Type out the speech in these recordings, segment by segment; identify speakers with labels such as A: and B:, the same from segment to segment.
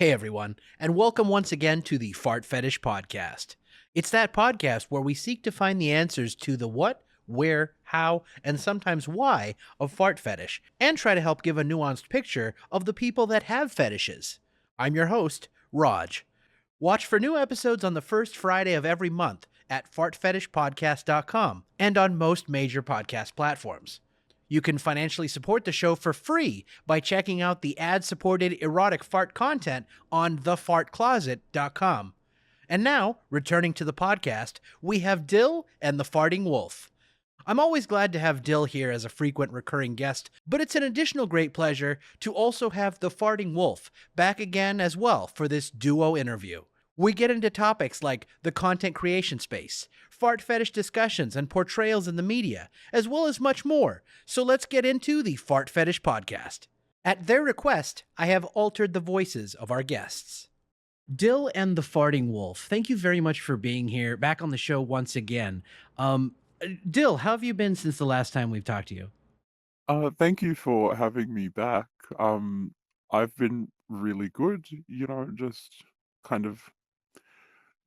A: Hey everyone, and welcome once again to the Fart Fetish Podcast. It's that podcast where we seek to find the answers to the what, where, how, and sometimes why of fart fetish, and try to help give a nuanced picture of the people that have fetishes. I'm your host, Raj. Watch for new episodes on the first Friday of every month at fartfetishpodcast.com and on most major podcast platforms. You can financially support the show for free by checking out the ad-supported erotic fart content on thefartcloset.com. And now, returning to the podcast, we have Dill and the Farting Wolf. I'm always glad to have Dill here as a frequent recurring guest, but it's an additional great pleasure to also have the Farting Wolf back again as well for this duo interview. We get into topics like the content creation space, fart fetish discussions and portrayals in the media, as well as much more. So let's get into the Fart Fetish Podcast. At their request, I have altered the voices of our guests. Dill and the Farting Wolf, thank you very much for being here, back on the show once again. Um, Dill, how have you been since the last time we've talked to you?
B: Thank you for having me back. I've been really good, just kind of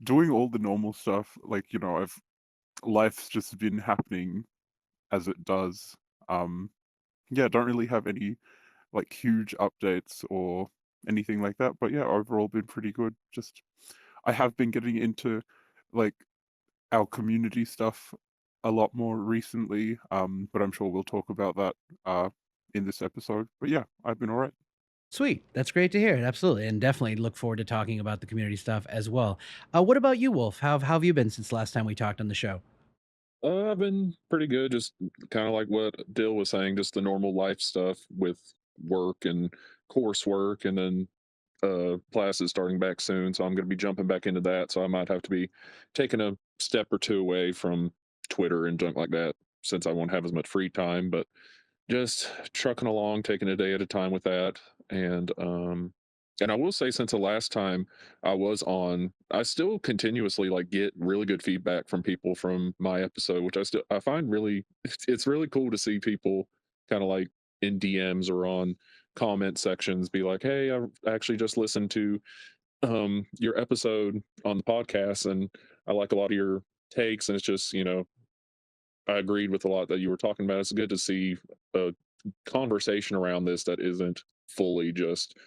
B: doing all the normal stuff. Life's just been happening as it does. Um, yeah, don't really have any like huge updates or anything like that. But yeah, overall been pretty good. I have been getting into like our community stuff a lot more recently. But I'm sure we'll talk about that in this episode. But yeah, I've been all right.
A: Sweet. That's great to hear. Absolutely. And definitely look forward to talking about the community stuff as well. What about you, Wolf? How have you been since the last time we talked on the show?
C: I've been pretty good, just kind of like what Dill was saying, just the normal life stuff with work and coursework, and then classes starting back soon. So I'm going to be jumping back into that. So I might have to be taking a step or two away from Twitter and junk like that since I won't have as much free time. But just trucking along, taking a day at a time with that. And I will say since the last time I was on, I still continuously like get really good feedback from people from my episode, which I find really it's really cool to see people kind of like in DMs or on comment sections be like, "Hey, I actually just listened to your episode on the podcast and I like a lot of your takes and it's just, I agreed with a lot that you were talking about. It's good to see a conversation around this that isn't fully just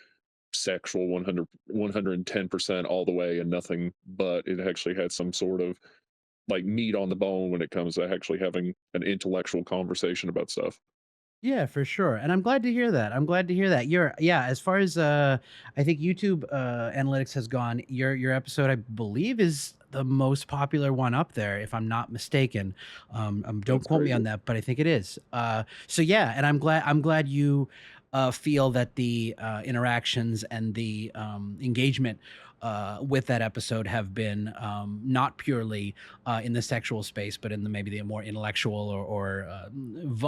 C: sexual 110% all the way and nothing, but it actually had some sort of like meat on the bone when it comes to actually having an intellectual conversation about stuff.
A: Yeah, for sure. And I'm glad to hear that. I'm glad to hear that. As far as I think YouTube analytics has gone, your episode I believe is the most popular one up there if I'm not mistaken. Don't
C: That's
A: quote me on
C: crazy.
A: that, but I think it is. So yeah, and I'm glad you feel that the interactions and the engagement with that episode have been not purely in the sexual space, but in the maybe the more intellectual or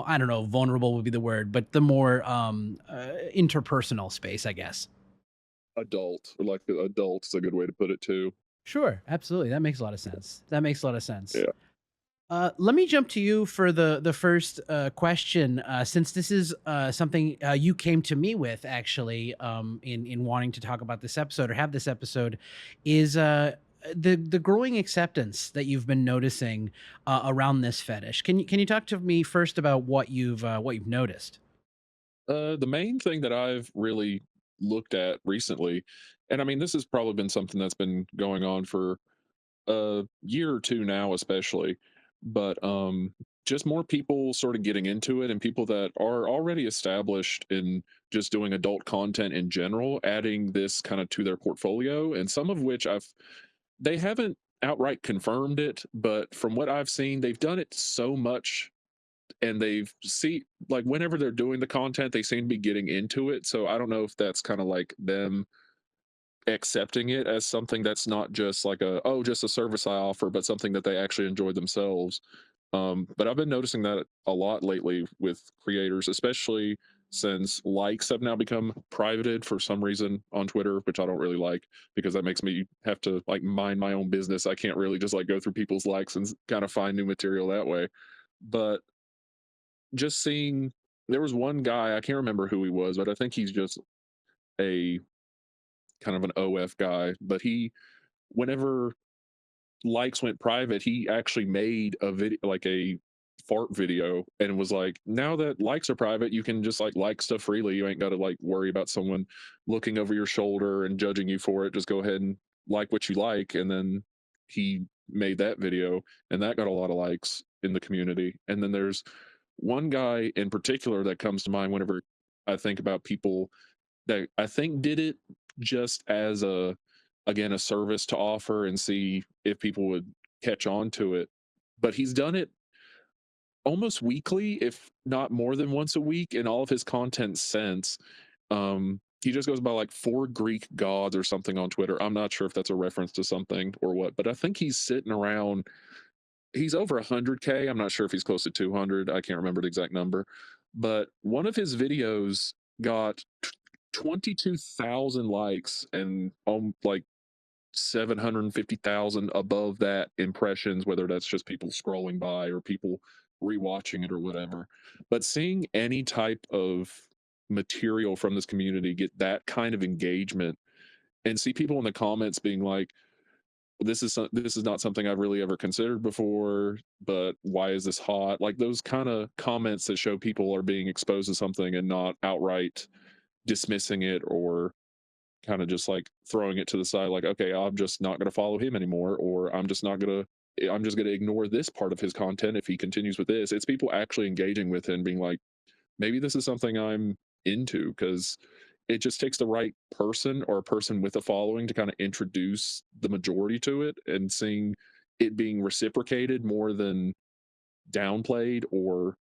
A: I don't know, vulnerable would be the word, but the more interpersonal space, I guess.
C: Adult, or like the adult is a good way to put it too.
A: Sure, absolutely. That makes a lot of sense. That makes a lot of sense.
C: Yeah.
A: Let me jump to you for the first question, since this is something you came to me with actually in wanting to talk about this episode or have this episode, is the growing acceptance that you've been noticing around this fetish. Can you talk to me first about what you've noticed?
C: The main thing that I've really looked at recently, and I mean, this has probably been something that's been going on for a year or two now, especially, but just more people sort of getting into it and people that are already established in just doing adult content in general, adding this kind of to their portfolio, and some of which they haven't outright confirmed it, but from what I've seen, they've done it so much and they've see like whenever they're doing the content they seem to be getting into it, so I don't know if that's kind of like them accepting it as something that's not just like a oh just a service I offer but something that they actually enjoy themselves. But I've been noticing that a lot lately with creators, especially since likes have now become privated for some reason on Twitter, which I don't really like because that makes me have to like mind my own business. I can't really just like go through people's likes and kind of find new material that way. But just seeing there was one guy, I can't remember who he was, but I think he's just a kind of an OF guy, but whenever likes went private, he actually made a video, like a fart video, and was like, now that likes are private, you can just like stuff freely. You ain't got to like worry about someone looking over your shoulder and judging you for it. Just go ahead and like what you like. And then he made that video, and that got a lot of likes in the community. And then there's one guy in particular that comes to mind whenever I think about people that I think did it just as a service to offer and see if people would catch on to it. But he's done it almost weekly, if not more than once a week, in all of his content since. He just goes by like four Greek gods or something on Twitter. I'm not sure if that's a reference to something or what, but I think he's sitting around. He's over 100K. I'm not sure if he's close to 200. I can't remember the exact number, but one of his videos got 22,000 likes and like 750,000 above that impressions, whether that's just people scrolling by or people rewatching it or whatever. But seeing any type of material from this community get that kind of engagement, and see people in the comments being like, this is not something I've really ever considered before, but why is this hot? Like those kind of comments that show people are being exposed to something and not outright dismissing it, or kind of just like throwing it to the side, like, okay, I'm just not going to follow him anymore, or I'm just going to ignore this part of his content if he continues with this. It's people actually engaging with it and being like, maybe this is something I'm into, because it just takes the right person or a person with a following to kind of introduce the majority to it, and seeing it being reciprocated more than downplayed or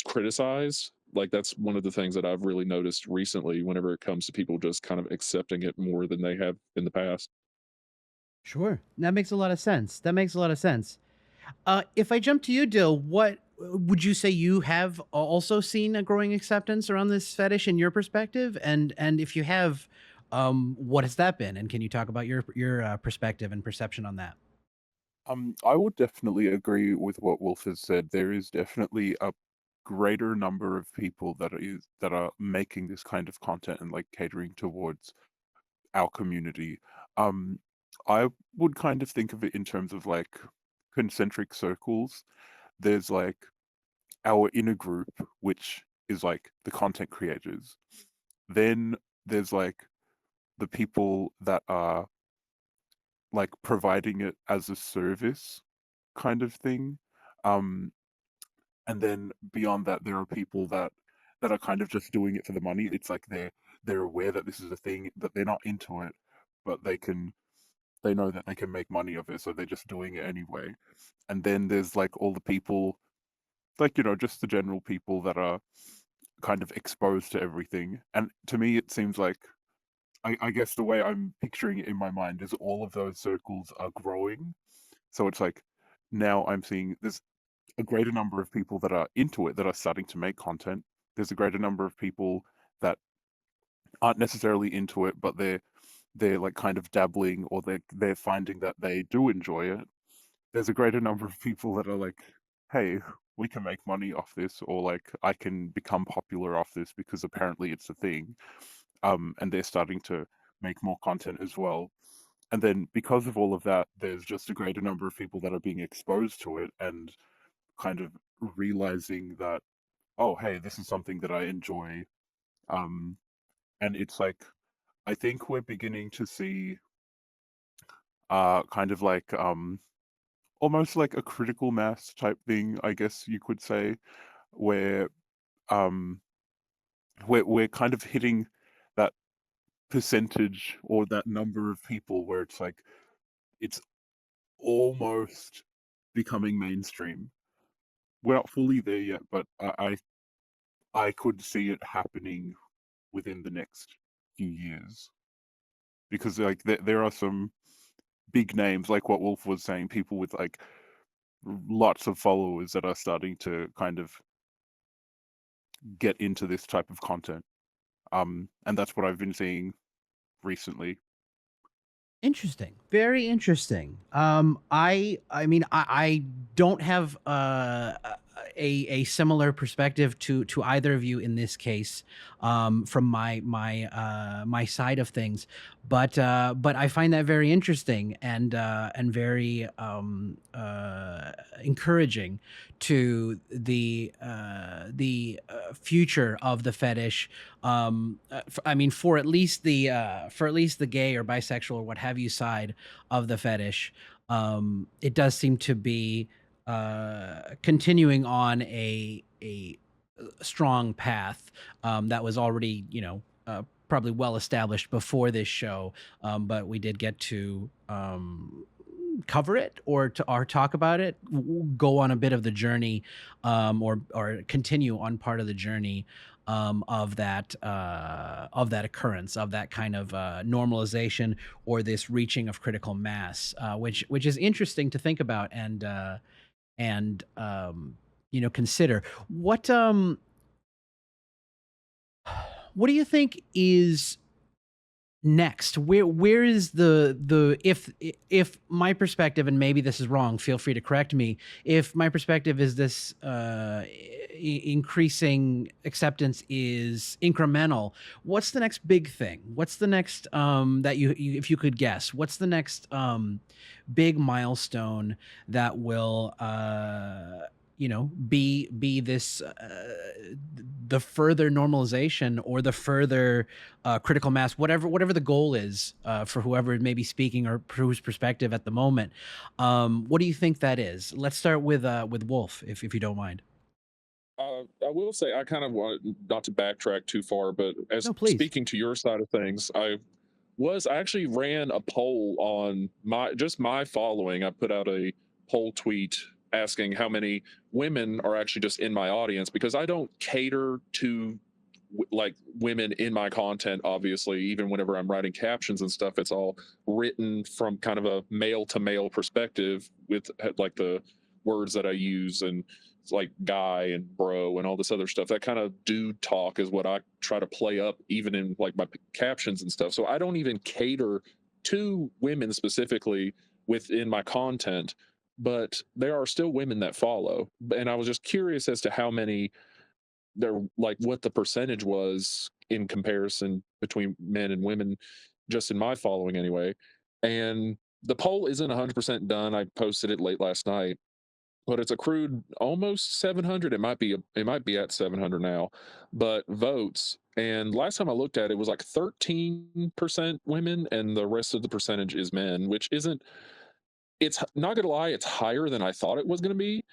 C: criticized. Like that's one of the things that I've really noticed recently whenever it comes to people just kind of accepting it more than they have in the past.
A: Sure. That makes a lot of sense. That makes a lot of sense. If I jump to you, Dill, what would you say you have also seen a growing acceptance around this fetish in your perspective? And if you have, what has that been? And can you talk about your perspective and perception on that?
B: I would definitely agree with what Wolf has said. There is definitely a greater number of people that are making this kind of content and like catering towards our community. Um, I would kind of think of it in terms of like concentric circles. There's like our inner group, which is like the content creators. Then there's like the people that are like providing it as a service kind of thing. Um, and then beyond that, there are people that are kind of just doing it for the money. It's like they're aware that this is a thing, that they're not into it, but they know that they can make money of it, so they're just doing it anyway. And then there's like all the people, like, you know, just the general people that are kind of exposed to everything. And to me, it seems like, I guess the way I'm picturing it in my mind is all of those circles are growing. So it's like now I'm seeing there's a greater number of people that are into it, that are starting to make content. There's a greater number of people that aren't necessarily into it, but they're like kind of dabbling, or they're finding that they do enjoy it. There's a greater number of people that are like, hey, we can make money off this, or like I can become popular off this because apparently it's a thing. And they're starting to make more content as well. And then because of all of that, there's just a greater number of people that are being exposed to it and kind of realizing that, oh, hey, this is something that I enjoy. Um, and it's like, I think we're beginning to see kind of like almost like a critical mass type thing, I guess you could say, where um we're kind of hitting that percentage or that number of people where it's like it's almost becoming mainstream. We're not fully there yet, but I could see it happening within the next few years, because like there are some big names, like what Wolf was saying, people with like lots of followers that are starting to kind of get into this type of content. And that's what I've been seeing recently.
A: Interesting. Very interesting. I mean, I don't have a similar perspective to either of you in this case, from my side of things, but I find that very interesting and very encouraging to the future of the fetish. I mean, for at least the gay or bisexual or what have you side of the fetish, it does seem to be continuing on a strong path that was already, probably well established before this show, but we did get to cover it or talk about it, go on a bit of the journey, or continue on part of the journey of that occurrence, of that kind of normalization or this reaching of critical mass, which is interesting to think about and consider. What do you think is next? Where is the if my perspective, and maybe this is wrong, feel free to correct me, if my perspective is this increasing acceptance is incremental, what's the next big thing? What's the next that you if you could guess, what's the next big milestone that will be this the further normalization or the further critical mass, whatever the goal is for whoever may be speaking or whose perspective at the moment. What do you think that is? Let's start with Wolf, if you don't mind.
C: I will say I kind of want not to backtrack too far, but as
A: No, please.
C: speaking to your side of things, I actually ran a poll on my following. I put out a poll tweet asking how many women are actually just in my audience, because I don't cater to like women in my content. Obviously, even whenever I'm writing captions and stuff, it's all written from kind of a male to male perspective with like the words that I use, and it's like guy and bro and all this other stuff. That kind of dude talk is what I try to play up even in like my captions and stuff. So I don't even cater to women specifically within my content, but there are still women that follow. And I was just curious as to how many there, like what the percentage was in comparison between men and women, just in my following anyway. And the poll isn't 100% done. I posted it late last night, but it's accrued almost 700. It might be at 700 now, but votes. And last time I looked at it, it was like 13% women, and the rest of the percentage is men, which isn't. It's not gonna lie, it's higher than I thought it was gonna be.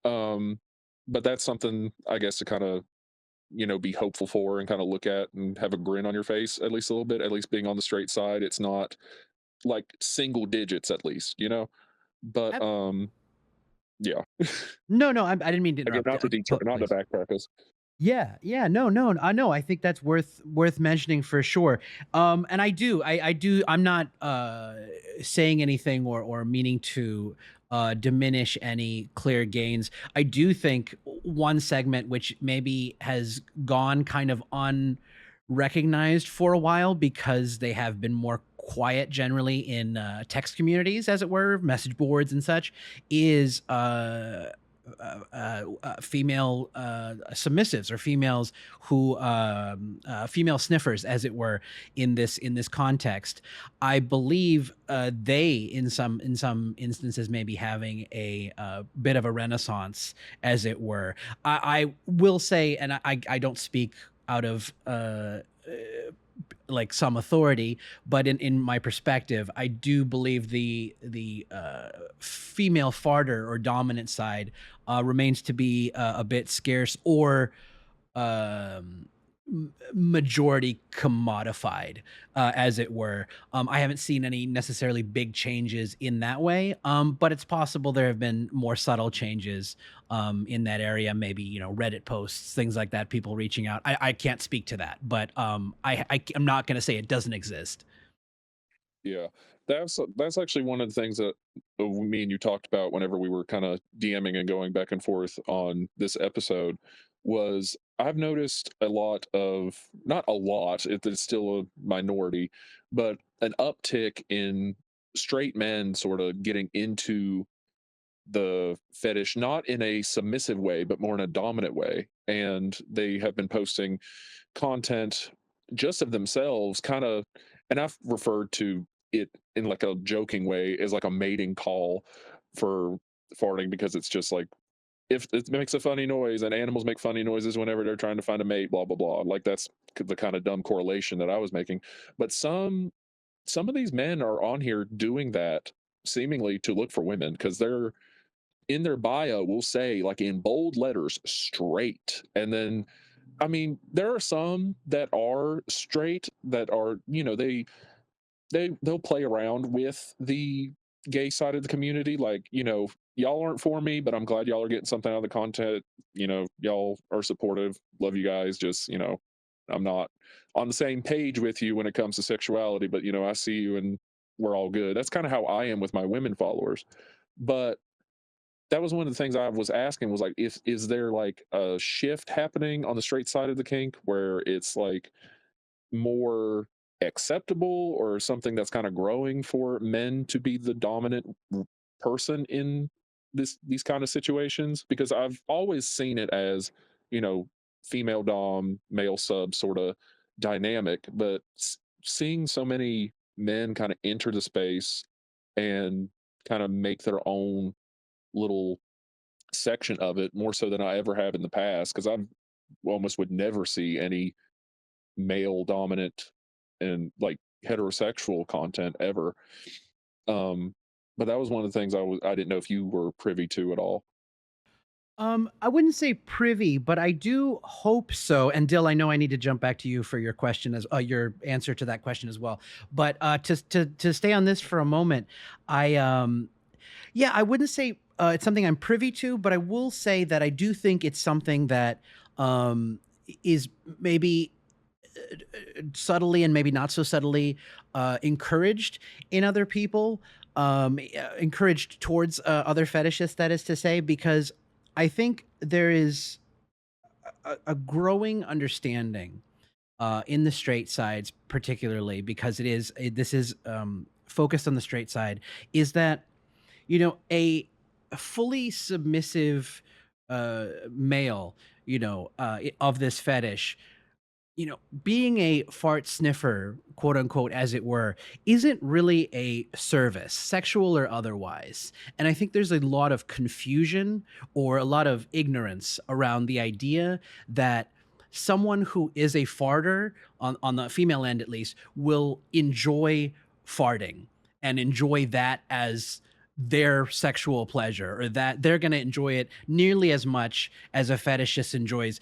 C: Um, but that's something I guess to kind of be hopeful for and kind of look at and have a grin on your face at least a little bit. At least being on the straight side, it's not like single digits at least. But
A: Ab-
C: yeah.
A: no, I didn't mean to
C: Again,
A: interrupt.
C: not to
A: Please.
C: backtrack us.
A: Yeah, no, I know. I think that's worth mentioning for sure. And I'm not saying anything or meaning to diminish any clear gains. I do think one segment which maybe has gone kind of unrecognized for a while because they have been more quiet generally in text communities, as it were, message boards and such, is female submissives, or females who female sniffers, as it were, in this context. I believe they in some instances may be having a bit of a renaissance, as it were. I will say, and I don't speak out of like some authority, but in my perspective, I do believe the female farter or dominant side remains to be a bit scarce, or um, majority commodified, as it were. I haven't seen any necessarily big changes in that way, but it's possible there have been more subtle changes in that area. Maybe Reddit posts, things like that, people reaching out. I can't speak to that, but I'm not going to say it doesn't exist.
C: Yeah, that's actually one of the things that me and you talked about whenever we were kind of DMing and going back and forth on this episode. Was I've noticed a lot of, not a lot, it's still a minority, but an uptick in straight men sort of getting into the fetish not in a submissive way, but more in a dominant way. And they have been posting content just of themselves, kind of, and I've referred to it in like a joking way as like a mating call for farting, because it's just like, if it makes a funny noise and animals make funny noises whenever they're trying to find a mate, blah blah blah. Like that's the kind of dumb correlation that I was making. But some of these men are on here doing that seemingly to look for women, because they're in their bio will say like in bold letters straight. And then I mean there are some that are straight that are, they'll play around with the gay side of the community, like, y'all aren't for me, but I'm glad y'all are getting something out of the content. Y'all are supportive, love you guys, just, I'm not on the same page with you when it comes to sexuality, but I see you and we're all good. That's kind of how I am with my women followers. But that was one of the things I was asking, was like, if is there like a shift happening on the straight side of the kink where it's like more acceptable, or something that's kind of growing for men to be the dominant person in these kind of situations? Because I've always seen it as, you know female dom male sub sort of dynamic, but seeing so many men kind of enter the space and kind of make their own little section of it, more so than I ever have in the past, because I almost would never see any male dominant and like heterosexual content ever. But that was one of the things I didn't know if you were privy to at all.
A: I wouldn't say privy, but I do hope so. And Dill, I know I need to jump back to you for your question, as your answer to that question as well. But to stay on this for a moment, I wouldn't say it's something I'm privy to, but I will say that I do think it's something that is maybe subtly and maybe not so subtly encouraged in other people, encouraged towards other fetishists, that is to say, because I think there is a growing understanding in the straight sides, particularly because this is focused on the straight side, is that a fully submissive male, of this fetish, being a fart sniffer, quote unquote, as it were, isn't really a service, sexual or otherwise. And I think there's a lot of confusion or a lot of ignorance around the idea that someone who is a farter, on the female end at least, will enjoy farting and enjoy that as their sexual pleasure, or that they're going to enjoy it nearly as much as a fetishist enjoys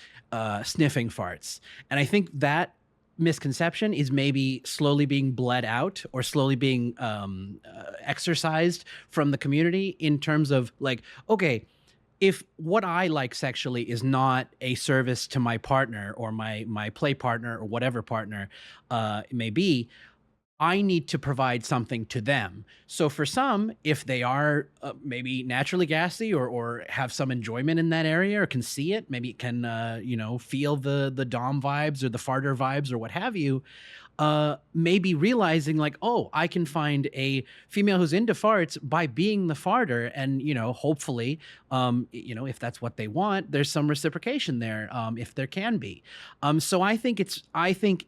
A: sniffing farts. And I think that misconception is maybe slowly being bled out, or slowly being exercised from the community, in terms of like, okay, if what I like sexually is not a service to my partner, or my play partner, or whatever partner it may be, I need to provide something to them. So for some, if they are maybe naturally gassy, or have some enjoyment in that area, or can see it, maybe it can feel the dom vibes or the farter vibes or what have you, maybe realizing like, oh, I can find a female who's into farts by being the farter, and hopefully, if that's what they want, there's some reciprocation there, if there can be. So I think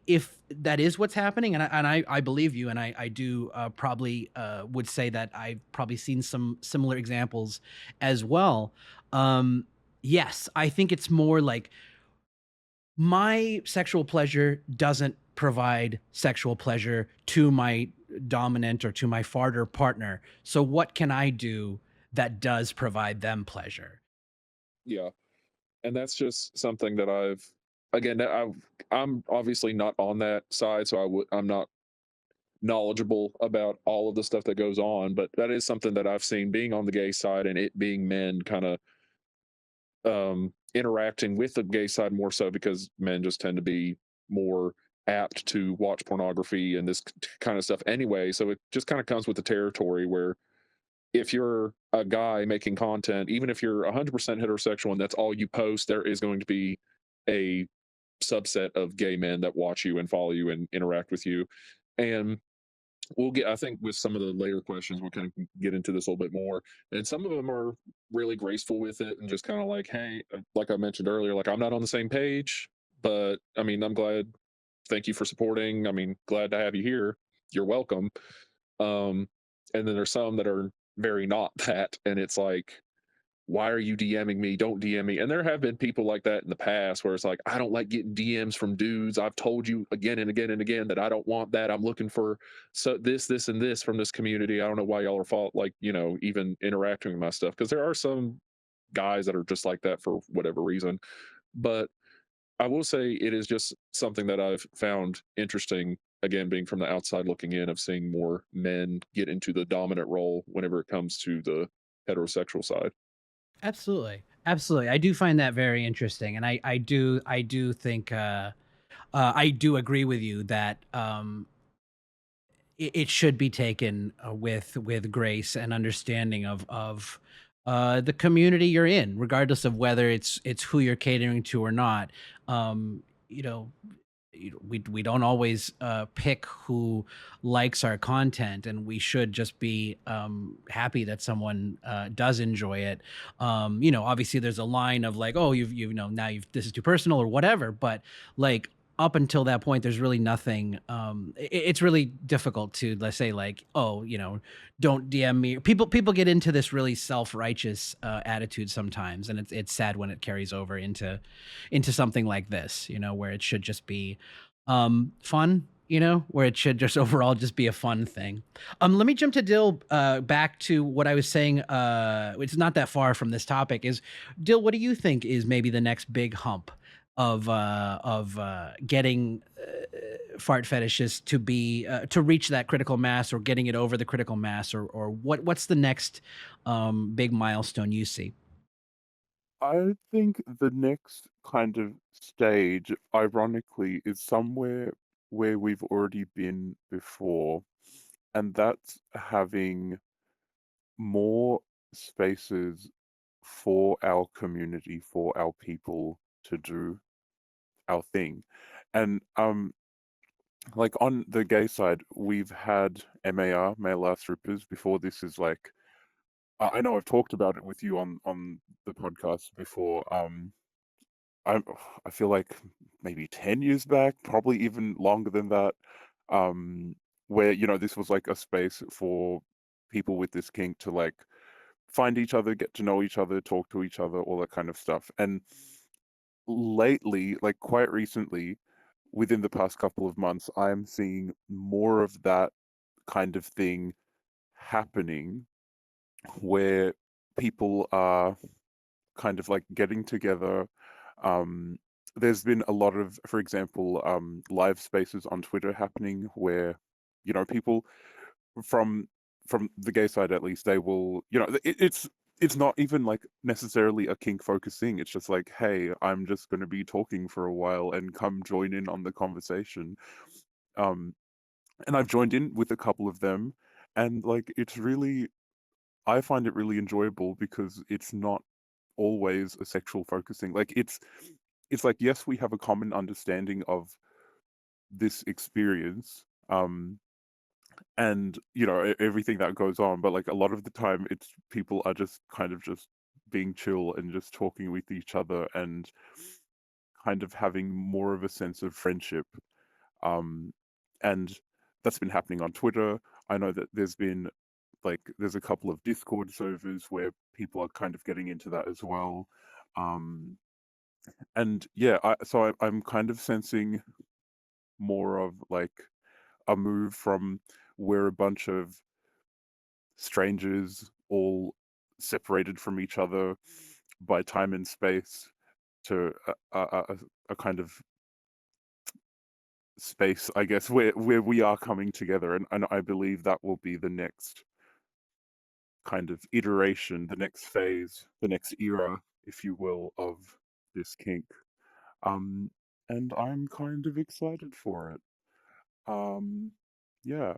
A: if that is what's happening, and I believe you, and I do probably would say that I've probably seen some similar examples as well. Yes, I think it's more like, my sexual pleasure doesn't provide sexual pleasure to my dominant or to my farter partner. So what can I do that does provide them pleasure?
C: Yeah, and that's just something that I'm obviously not on that side, so I'm not knowledgeable about all of the stuff that goes on, but that is something that I've seen, being on the gay side and it being men kind of interacting with the gay side more so, because men just tend to be more apt to watch pornography and this kind of stuff anyway. So it just kind of comes with the territory where, if you're a guy making content, even if you're 100% heterosexual and that's all you post, there is going to be a subset of gay men that watch you and follow you and interact with you. And we'll get, I think with some of the later questions we'll kind of get into this a little bit more, and some of them are really graceful with it and just kind of like, hey, like I mentioned earlier, like I'm not on the same page, but I mean, I'm glad, thank you for supporting, I mean, glad to have you here, you're welcome. And then there's some that are very not that, and it's like, why are you DMing me? Don't DM me. And there have been people like that in the past where it's like, I don't like getting DMs from dudes. I've told you again and again and again that I don't want that. I'm looking for this, and this from this community. I don't know why y'all are like, even interacting with my stuff. Because there are some guys that are just like that for whatever reason. But I will say it is just something that I've found interesting, again, being from the outside looking in, of seeing more men get into the dominant role whenever it comes to the heterosexual side.
A: Absolutely. Absolutely. I do find that very interesting. And I do think, I do agree with you that, it should be taken, with grace and understanding of the community you're in, regardless of whether it's who you're catering to or not. You know, we don't always pick who likes our content, and we should just be happy that someone does enjoy it. Obviously there's a line of like, oh, now you've this is too personal or whatever, but like up until that point there's really nothing. It's really difficult to, let's say, like, oh, don't DM me. People get into this really self-righteous attitude sometimes, and it's sad when it carries over into something like this, where it should just be fun, where it should just overall just be a fun thing. Let me jump to Dill, back to what I was saying. It's not that far from this topic. Is Dill, what do you think is maybe the next big hump of getting fart fetishes to be to reach that critical mass, or getting it over the critical mass, or what's the next big milestone you see?
B: I think the next kind of stage, ironically, is somewhere where we've already been before, and that's having more spaces for our community, for our people to do our thing. And like on the gay side, we've had MAR, male ass rippers, before. This is like, I know I've talked about it with you on the podcast before. I I feel like maybe 10 years back, probably even longer than that, um, where, this was like a space for people with this kink to like find each other, get to know each other, talk to each other, all that kind of stuff. And lately, like quite recently, within the past couple of months, I am seeing more of that kind of thing happening, where people are kind of like getting together. Um, there's been a lot of, for example, live spaces on Twitter happening where, people from from the gay side at least, they will, it's not even like necessarily a kink focused thing. It's just like, hey, I'm just going to be talking for a while and come join in on the conversation. Um, and I've joined in with a couple of them, and like it's really, I find it really enjoyable because it's not always a sexual focusing. Like it's like, yes, we have a common understanding of this experience, and everything that goes on, but like a lot of the time it's people are just kind of just being chill and just talking with each other and kind of having more of a sense of friendship. Um, and that's been happening on Twitter. I know that there's a couple of Discord servers where people are kind of getting into that as well. Um, and yeah, I'm kind of sensing more of like a move from where a bunch of strangers all separated from each other by time and space to a kind of space, I guess, where we are coming together, and I believe that will be the next kind of iteration, the next phase, the next era, if you will, of this kink. Um, and I'm kind of excited for it. Um, yeah.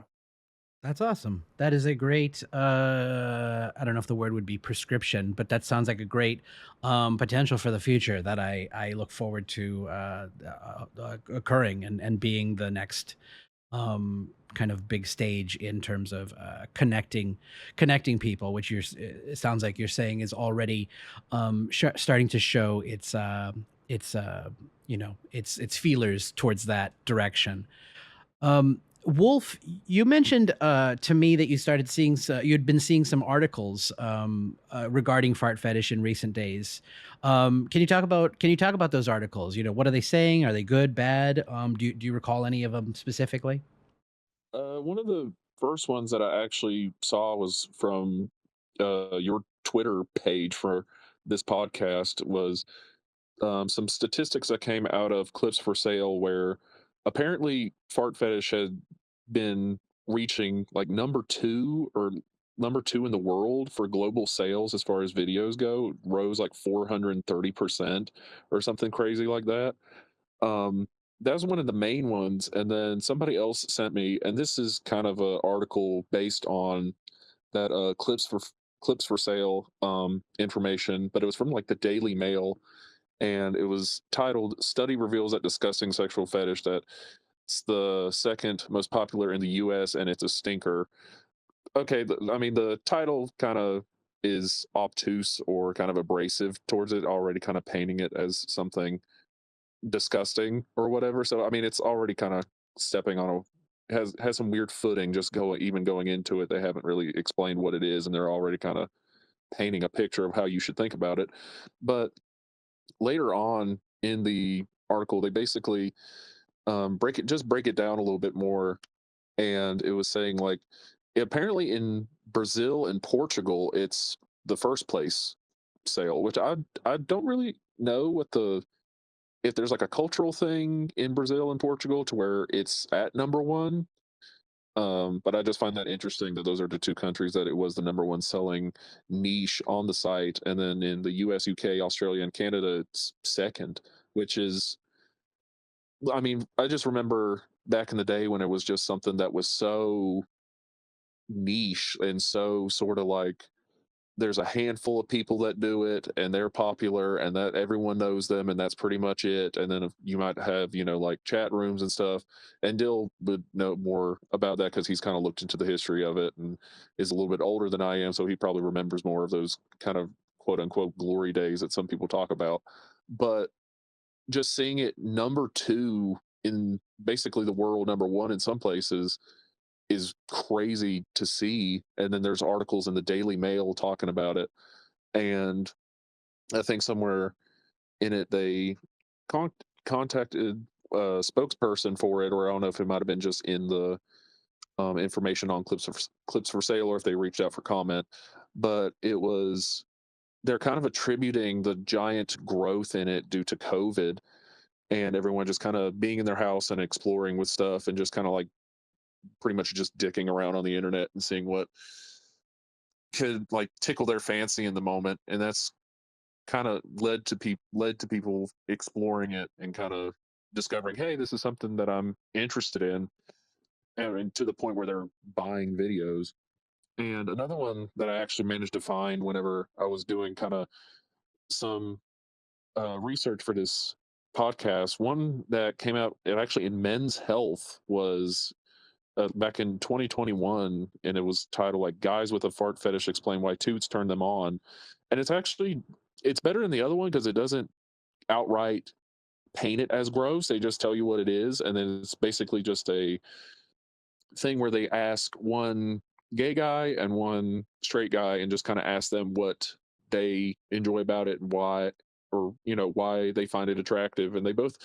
A: That's awesome. That is a great, I don't know if the word would be prescription, but that sounds like a great potential for the future that I look forward to occurring and being the next kind of big stage in terms of connecting people, which it sounds like you're saying is already starting to show its its feelers towards that direction. Wolf, you mentioned to me that you started seeing you'd been seeing some articles regarding fart fetish in recent days. Can you talk about those articles? You know, what are they saying? Are they good, bad? Do you recall any of them specifically?
C: One of the first ones that I actually saw was from your Twitter page for this podcast was some statistics that came out of Clips for Sale, where apparently fart fetish had been reaching like number two in the world for global sales as far as videos go, rose like 430% or something crazy like that. Um, that was one of the main ones, and then somebody else sent me, and this is kind of an article based on that clips for sale information, but it was from like the Daily Mail, and it was titled "Study Reveals that Disgusting Sexual Fetish that it's the second most popular in the U.S. and it's a stinker." Okay, I mean the title kind of is obtuse or kind of abrasive towards it, already kind of painting it as something disgusting or whatever. So I mean, it's already kind of stepping on a has some weird footing just going into it. They haven't really explained what it is, and they're already kind of painting a picture of how you should think about it. But later on in the article, they basically break it down a little bit more, and it was saying like apparently in Brazil and Portugal, it's the first place sale, which I don't really know what the if there's like a cultural thing in Brazil and Portugal to where it's at number one. But I just find that interesting that those are the two countries that it was the number one selling niche on the site. And then in the US, UK, Australia, and Canada, it's second, which is, I mean, I just remember back in the day when it was just something that was so niche and so sort of like there's a handful of people that do it and they're popular and that everyone knows them and that's pretty much it. And then you might have, you know, like chat rooms and stuff. And Dill would know more about that because he's kind of looked into the history of it and is a little bit older than I am. So he probably remembers more of those kind of quote unquote glory days that some people talk about. But just seeing it number two in basically the world, number one in some places, is crazy to see. And then there's articles in the Daily Mail talking about it. And I think somewhere in it they contacted a spokesperson for it, or I don't know if it might have been just in the information on clips for sale, or if they reached out for comment. But it was they're kind of attributing the giant growth in it due to COVID and everyone just kind of being in their house and exploring with stuff and just kind of like pretty much just dicking around on the internet and seeing what could like tickle their fancy in the moment, and that's kind of led to people exploring it and kind of discovering, hey, this is something that I'm interested in, and to the point where they're buying videos. And another one that I actually managed to find whenever I was doing kind of some research for this podcast, one that came out actually in Men's Health was back in 2021, and it was titled like "Guys with a Fart Fetish Explain Why Toots Turn Them On," and it's better than the other one because it doesn't outright paint it as gross. They just tell you what it is, and then it's basically just a thing where they ask one gay guy and one straight guy and just kind of ask them what they enjoy about it and why, or you know, why they find it attractive, and they both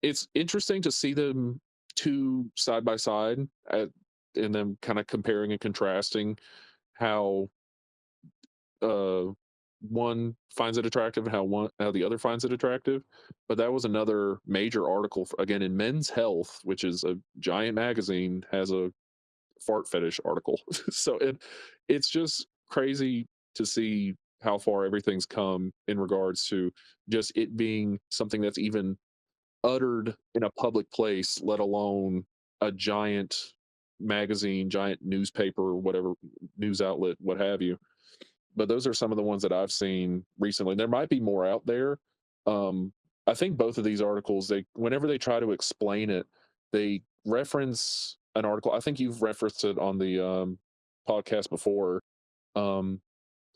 C: it's interesting to see them two side by side and them kind of comparing and contrasting how uh one finds it attractive and how the other finds it attractive. But that was another major article again in Men's Health, which is a giant magazine, has a fart fetish article. So it's just crazy to see how far everything's come in regards to just it being something that's even uttered in a public place, let alone a giant magazine, giant newspaper, whatever news outlet, what have you. But those are some of the ones that I've seen recently. There might be more out there. Um, I think both of these articles, they whenever they try to explain it, they reference an article. I think you've referenced it on the podcast before. Um,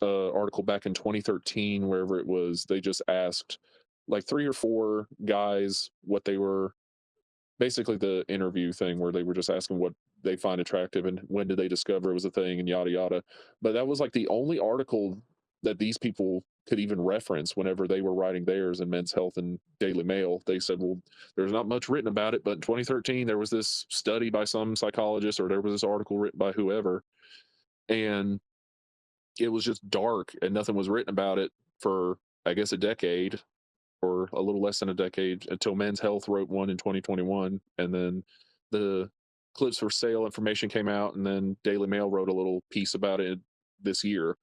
C: article back in 2013, wherever it was, they just asked like three or four guys what they were, basically the interview thing where they were just asking what they find attractive and when did they discover it was a thing and yada yada. But that was like the only article that these people could even reference whenever they were writing theirs in Men's Health and Daily Mail. They said, well, there's not much written about it, but in 2013 there was this study by some psychologist, or there was this article written by whoever, and it was just dark and nothing was written about it for, I guess, a decade or a little less than a decade, until Men's Health wrote one in 2021, and then the clips for sale information came out, and then Daily Mail wrote a little piece about it this year.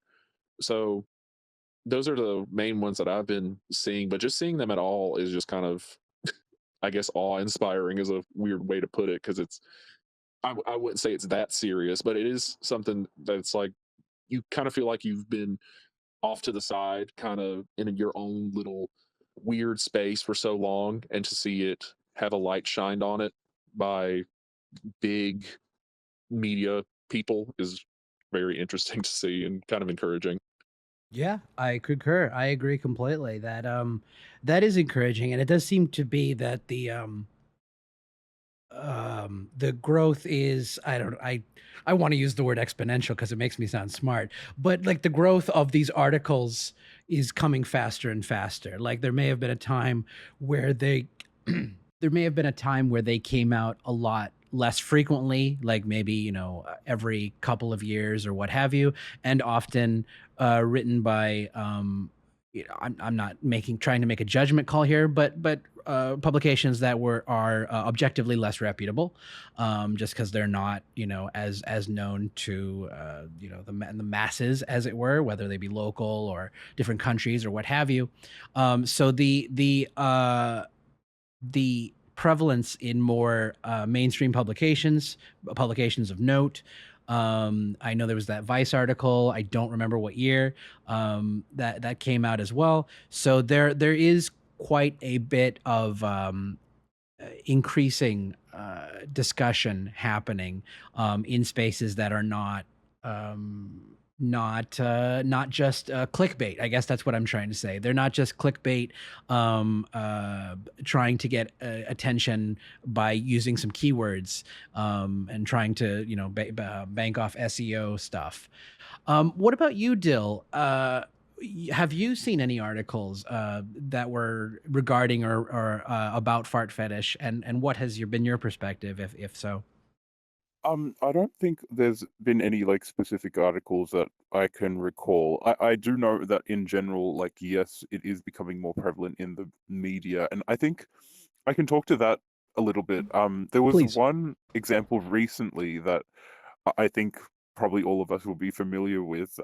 C: So those are the main ones that I've been seeing, but just seeing them at all is just kind of, I guess, awe inspiring is a weird way to put it, because I wouldn't say it's that serious, but it is something that's like, you kind of feel like you've been off to the side, kind of in your own little weird space for so long, and to see it have a light shined on it by big media people is very interesting to see and kind of encouraging.
A: Yeah, I concur. I agree completely that that is encouraging, and it does seem to be that the growth is, I want to use the word exponential because it makes me sound smart, but like the growth of these articles is coming faster and faster. Like there may have been a time where they there may have been a time where they came out a lot less frequently, like maybe, every couple of years or what have you, and often written by I'm not trying to make a judgment call here, but publications that are objectively less reputable, just because they're not, as known to the masses, as it were, whether they be local or different countries or what have you. So the prevalence in more mainstream publications of note. I know there was that Vice article. I don't remember what year that came out as well. So there is quite a bit of increasing discussion happening in spaces that are not just clickbait. I guess that's what I'm trying to say. They're not just clickbait, trying to get attention by using some keywords, and trying to bank off SEO stuff. What about you, Dill? Have you seen any articles that were regarding or about fart fetish, and what has been your perspective, if so?
B: I don't think there's been any like specific articles that I can recall. I do know that in general, like, yes, it is becoming more prevalent in the media, and I think I can talk to that a little bit. There was
A: Please.
B: one example recently that I think probably all of us will be familiar with,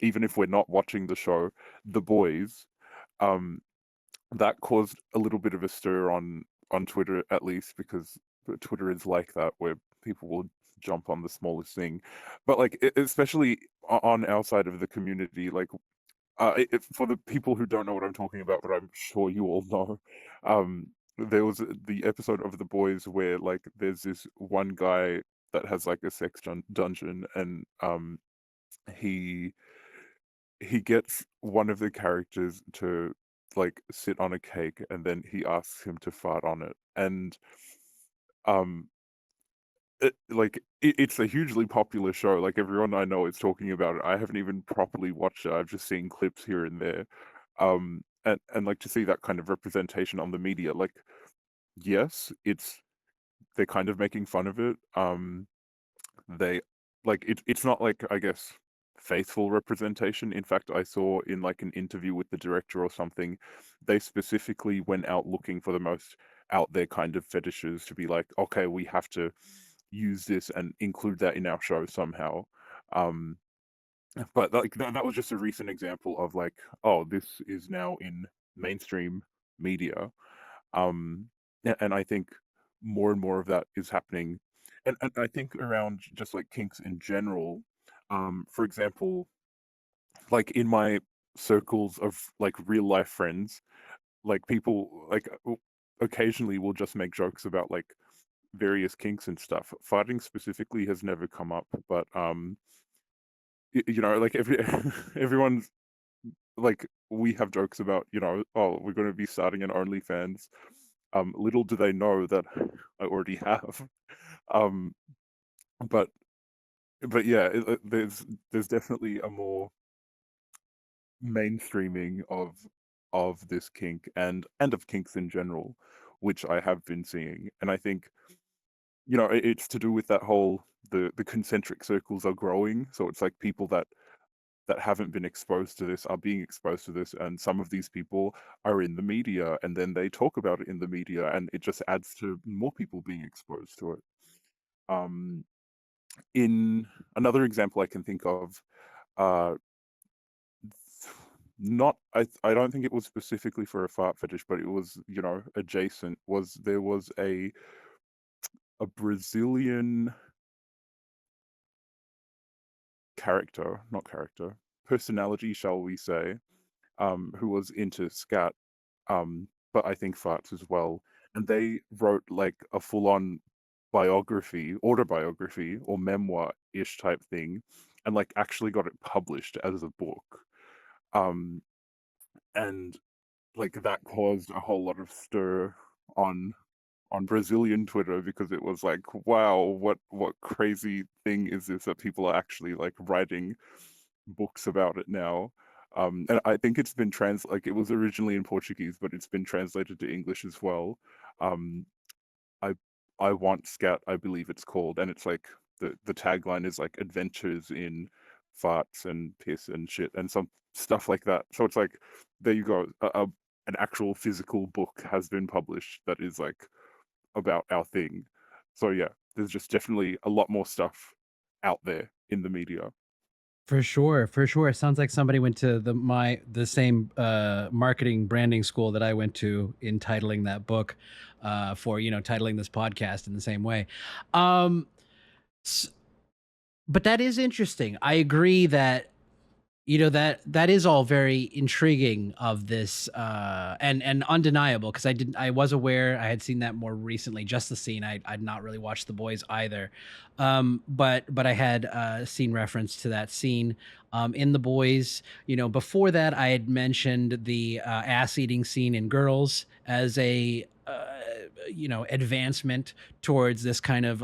B: even if we're not watching the show, The Boys. Um, that caused a little bit of a stir on Twitter, at least, because Twitter is like that, where people will jump on the smallest thing. But like, especially on our side of the community, like, for the people who don't know what I'm talking about, but I'm sure you all know, there was the episode of The Boys where like there's this one guy that has like a sex dungeon, and he he gets one of the characters to like sit on a cake, and then he asks him to fart on it, and um it's a hugely popular show. Like, everyone I know is talking about it. I haven't even properly watched it. I've just seen clips here and there. And like, to see that kind of representation on the media, like, yes, they're kind of making fun of it. They like, it's not like, I guess, faithful representation. In fact, I saw in like an interview with the director or something, they specifically went out looking for the most out there kind of fetishes to be like, okay, we have to use this and include that in our show somehow. Um, but like, that was just a recent example of like, oh, this is now in mainstream media. And I think more and more of that is happening, and I think around just like kinks in general. For example, like in my circles of like real life friends, like people like occasionally will just make jokes about like various kinks and stuff. Farting specifically has never come up, but you know, like everyone's like, we have jokes about, you know, oh, we're going to be starting an OnlyFans. Little do they know that I already have. Um, but yeah, there's definitely a more mainstreaming of this kink and of kinks in general, which I have been seeing, and I think, you know, it's to do with that whole the concentric circles are growing, so it's like people that haven't been exposed to this are being exposed to this, and some of these people are in the media, and then they talk about it in the media, and it just adds to more people being exposed to it. Um, in another example I can think of, uh, not I don't think it was specifically for a fart fetish, but it was, you know, adjacent. There was a Brazilian personality, shall we say, who was into scat, but I think farts as well. And they wrote like a full-on autobiography, or memoir-ish type thing, and like actually got it published as a book. Um, and like that caused a whole lot of stir on Brazilian Twitter, because it was like, wow, what crazy thing is this that people are actually like writing books about it now. And I think it's been like, it was originally in Portuguese, but it's been translated to English as well. Um, I I want scat, I believe it's called, and it's like the tagline is like adventures in farts and piss and shit and some stuff like that. So it's like, there you go, an actual physical book has been published that is like about our thing. So yeah, there's just definitely a lot more stuff out there in the media.
A: For sure, for sure. Sounds like somebody went to the same marketing branding school that I went to in titling that book, for, you know, titling this podcast in the same way. Um, s- but that is interesting. I agree that, you know, that is all very intriguing of this, and undeniable, because I was aware, I had seen that more recently, just the scene. I'd not really watched The Boys either, but I had seen reference to that scene in The Boys. You know, before that I had mentioned the ass eating scene in Girls as a you know, advancement towards this kind of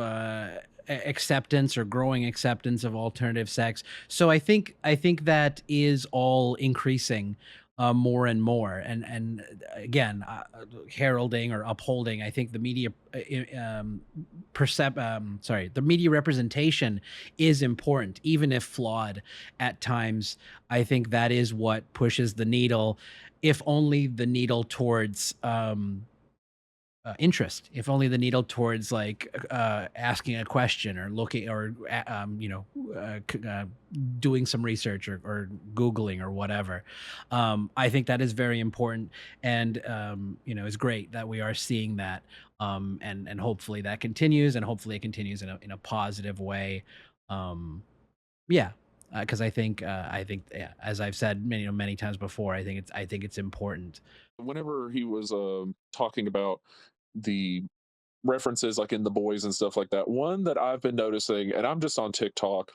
A: acceptance or growing acceptance of alternative sex. So I think that is all increasing more and more, and again, heralding or upholding. I think the media the media representation is important, even if flawed at times. I think that is what pushes the needle, if only the needle towards interest, if only the needle towards like asking a question or looking, or you know, doing some research, or googling or whatever. I think that is very important, and you know, it's great that we are seeing that, and hopefully that continues, and hopefully it continues in a positive way. um yeah, because I think, yeah, as I've said many, you know, many times before, I think it's important.
C: Whenever he was talking about the references like in The Boys and stuff like that, one that I've been noticing, and I'm just on TikTok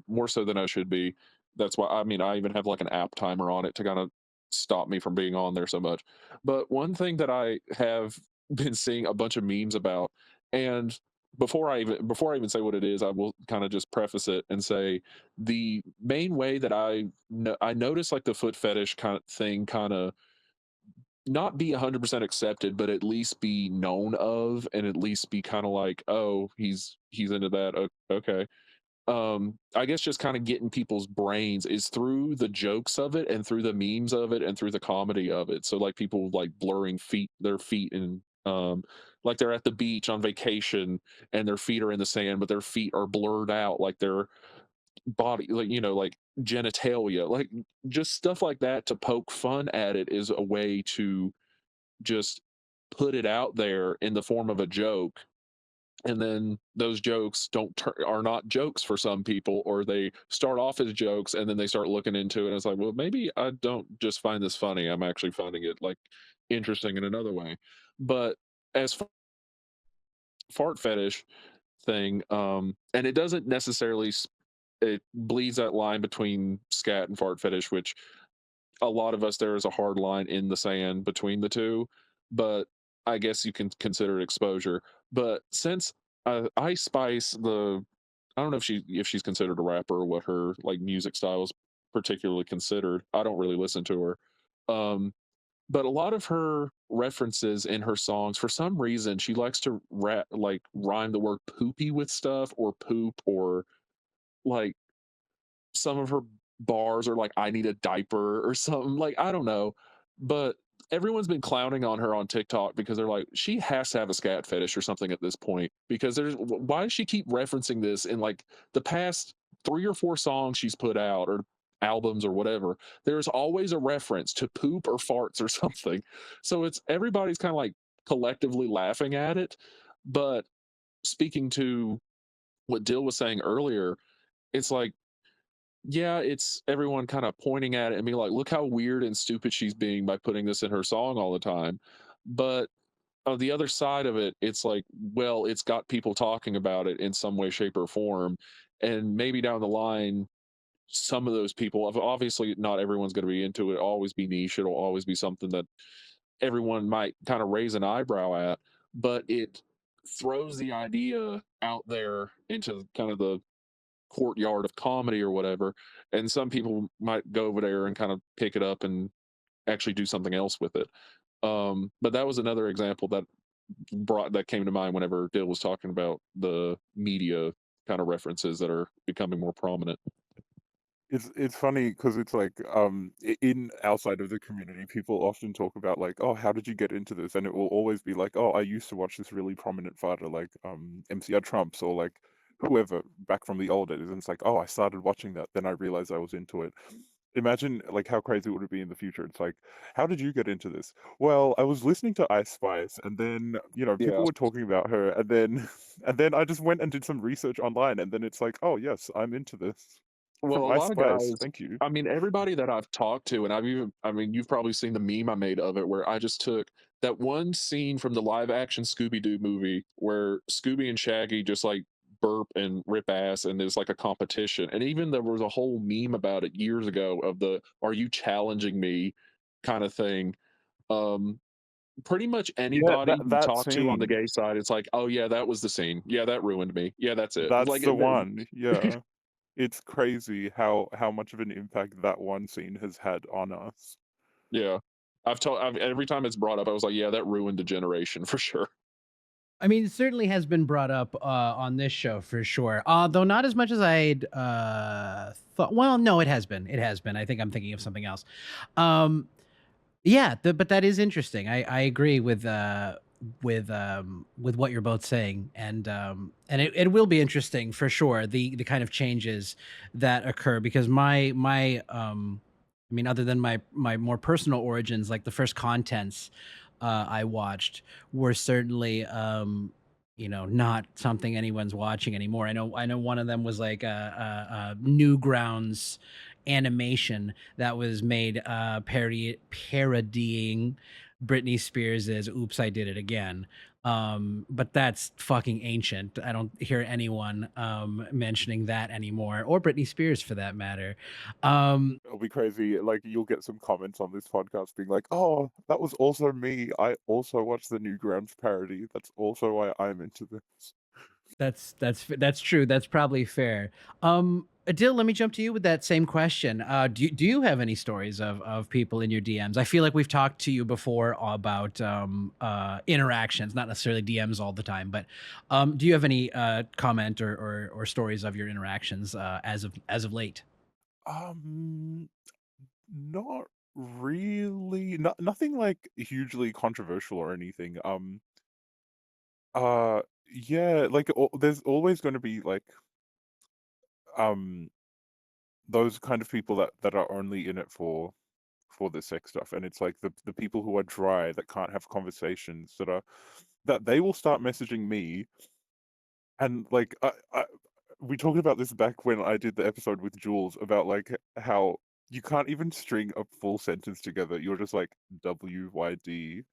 C: more so than I should be. That's why, I mean, I even have like an app timer on it to kind of stop me from being on there so much. But one thing that I have been seeing a bunch of memes about, and before I even say what it is, I will kind of just preface it and say the main way that I notice like the foot fetish kind of thing kind of not be 100% accepted, but at least be known of, and at least be kind of like, oh, he's into that. Okay. I guess just kind of getting people's brains is through the jokes of it, and through the memes of it, and through the comedy of it. So like people like blurring their feet, and like they're at the beach on vacation, and their feet are in the sand, but their feet are blurred out, like their body, like, you know, like genitalia, like just stuff like that to poke fun at it is a way to just put it out there in the form of a joke, and then those jokes are not jokes for some people, or they start off as jokes and then they start looking into it, and it's like, well, maybe I don't just find this funny, I'm actually finding it like interesting in another way. But as fart fetish thing, and it doesn't necessarily it bleeds that line between scat and fart fetish, which a lot of us, there is a hard line in the sand between the two, but I guess you can consider it exposure. But since Ice Spice, I don't know if she's considered a rapper or what her like music style is particularly considered. I don't really listen to her. Um, but a lot of her references in her songs, for some reason, she likes to like rhyme the word poopy with stuff or poop or like some of her bars are like I need a diaper or something, like I don't know, but everyone's been clowning on her on TikTok because they're like she has to have a scat fetish or something at this point because why does she keep referencing this in like the past 3 or 4 songs she's put out or albums or whatever. There's always a reference to poop or farts or something. So it's everybody's kind of like collectively laughing at it. But speaking to what Dill was saying earlier, it's like yeah, it's everyone kind of pointing at it and being like, look how weird and stupid she's being by putting this in her song all the time. But on the other side of it, it's like, well, it's got people talking about it in some way, shape, or form. And maybe down the line, some of those people, obviously, not everyone's going to be into it, always be niche. It'll always be something that everyone might kind of raise an eyebrow at. But it throws the idea out there into kind of the courtyard of comedy or whatever, and some people might go over there and kind of pick it up and actually do something else with it. But that was another example that came to mind whenever Dill was talking about the media kind of references that are becoming more prominent.
B: It's funny because it's like in outside of the community, people often talk about like, oh, how did you get into this? And it will always be like, oh, I used to watch this really prominent fighter like MCR Trumps or like whoever back from the old days. And it's like, oh, I started watching that, then I realized I was into it. Imagine like how crazy would it be in the future? It's like, how did you get into this? Well, I was listening to Ice Spice, and then people
C: Yeah.
B: were talking about her, and then and then I just went and did some research online, and then it's like, oh yes, I'm into this
C: Well,
B: from
C: a
B: Ice
C: lot of
B: Spice.
C: guys,
B: Thank you.
C: I mean, everybody that I've talked to, and I mean, you've probably seen the meme I made of it where I just took that one scene from the live action Scooby Doo movie where Scooby and Shaggy just like burp and rip ass, and there's like a competition. And even there was a whole meme about it years ago of the "Are you challenging me?" kind of thing. Um, Pretty much
B: Yeah,
C: anybody you
B: that
C: talk to on the
B: scene.
C: gay side, it's like, oh yeah, that was the scene. Yeah, that ruined me. Yeah, that's it. It's
B: That's
C: like,
B: the one. Yeah. It's crazy how much of an impact that one scene has had on us.
C: yeah. Every time it's brought up, I was like, yeah, that ruined a generation for sure.
A: I mean, it certainly has been brought up on this show for sure. Though not as much as I'd thought. Well, no, it has been. It has been. I think I'm thinking of something else. Um, yeah, but that is interesting. I agree with what you're both saying, and it will be interesting for sure. The kind of changes that occur because I mean, other than my more personal origins, like the first contents I watched were certainly not something anyone's watching anymore. I know one of them was like a Newgrounds animation that was made parodying Britney Spears's "Oops, I Did It Again." But that's fucking ancient. I don't hear anyone mentioning that anymore, or Britney Spears for that matter. Um,
B: It'll be crazy. Like you'll get some comments on this podcast being like, "Oh, that was also me. I also watched the Newgrounds parody. That's also why I'm into this."
A: that's true. That's probably fair. Adil, let me jump to you with that same question. Do you have any stories of people in your DMs? I feel like we've talked to you before about interactions, not necessarily DMs all the time, but do you have any comment or stories of your interactions as of late?
B: Um, Not really. Nothing like hugely controversial or anything. Yeah, like there's always going to be like um those kind of people that are only in it for the sex stuff, and it's like the people who are dry that can't have conversations that they will start messaging me, and like we talked about this back when I did the episode with Jules about like how you can't even string a full sentence together. You're just like WYDHRU,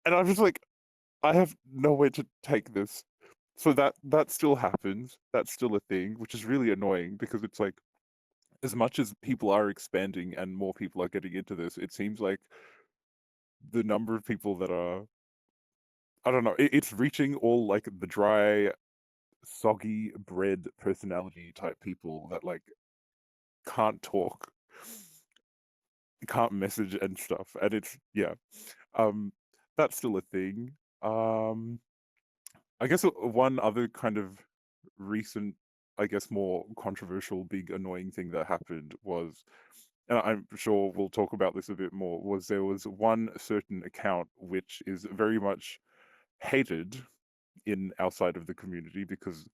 B: and I'm just like, I have nowhere to take this. So that still happens. That's still a thing, which is really annoying because it's like as much as people are expanding and more people are getting into this, it seems like the number of people that are, I don't know, it's reaching all like the dry, soggy bread personality type people that like can't talk, can't message and stuff. And it's yeah. Um that's still a thing. Um I guess one other kind of recent, I guess more controversial, big annoying thing that happened was, and I'm sure we'll talk about this a bit more, was there was one certain account which is very much hated in our side of the community because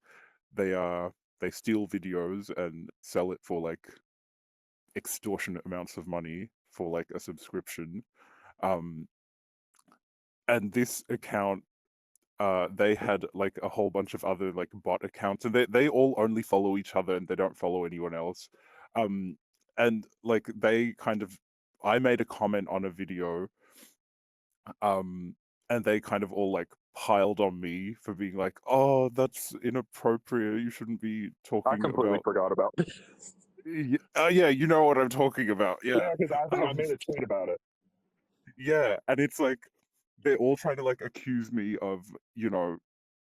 B: they are they steal videos and sell it for like extortionate amounts of money for like a subscription. Um, and this account, they had like a whole bunch of other like bot accounts, and they all only follow each other and they don't follow anyone else. Um, and like they kind of, I made a comment on a video, um, and they kind of all like piled on me for being like, "Oh, that's inappropriate. You shouldn't be
C: I
B: talking
C: completely
B: about."
C: forgot about.
B: Yeah, you know what I'm talking about. Yeah.
C: Yeah, because I think I
B: Um,
C: made a tweet about it.
B: yeah, and it's like they're all trying to like accuse me of, you know,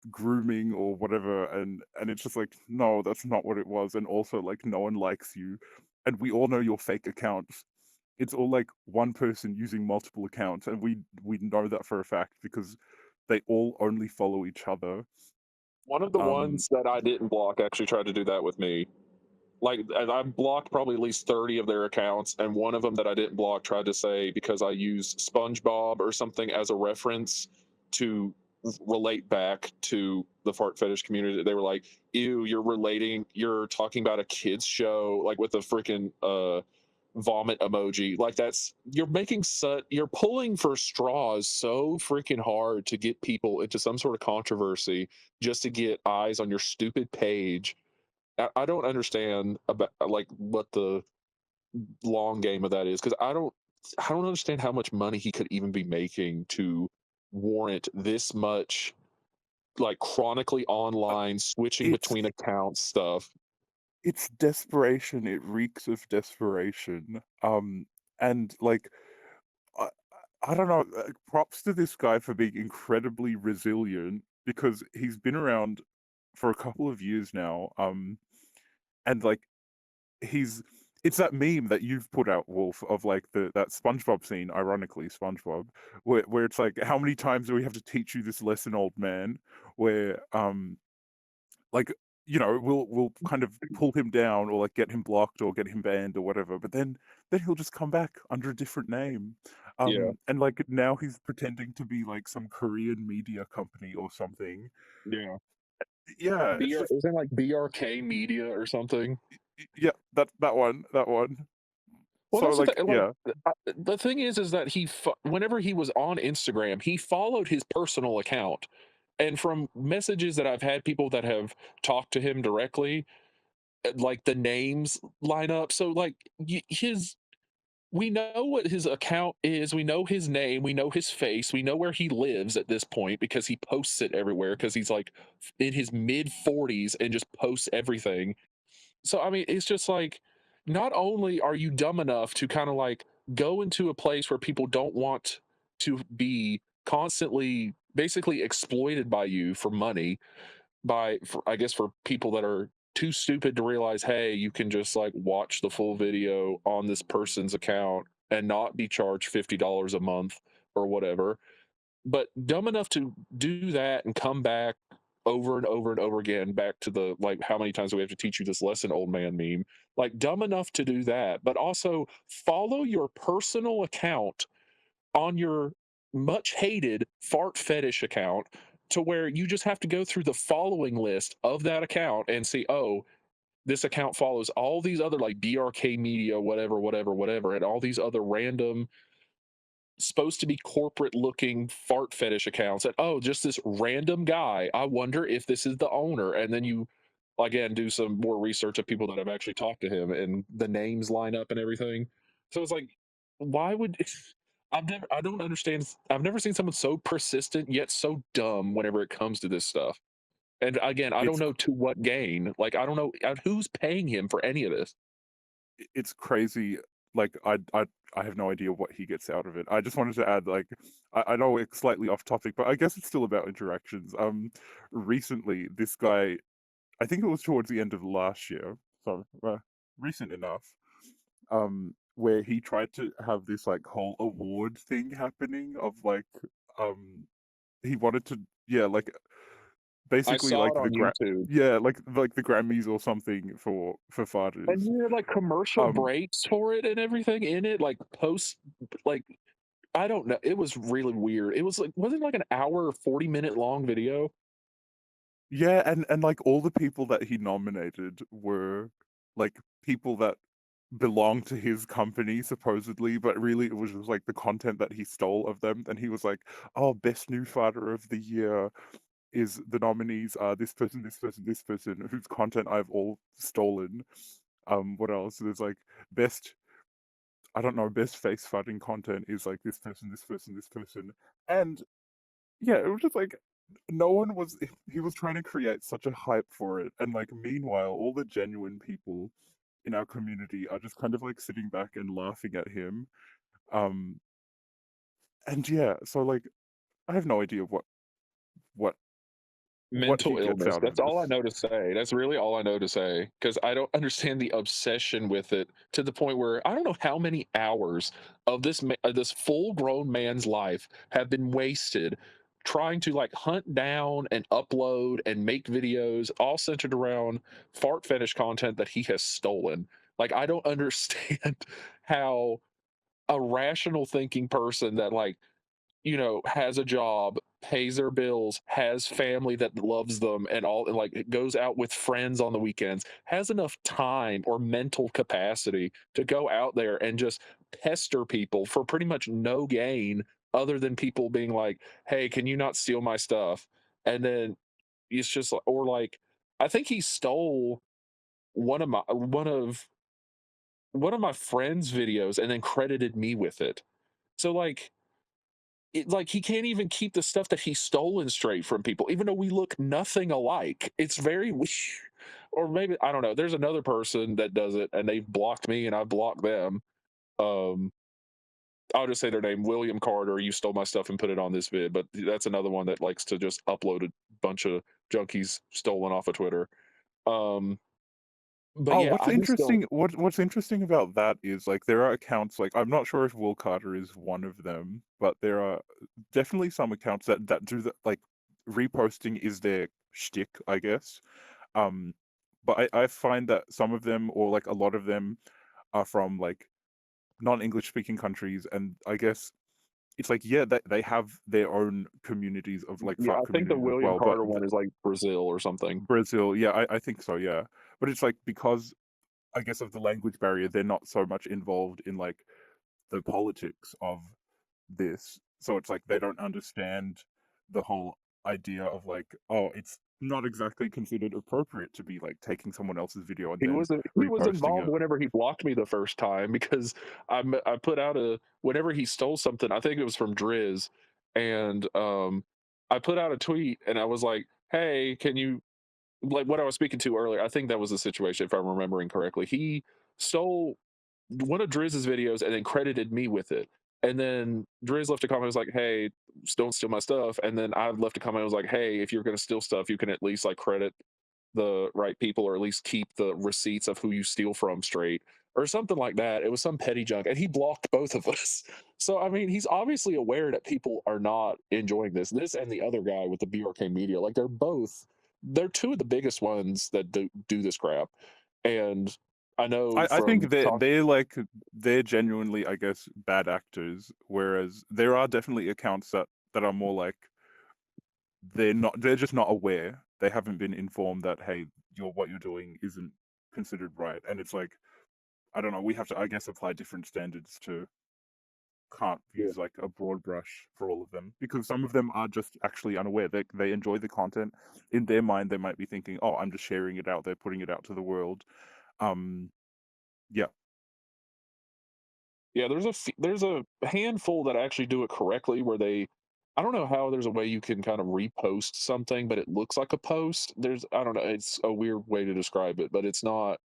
B: grooming or whatever, and it's just like, no, that's not what it was. And also like no one likes you, and we all know your fake accounts. It's all like one person using multiple accounts, and we know that for a fact because they all only follow each other.
C: One of the
B: um
C: ones that I didn't block actually tried to do that with me. Like, and I blocked probably at least 30 of their accounts, and one of them that I didn't block tried to say because I used SpongeBob or something as a reference to relate back to the fart fetish community. They were like, "Ew, you're talking about a kids show like with a freaking vomit emoji. Like you're pulling for straws so freaking hard to get people into some sort of controversy just to get eyes on your stupid page. I don't understand about like what the long game of that is because I don't understand how much money he could even be making to warrant this much like chronically
B: uh,
C: online switching
B: it's
C: between accounts stuff.
B: it's desperation. It reeks of desperation. And like I, I don't know. Props to this guy for being incredibly resilient because he's been around for a couple of years now. And like he's it's that meme that you've put out, Wolf, of like that SpongeBob scene, ironically SpongeBob, where it's like, how many times do we have to teach you this lesson, old man? Where like we'll kind of pull him down or like get him blocked or get him banned or whatever, but then he'll just come back under a different name.
C: Yeah,
B: And like now he's pretending to be like some Korean media company or something.
C: yeah.
B: Yeah, it's
C: BR
B: just
C: isn't like BRK Media or something.
B: yeah, that one.
C: Well,
B: So
C: that's the
B: like
C: thing. Like,
B: yeah,
C: the thing is that whenever he was on Instagram, he followed his personal account, and from messages that I've had people that have talked to him directly, like the names line up. So like his we know what his account is, we know his name, we know his face, we know where he lives at this point because he posts it everywhere because he's like in his mid 40s and just posts everything. So I mean, it's just like not only are you dumb enough to kind of like go into a place where people don't want to be constantly basically exploited by you for money I guess for people that are too stupid to realize, hey, you can just like watch the full video on this person's account and not be charged $50 a month or whatever. But dumb enough to do that and come back over and over and over again back to the like how many times do we have to teach you this lesson, old man meme? Like dumb enough to do that, but also follow your personal account on your much hated fart fetish account to where you just have to go through the following list of that account and see, oh, this account follows all these other like BRK media, whatever, whatever, whatever, and all these other random supposed to be corporate looking fart fetish accounts. And oh, just this random guy. I wonder if this is the owner. And then you again do some more research of people that have actually talked to him and the names line up and everything. So it's like, why would I don't understand. I've never seen someone so persistent yet so dumb whenever it comes to this stuff. And again, I don't
B: It's
C: know to what gain. Like, I don't know who's paying him for any of this.
B: it's crazy. Like I have no idea what he gets out of it. I just wanted to add, like, I know it's slightly off topic, but I guess it's still about interactions. Recently, this guy, I think it was towards the end of last year, so recent enough, where he tried to have this like whole award thing happening of like, um, he wanted to, yeah, like
C: I
B: basically
C: saw
B: like
C: it on YouTube.
B: yeah, like the Grammys or something for
C: And
B: farters.
C: you had like commercial
B: Um,
C: breaks for it and everything in it, like post, like I don't know. It was really weird. It was like wasn't it like an hour, 40-minute long video.
B: yeah, and like all the people that he nominated were like people that belong to his company supposedly, but really it was just like the content that he stole of them. And he was like, "Oh, best new fighter of the year is the nominees are this person, this person, this person, whose content I've all stolen." What else? There's like best, I don't know, best face fighting content is like this person, this person, this person, and yeah, it was just like no one was. He was trying to create such a hype for it, and like meanwhile, all the genuine people in our community are just kind of like sitting back and laughing at him. Um, and yeah, so like I have no idea what what he
C: Mental
B: gets
C: illness.
B: out of
C: That's all I
B: this.
C: know to say. That's really all I know to say because I don't understand the obsession with it to the point where I don't know how many hours of this full grown man's life have been wasted trying to like hunt down and upload and make videos all centered around fart fetish content that he has stolen. Like I don't understand how a rational thinking person that like has a job, pays their bills, has family that loves them, and all, and like it goes out with friends on the weekends, has enough time or mental capacity to go out there and just pester people for pretty much no gain other than people being like, hey, can you not steal my stuff? And then it's just or like, I think he stole one of my one of my friend's videos and then credited me with it. So like he can't even keep the stuff that he's stolen straight from people, even though we look nothing alike. It's very weird. Or maybe I don't know. There's another person that does it, and they've blocked me, and I blocked them. Um, I'll just say their name, William Carter. You stole my stuff and put it on this vid, but that's another one that likes to just upload a bunch of junkies stolen off of Twitter. Um, but
B: Oh,
C: yeah,
B: what's
C: I just don't.
B: interesting? What's interesting about that is like there are accounts, like I'm not sure if Will Carter is one of them, but there are definitely some accounts that do that. Like reposting is their shtick, I guess. Um, but I find that some of them, or like a lot of them, are from like non-English speaking countries, and I guess it's like yeah, they have their own communities of like
C: Yeah,
B: fart
C: I think the
B: communities as
C: William
B: well, but
C: Carter one is like Brazil or something.
B: Brazil, yeah, I think so, yeah. But it's like because I guess of the language barrier, they're not so much involved in like the politics of this. So it's like they don't understand the whole idea of like, oh, it's not exactly considered appropriate to be like taking someone else's video and then
C: He was
B: reposting
C: involved
B: it.
C: whenever he blocked me the first time because I put out a whenever he stole something. I think it was from Driz, and I put out a tweet and I was like, "Hey, can you like what I was speaking to earlier?" I think that was the situation if I'm remembering correctly. He stole one of Drizz's videos and then credited me with it. And then Driz left a comment was like, "Hey, don't steal my stuff." And then I left a comment was like, "Hey, if you're going to steal stuff, you can at least like credit the right people or at least keep the receipts of who you steal from straight." Or something like that. It was some petty junk, and he blocked both of us. So I mean, he's obviously aware that people are not enjoying this. This and the other guy with the BRK Media, like they're two of the biggest ones that do this crap. And I know
B: I
C: from
B: think
C: talk,
B: they're like they're genuinely, I guess, bad actors, whereas there are definitely accounts that are more like they're just not aware. They haven't been informed that hey, what you're doing isn't considered right. And it's like I don't know, we have to I guess apply different standards to can't
C: yeah,
B: use like a broad brush for all of them because some of them are just actually unaware. They enjoy the content. In their mind, they might be thinking, "Oh, I'm just sharing it out. They're putting it out to the world." Um, yeah.
C: Yeah, there's a handful that actually do it correctly where they I don't know how there's a way you can kind of repost something, but it looks like a post. I don't know, it's a weird way to describe it, but it's not.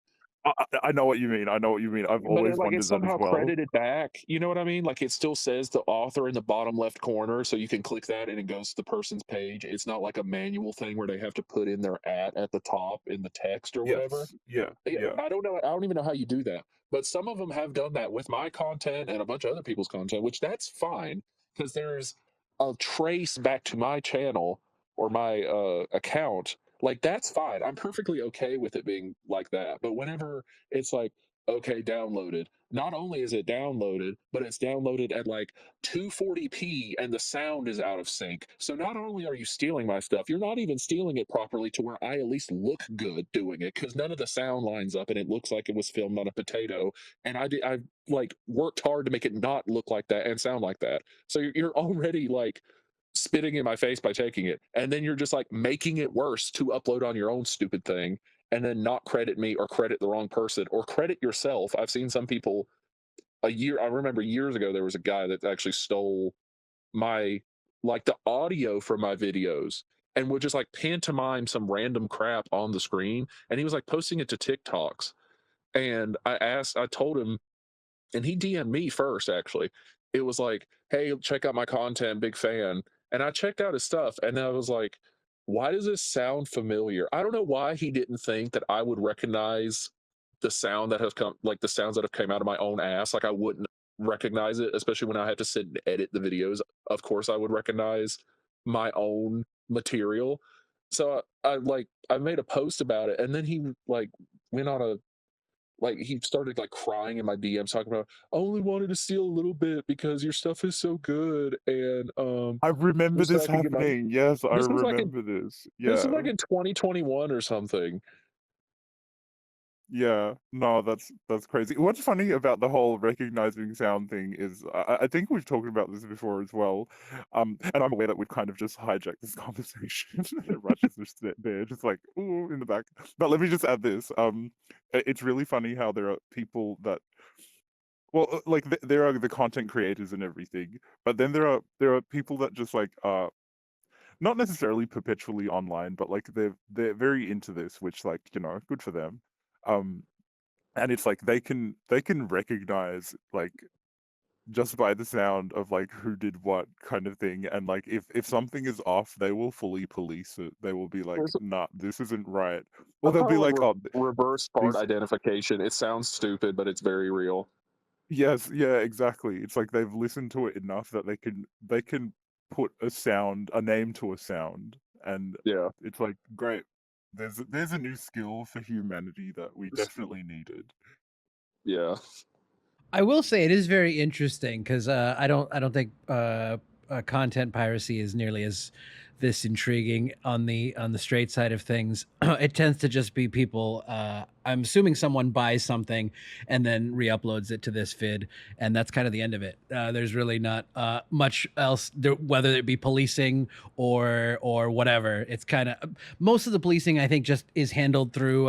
B: I know what you mean. I know what you mean. I've
C: But
B: always
C: like it's
B: wondered that as
C: somehow
B: well.
C: credited back. You know what I mean? Like it still says the author in the bottom left corner, so you can click that and it goes to the person's page. It's not like a manual thing where they have to put in their at the top in the text or whatever.
B: Yes. Yeah.
C: Yeah,
B: Yeah.
C: I don't know. I don't even know how you do that. But some of them have done that with my content and a bunch of other people's content, which that's fine because there's a trace back to my channel or my account. Like that's fine. I'm perfectly okay with it being like that. But whenever it's like, okay, downloaded. Not only is it downloaded, but it's downloaded at like 240p and the sound is out of sync. So not only are you stealing my stuff, you're not even stealing it properly to where I at least look good doing it because none of the sound lines up and it looks like it was filmed on a potato. And I like worked hard to make it not look like that and sound like that. So you're already like spitting in my face by taking it. And then you're just like making it worse to upload on your own stupid thing and then not credit me or credit the wrong person or credit yourself. I've seen some people I remember years ago there was a guy that actually stole my like the audio from my videos and would just like pantomime some random crap on the screen and he was like posting it to TikToks and I told him and he DM'd me first actually. It was like, "Hey, check out my content, big fan." And I checked out his stuff and I was like, "Why does this sound familiar?" I don't know why he didn't think that I would recognize the sound that has come like the sounds that have come out of my own ass. Like I wouldn't recognize it, especially when I had to sit and edit the videos. Of course I would recognize my own material. So I made a post about it and then he like went on a like he started like crying in my DMs talking about I only wanted to steal a little bit because your stuff is so good and
B: I remember
C: just so
B: this
C: I could get my
B: happening. Yes, I
C: this was like in
B: remember this.
C: this was
B: Yeah.
C: like in 2021 or something.
B: Yeah, no, that's crazy. What's funny about the whole recognizing sound thing is I think we've talked about this before as well. And I'm aware that we've kind of just hijacked this conversation. Rush just there, just like ooh in the back. But let me just add this. It's really funny how there are people that well, like there are the content creators and everything, but then there are people that just like not necessarily perpetually online, but like they're very into this, which like good for them. Um, and it's like they can recognize like just by the sound of like who did what kind of thing, and like if something is off they will fully police it. They will be like,
C: It's
B: nah, this isn't right. Or
C: some
B: they'll
C: kind
B: be
C: of like
B: like, oh,
C: reverse part
B: these
C: identification. It sounds stupid, but it's very real.
B: yes, yeah, exactly. It's like they've listened to it enough that they can put a name to a sound, and
C: Yeah.
B: it's like great. There's a new skill for humanity that we definitely needed.
C: Yeah.
A: I will say it is very interesting because I don't think content piracy is nearly as this intriguing on the straight side of things. It tends to just be people. I'm assuming someone buys something and then re-uploads it to this vid, and that's kind of the end of it. There's really not much else, there, whether it be policing or whatever. It's kind of most of the policing I think just is handled through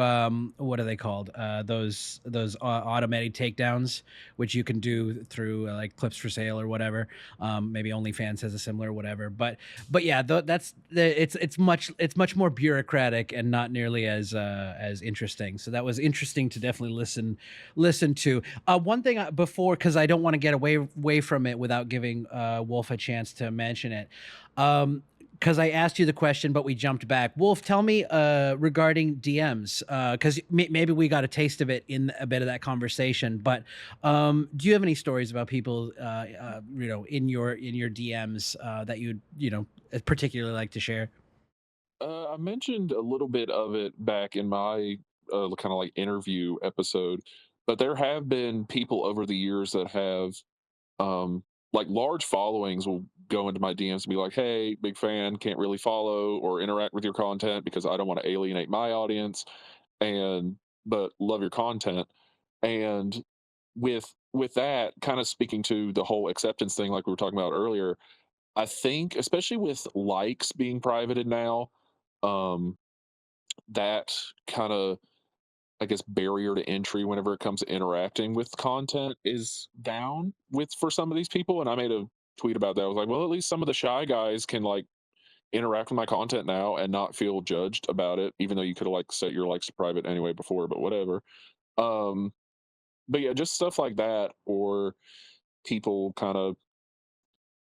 A: what are they called? Those automatic takedowns, which you can do through like Clips for Sale or whatever. Maybe OnlyFans has a similar whatever, but yeah, it's much more bureaucratic and not nearly as interesting. So that was interesting to definitely listen to. One thing before, because I don't want to get away from it without giving Wolf a chance to mention it. Because I asked you the question, but we jumped back. Wolf, tell me regarding DMs, because maybe we got a taste of it in a bit of that conversation. But do you have any stories about people, in your DMs that you'd particularly like to share?
C: I mentioned a little bit of it back in my kind of like interview episode, but there have been people over the years that have like large followings will go into my DMs and be like, "Hey, big fan, can't really follow or interact with your content because I don't want to alienate my audience, and but love your content." And with that, kind of speaking to the whole acceptance thing, like we were talking about earlier, I think especially with likes being privated now, um, that kind of I guess, barrier to entry whenever it comes to interacting with content is down with for some of these people. And I made a tweet about that. I was like, well, at least some of the shy guys can like interact with my content now and not feel judged about it, even though you could have like set your likes to private anyway before, but whatever. Um, but yeah, just stuff like that, or people kind of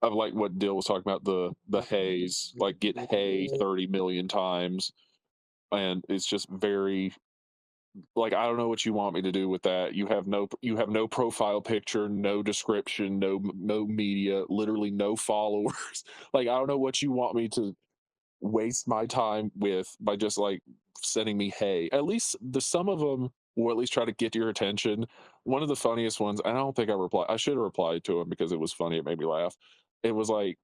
C: like what Dill was talking about, the haze, like get hay 30 million times. And it's just very like, I don't know what you want me to do with that. You have no profile picture, no description, no media, literally no followers. Like, I don't know what you want me to waste my time with by just like sending me hey. At least the some of them will at least try to get your attention. One of the funniest ones, I don't think I replied. I should have replied to him because it was funny. It made me laugh. It was like,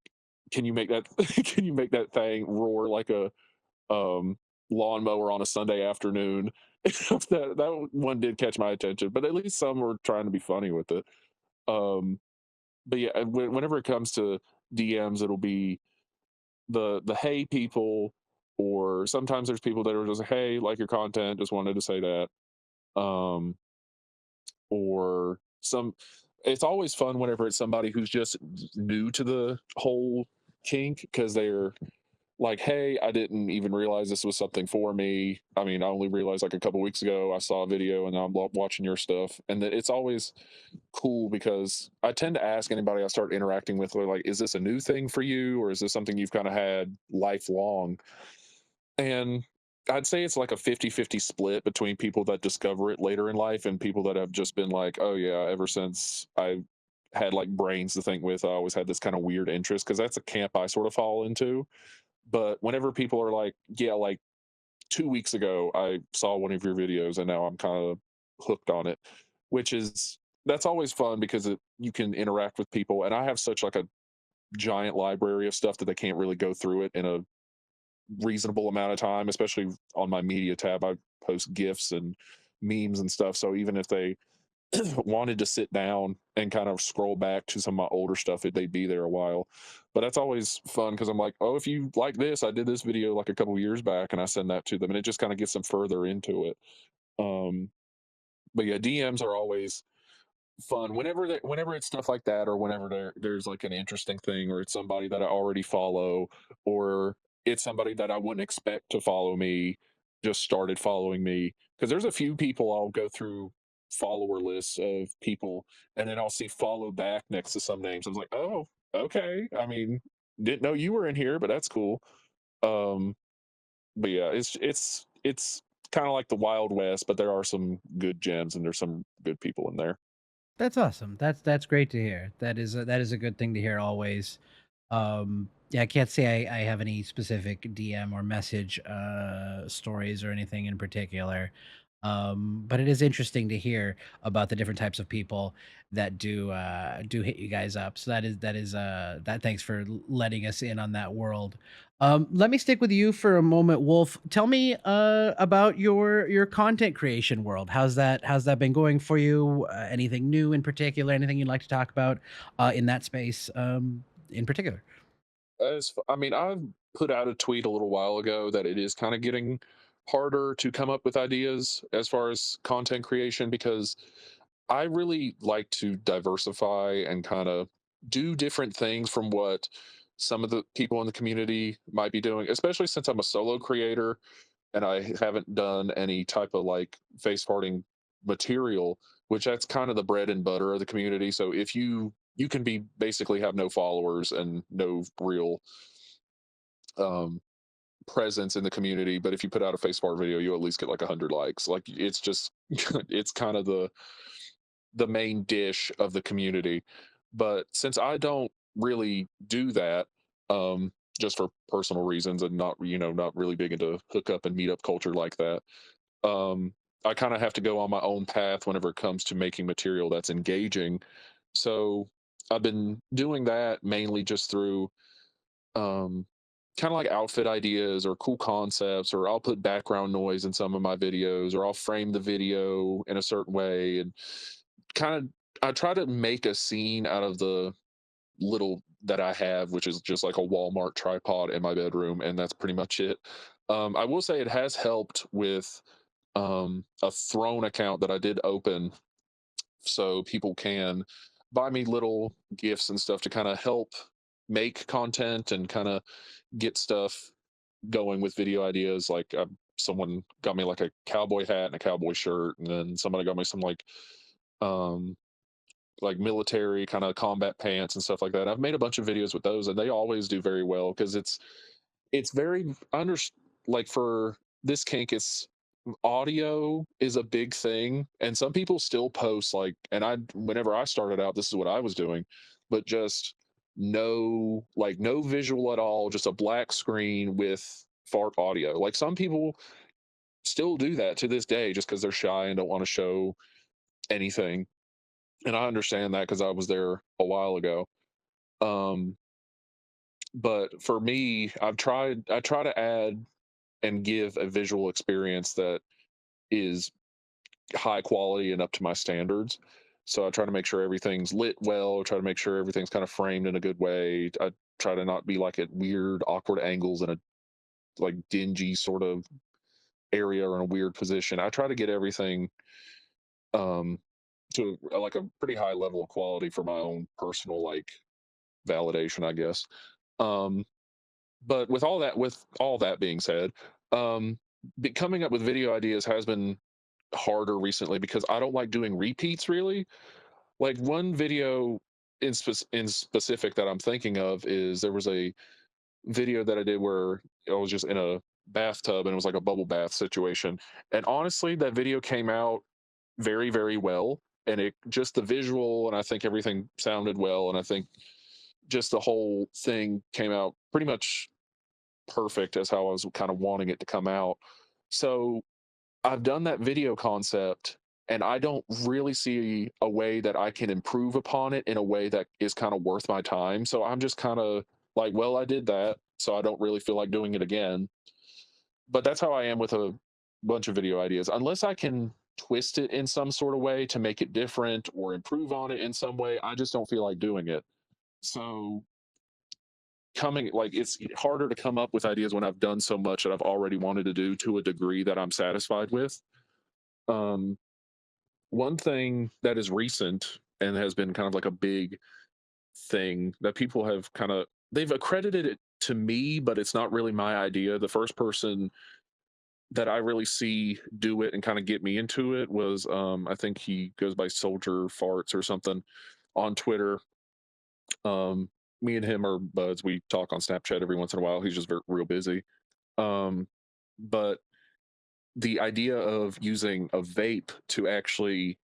C: can you make that can you make that thing roar like a um lawnmower on a Sunday afternoon? That one did catch my attention, but at least some were trying to be funny with it. Um but yeah, whenever it comes to DMs, it'll be the hey people, or sometimes there's people that are just hey, like your content, just wanted to say that. um or some It's always fun whenever it's somebody who's just new to the whole kink, because they're like, hey, I didn't even realize this was something for me. I mean, I only realized like a couple weeks ago I saw a video and now I'm watching your stuff. And that it's always cool because I tend to ask anybody I start interacting with, like, is this a new thing for you, or is this something you've kind of had lifelong? And I'd say it's like a 50-50 split between people that discover it later in life and people that have just been like, oh yeah, ever since I had like brains to think with, I always had this kind of weird interest, because that's a camp I sort of fall into. But whenever people are like, yeah, like 2 weeks ago, I saw one of your videos and now I'm kind of hooked on it, which is, that's always fun because you can interact with people. And I have such like a giant library of stuff that they can't really go through it in a reasonable amount of time, especially on my media tab. I post GIFs and memes and stuff. So even if they wanted to sit down and kind of scroll back to some of my older stuff, they'd be there a while. But that's always fun because I'm like, oh, if you like this, I did this video like a couple years back, and I send that to them, and it just kind of gets them further into it. Um, but yeah, DMs are always fun whenever it's stuff like that, or whenever there's like an interesting thing, or it's somebody that I already follow, or it's somebody that I wouldn't expect to follow me just started following me. Because there's a few people I'll go through follower lists of people, and then I'll see follow back next to some names. I was like, oh, okay, I mean, didn't know you were in here, but that's cool. um but yeah, it's kind of like the Wild West, but there are some good gems and there's some good people in there.
A: That's awesome. That's great to hear. That is a good thing to hear always. Yeah, I can't say I have any specific DM or message stories or anything in particular. But it is interesting to hear about the different types of people that do hit you guys up. So that thanks for letting us in on that world. Let me stick with you for a moment, Wolf. Tell me about your content creation world. How's that been going for you? Anything new in particular? Anything you'd like to talk about in that space in particular?
C: I mean, I've put out a tweet a little while ago that it is kind of getting harder to come up with ideas as far as content creation, because I really like to diversify and kind of do different things from what some of the people in the community might be doing, especially since I'm a solo creator and I haven't done any type of like face farting material, which that's kind of the bread and butter of the community. So if you can be basically have no followers and no real um presence in the community, but if you put out a face fart video, you at least get like 100 likes. Like, it's just it's kind of the main dish of the community. But since I don't really do that, just for personal reasons, and not, not really big into hookup and meetup culture like that, um, I kind of have to go on my own path whenever it comes to making material that's engaging. So I've been doing that mainly just through um, kind of like outfit ideas or cool concepts, or I'll put background noise in some of my videos, or I'll frame the video in a certain way, and kind of I try to make a scene out of the little that I have, which is just like a Walmart tripod in my bedroom, and that's pretty much it. I will say it has helped with a Throne account that I did open so people can buy me little gifts and stuff to kind of help make content and kind of get stuff going with video ideas. Like someone got me like a cowboy hat and a cowboy shirt, and then somebody got me some um like military kind of combat pants and stuff like that. I've made a bunch of videos with those, and they always do very well because it's very like for this kink, it's audio is a big thing, and some people still post like, and I whenever I started out, this is what I was doing, but just no visual at all, just a black screen with fart audio. Like some people still do that to this day just because they're shy and don't want to show anything, and I understand that because I was there a while ago. um but for me, I try to add and give a visual experience that is high quality and up to my standards. So I try to make sure everything's lit well, try to make sure everything's kind of framed in a good way. I try to not be like at weird, awkward angles in a like dingy sort of area or in a weird position. I try to get everything um to like a pretty high level of quality for my own personal like validation, I guess. Um but with all that being said, um coming up with video ideas has been harder recently because I don't like doing repeats really. Like one video in specific that I'm thinking of is there was a video that I did where I was just in a bathtub and it was like a bubble bath situation. And honestly, that video came out very, very well. And it just the visual, and I think everything sounded well. And I think just the whole thing came out pretty much perfect as how I was kind of wanting it to come out. So I've done that video concept, and I don't really see a way that I can improve upon it in a way that is kind of worth my time. So I'm just kind of like, well, I did that, so I don't really feel like doing it again. But that's how I am with a bunch of video ideas. Unless I can twist it in some sort of way to make it different or improve on it in some way, I just don't feel like doing it. So coming like it's harder to come up with ideas when I've done so much that I've already wanted to do to a degree that I'm satisfied with. Um, One thing that is recent and has been kind of like a big thing that people have they've accredited it to me, but it's not really my idea. The first person that I really see do it and kind of get me into it was I think he goes by Soldier Farts or something on Twitter. Um Me and him are buds. We talk on Snapchat every once in a while. He's just real busy. Um but the idea of using a vape to actually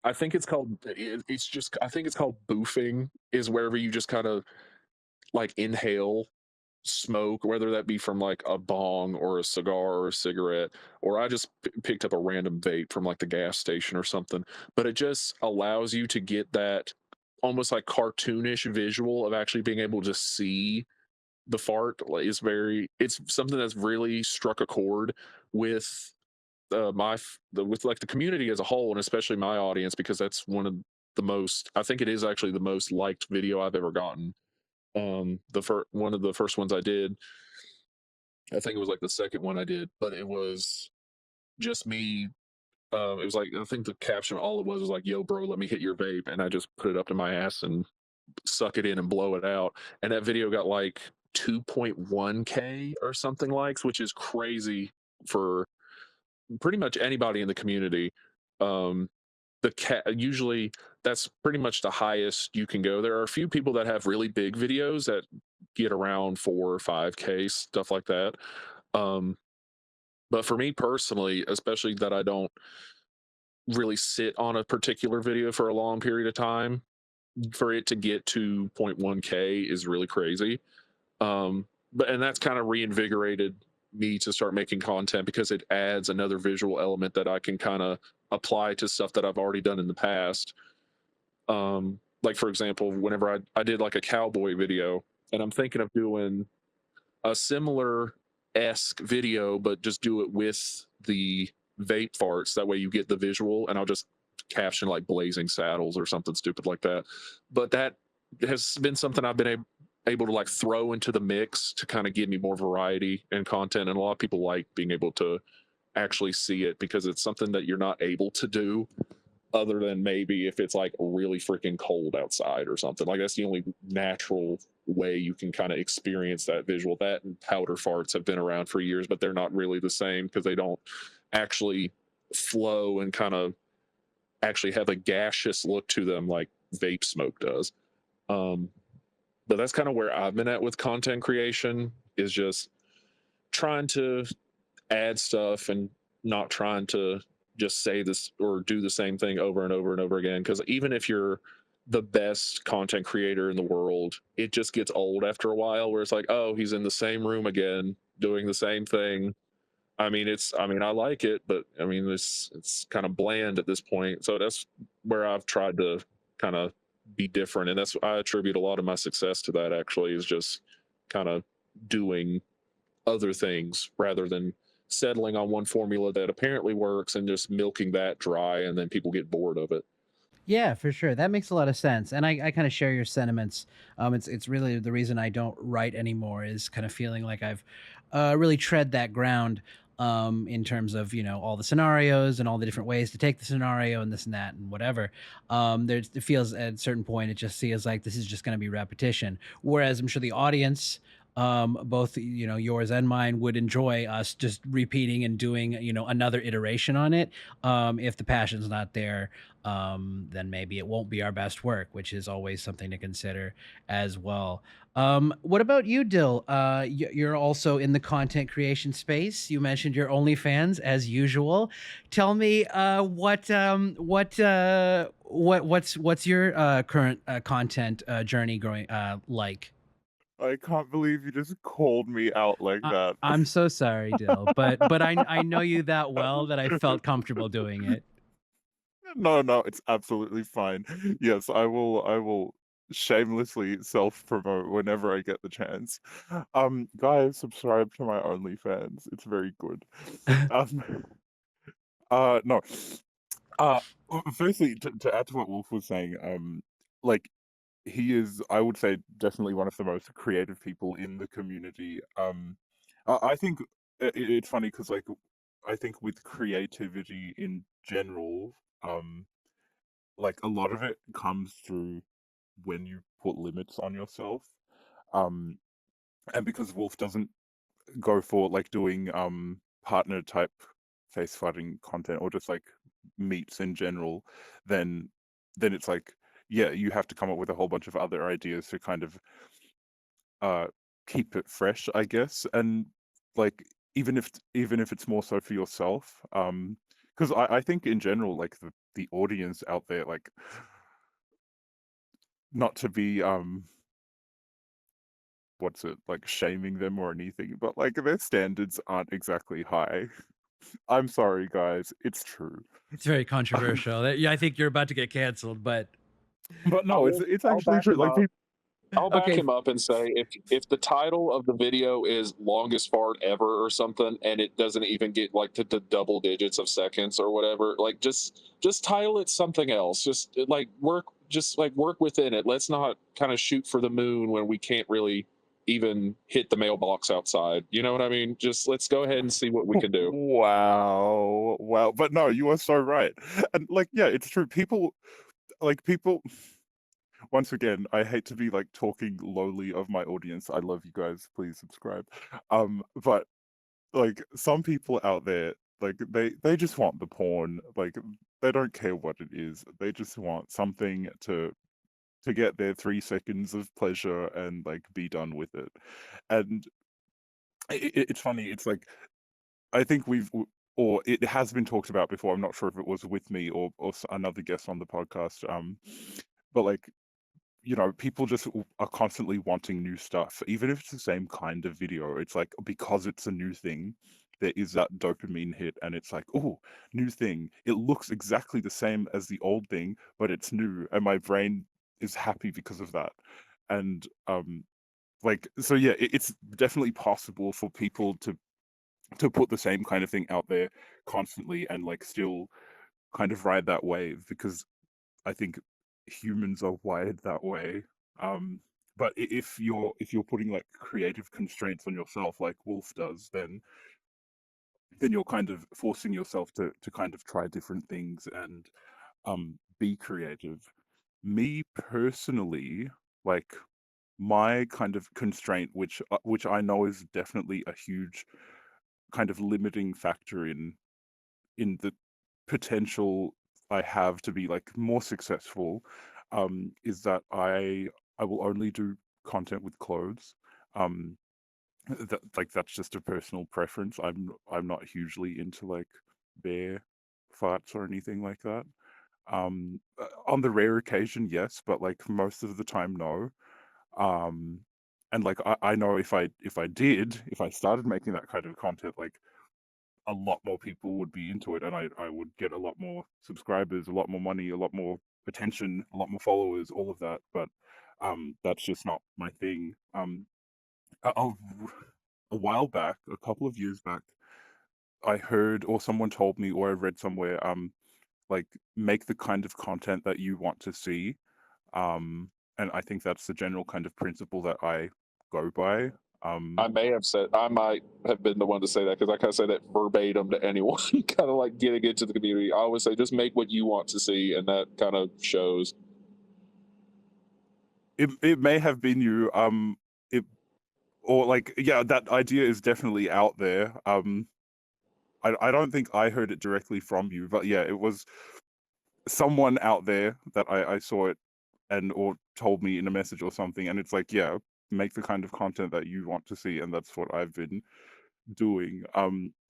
C: I think it's called it's just I think it's called boofing is wherever you just kind of like inhale smoke, whether that be from like a bong or a cigar or a cigarette, or I just picked up a random vape from like the gas station or something. But it just allows you to get that almost like cartoonish visual of actually being able to see the fart. Like, it's something that's really struck a chord with with like the community as a whole, and especially my audience, because that's one of the most I think it is actually the most liked video I've ever gotten. The first one of the first ones I did, I think it was like the second one I did, but it was just me. It was like I think the caption, all it was like, "Yo, bro, let me hit your vape," and I just put it up to my ass and suck it in and blow it out. And that video got like 2.1K or something likes, which is crazy for pretty much anybody in the community. Um, the cat usually that's pretty much the highest you can go. There are a few people that have really big videos that get around 4 or 5K, stuff like that. Um, but for me personally, especially that I don't really sit on a particular video for a long period of time, for it to get to 0.1K is really crazy. And that's kind of reinvigorated me to start making content because it adds another visual element that I can kind of apply to stuff that I've already done in the past. Like for example, whenever I did like a cowboy video, and I'm thinking of doing a similar esque video, but just do it with the vape farts. That way you get the visual, and I'll just caption like blazing saddles or something stupid like that. But that has been something I've been able to like throw into the mix to kind of give me more variety and content. And a lot of people like being able to actually see it because it's something that you're not able to do other than maybe if it's like really freaking cold outside or something. Like that's the only natural way you can kind of experience that visual. That and powder farts have been around for years, but they're not really the same because they don't actually flow and kind of actually have a gaseous look to them like vape smoke does. Um, but that's kind of where I've been at with content creation is just trying to add stuff and not trying to just say this or do the same thing over and over and over again. Because even if you're the best content creator in the world, it just gets old after a while where it's like, oh, he's in the same room again doing the same thing. I mean, I like it, but I mean, it's kind of bland at this point. So that's where I've tried to kind of be different. And that's, I attribute a lot of my success to that actually is just kind of doing other things rather than settling on one formula that apparently works and just milking that dry and then people get bored of it.
A: Yeah, for sure. That makes a lot of sense. And I kind of share your sentiments. It's really the reason I don't write anymore is kind of feeling like I've really tread that ground in terms of, all the scenarios and all the different ways to take the scenario and this and that and whatever. It feels at a certain point, it just feels like this is just going to be repetition. Whereas I'm sure the audience, both, yours and mine would enjoy us just repeating and doing, another iteration on it. If the passion's not there, then maybe it won't be our best work, which is always something to consider as well. What about you, Dill? You're also in the content creation space. You mentioned your OnlyFans as usual. Tell me, what's your current content journey going like?
B: I can't believe you just called me out like
A: I,
B: that.
A: I'm so sorry, Dill, but I know you that well that I felt comfortable doing it.
B: No, no, it's absolutely fine. Yes, I will shamelessly self-promote whenever I get the chance. Guys, subscribe to my OnlyFans. It's very good. Um, no. Firstly, to add to what Wolf was saying, like he is, I would say, definitely one of the most creative people in the community. I think it's funny because, like, I think with creativity in general, like a lot of it comes through when you put limits on yourself. Um, and because Wolf doesn't go for like doing partner type face fighting content or just like meets in general, then it's like, yeah, you have to come up with a whole bunch of other ideas to kind of uh keep it fresh, I guess. And like even if it's more so for yourself, because I think in general, like the audience out there, like, not to be what's it, like, shaming them or anything, but like their standards aren't exactly high. I'm sorry, guys, it's true.
A: It's very controversial. Yeah, I think you're about to get canceled, but
B: But no, it's
C: I'll
B: actually
C: back
B: true.
C: him
B: Like
C: up.
B: people,
C: I'll back
A: okay.
C: him up and say if the title of the video is longest fart ever or something and it doesn't even get like to the double digits of seconds or whatever, like just title it something else. Just like work within it. Let's not kind of shoot for the moon when we can't really even hit the mailbox outside. You know what I mean? Just let's go ahead and see what we can do.
B: wow, wow. But no, you are so right. And like, yeah, it's true. People, once again, I hate to be like talking lowly of my audience. I love you guys. Please subscribe. But like some people out there, like they just want the porn. Like they don't care what it is. They just want something to get their 3 seconds of pleasure and like be done with it. And it's funny. It's like I think or it has been talked about before. I'm not sure if it was with me or another guest on the podcast. But like, people just are constantly wanting new stuff, even if it's the same kind of video. It's like because it's a new thing, there is that dopamine hit, and it's like, oh, new thing. It looks exactly the same as the old thing, but it's new, and my brain is happy because of that. And like, so yeah, it's definitely possible for people to put the same kind of thing out there constantly and like still kind of ride that wave because I think humans are wired that way. But if you're putting like creative constraints on yourself like Wolf does, then then you're kind of forcing yourself to kind of try different things and be creative. Me personally, like my kind of constraint, which I know is definitely a huge kind of limiting factor in the potential I have to be like more successful, is that I will only do content with clothes. Um, that like that's just a personal preference. I'm not hugely into like bare farts or anything like that. On the rare occasion, yes, but like most of the time, no. Um, and like I know if I started making that kind of content, like a lot more people would be into it, and I would get a lot more subscribers, a lot more money, a lot more attention, a lot more followers, all of that. But that's just not my thing. A, a a while back, a couple of years back, I heard or someone told me or I read somewhere, like make the kind of content that you want to see. And I think that's the general kind of principle that I go by.
C: I might have been the one to say that because I kind of say that verbatim to anyone, kind of like getting into the community. I always say, just make what you want to see, and that kind of shows.
B: It may have been you, it or like yeah, that idea is definitely out there. I don't think I heard it directly from you, but yeah, it was someone out there that I saw it and or told me in a message or something, and it's like, yeah, make the kind of content that you want to see, and that's what I've been doing.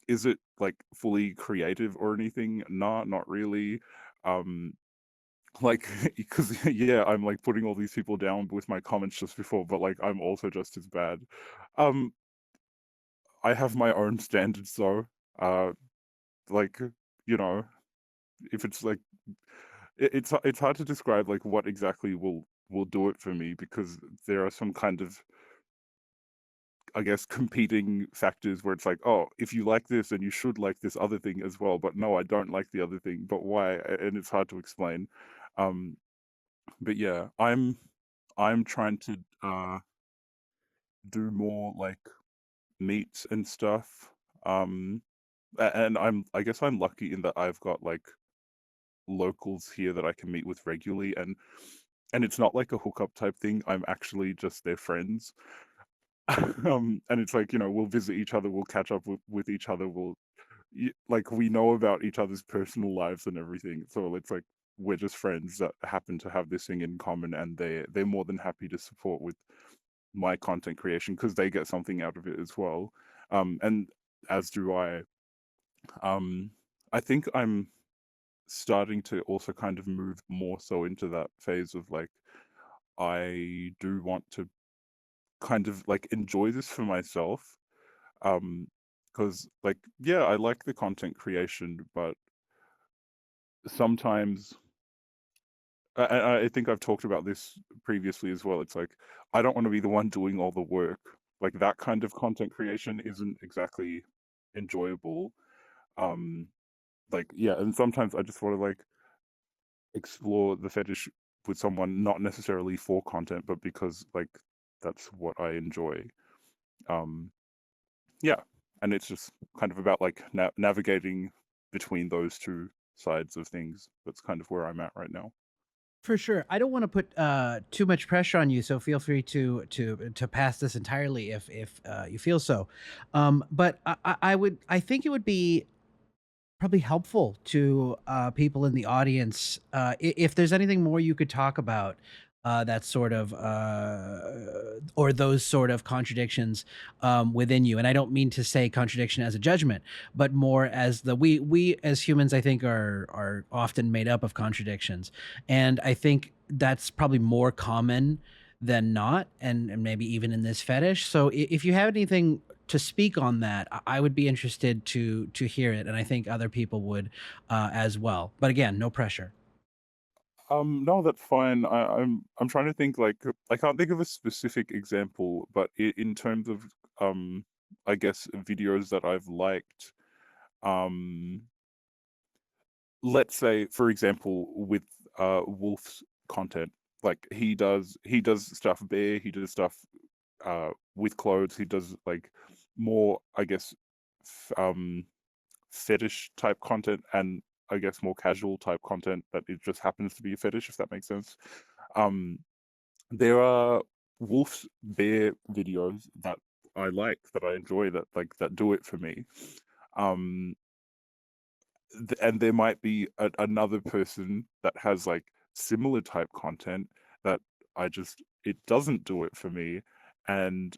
B: Is it like fully creative or anything? Nah, not really. Um, like because yeah, I'm like putting all these people down with my comments just before, but like I'm also just as bad. Um, I have my own standards though. Uh, like you know, if it's like it's hard to describe like what exactly will do it for me because there are some kind of I guess competing factors where it's like, oh, if you like this, then you should like this other thing as well. But no, I don't like the other thing. But why? And it's hard to explain. Um, but yeah, I'm trying to do more like meets and stuff. Um, and I guess I'm lucky in that I've got like locals here that I can meet with regularly, and it's not like a hookup type thing. I'm actually just their friends. And it's like, we'll visit each other, we'll catch up with each other, like we know about each other's personal lives and everything. So it's like we're just friends that happen to have this thing in common, and they're more than happy to support with my content creation because they get something out of it as well. And as do I. Um, I think I'm starting to also kind of move more so into that phase of like I do want to kind of like enjoy this for myself. Because like yeah, I like the content creation, but sometimes I think I've talked about this previously as well. It's like I don't want to be the one doing all the work. Like that kind of content creation isn't exactly enjoyable. Um, like yeah, and sometimes I just want to like explore the fetish with someone, not necessarily for content, but because like that's what I enjoy. Um, yeah, and it's just kind of about like navigating between those two sides of things. That's kind of where I'm at right now.
A: For sure. I don't want to put too much pressure on you, so feel free to pass this entirely if you feel so. But I think it would be probably helpful to people in the audience if there's anything more you could talk about that sort of or those sort of contradictions within you. And I don't mean to say contradiction as a judgment, but more as we as humans, I think, are often made up of contradictions, and I think that's probably more common than not, and maybe even in this fetish. So if you have anything to speak on that, I would be interested to hear it, and I think other people would as well. But again, no pressure.
B: No, that's fine. I'm trying to think like I can't think of a specific example, but in terms of I guess videos that I've liked, um let's say for example with Wolf's content, like he does stuff bare, he does stuff with clothes, he does like more I guess fetish type content and I guess more casual type content that it just happens to be a fetish, if that makes sense. Um, there are wolf bear videos that I like, that I enjoy, that do it for me. Um, and there might be another person that has like similar type content that it doesn't do it for me. And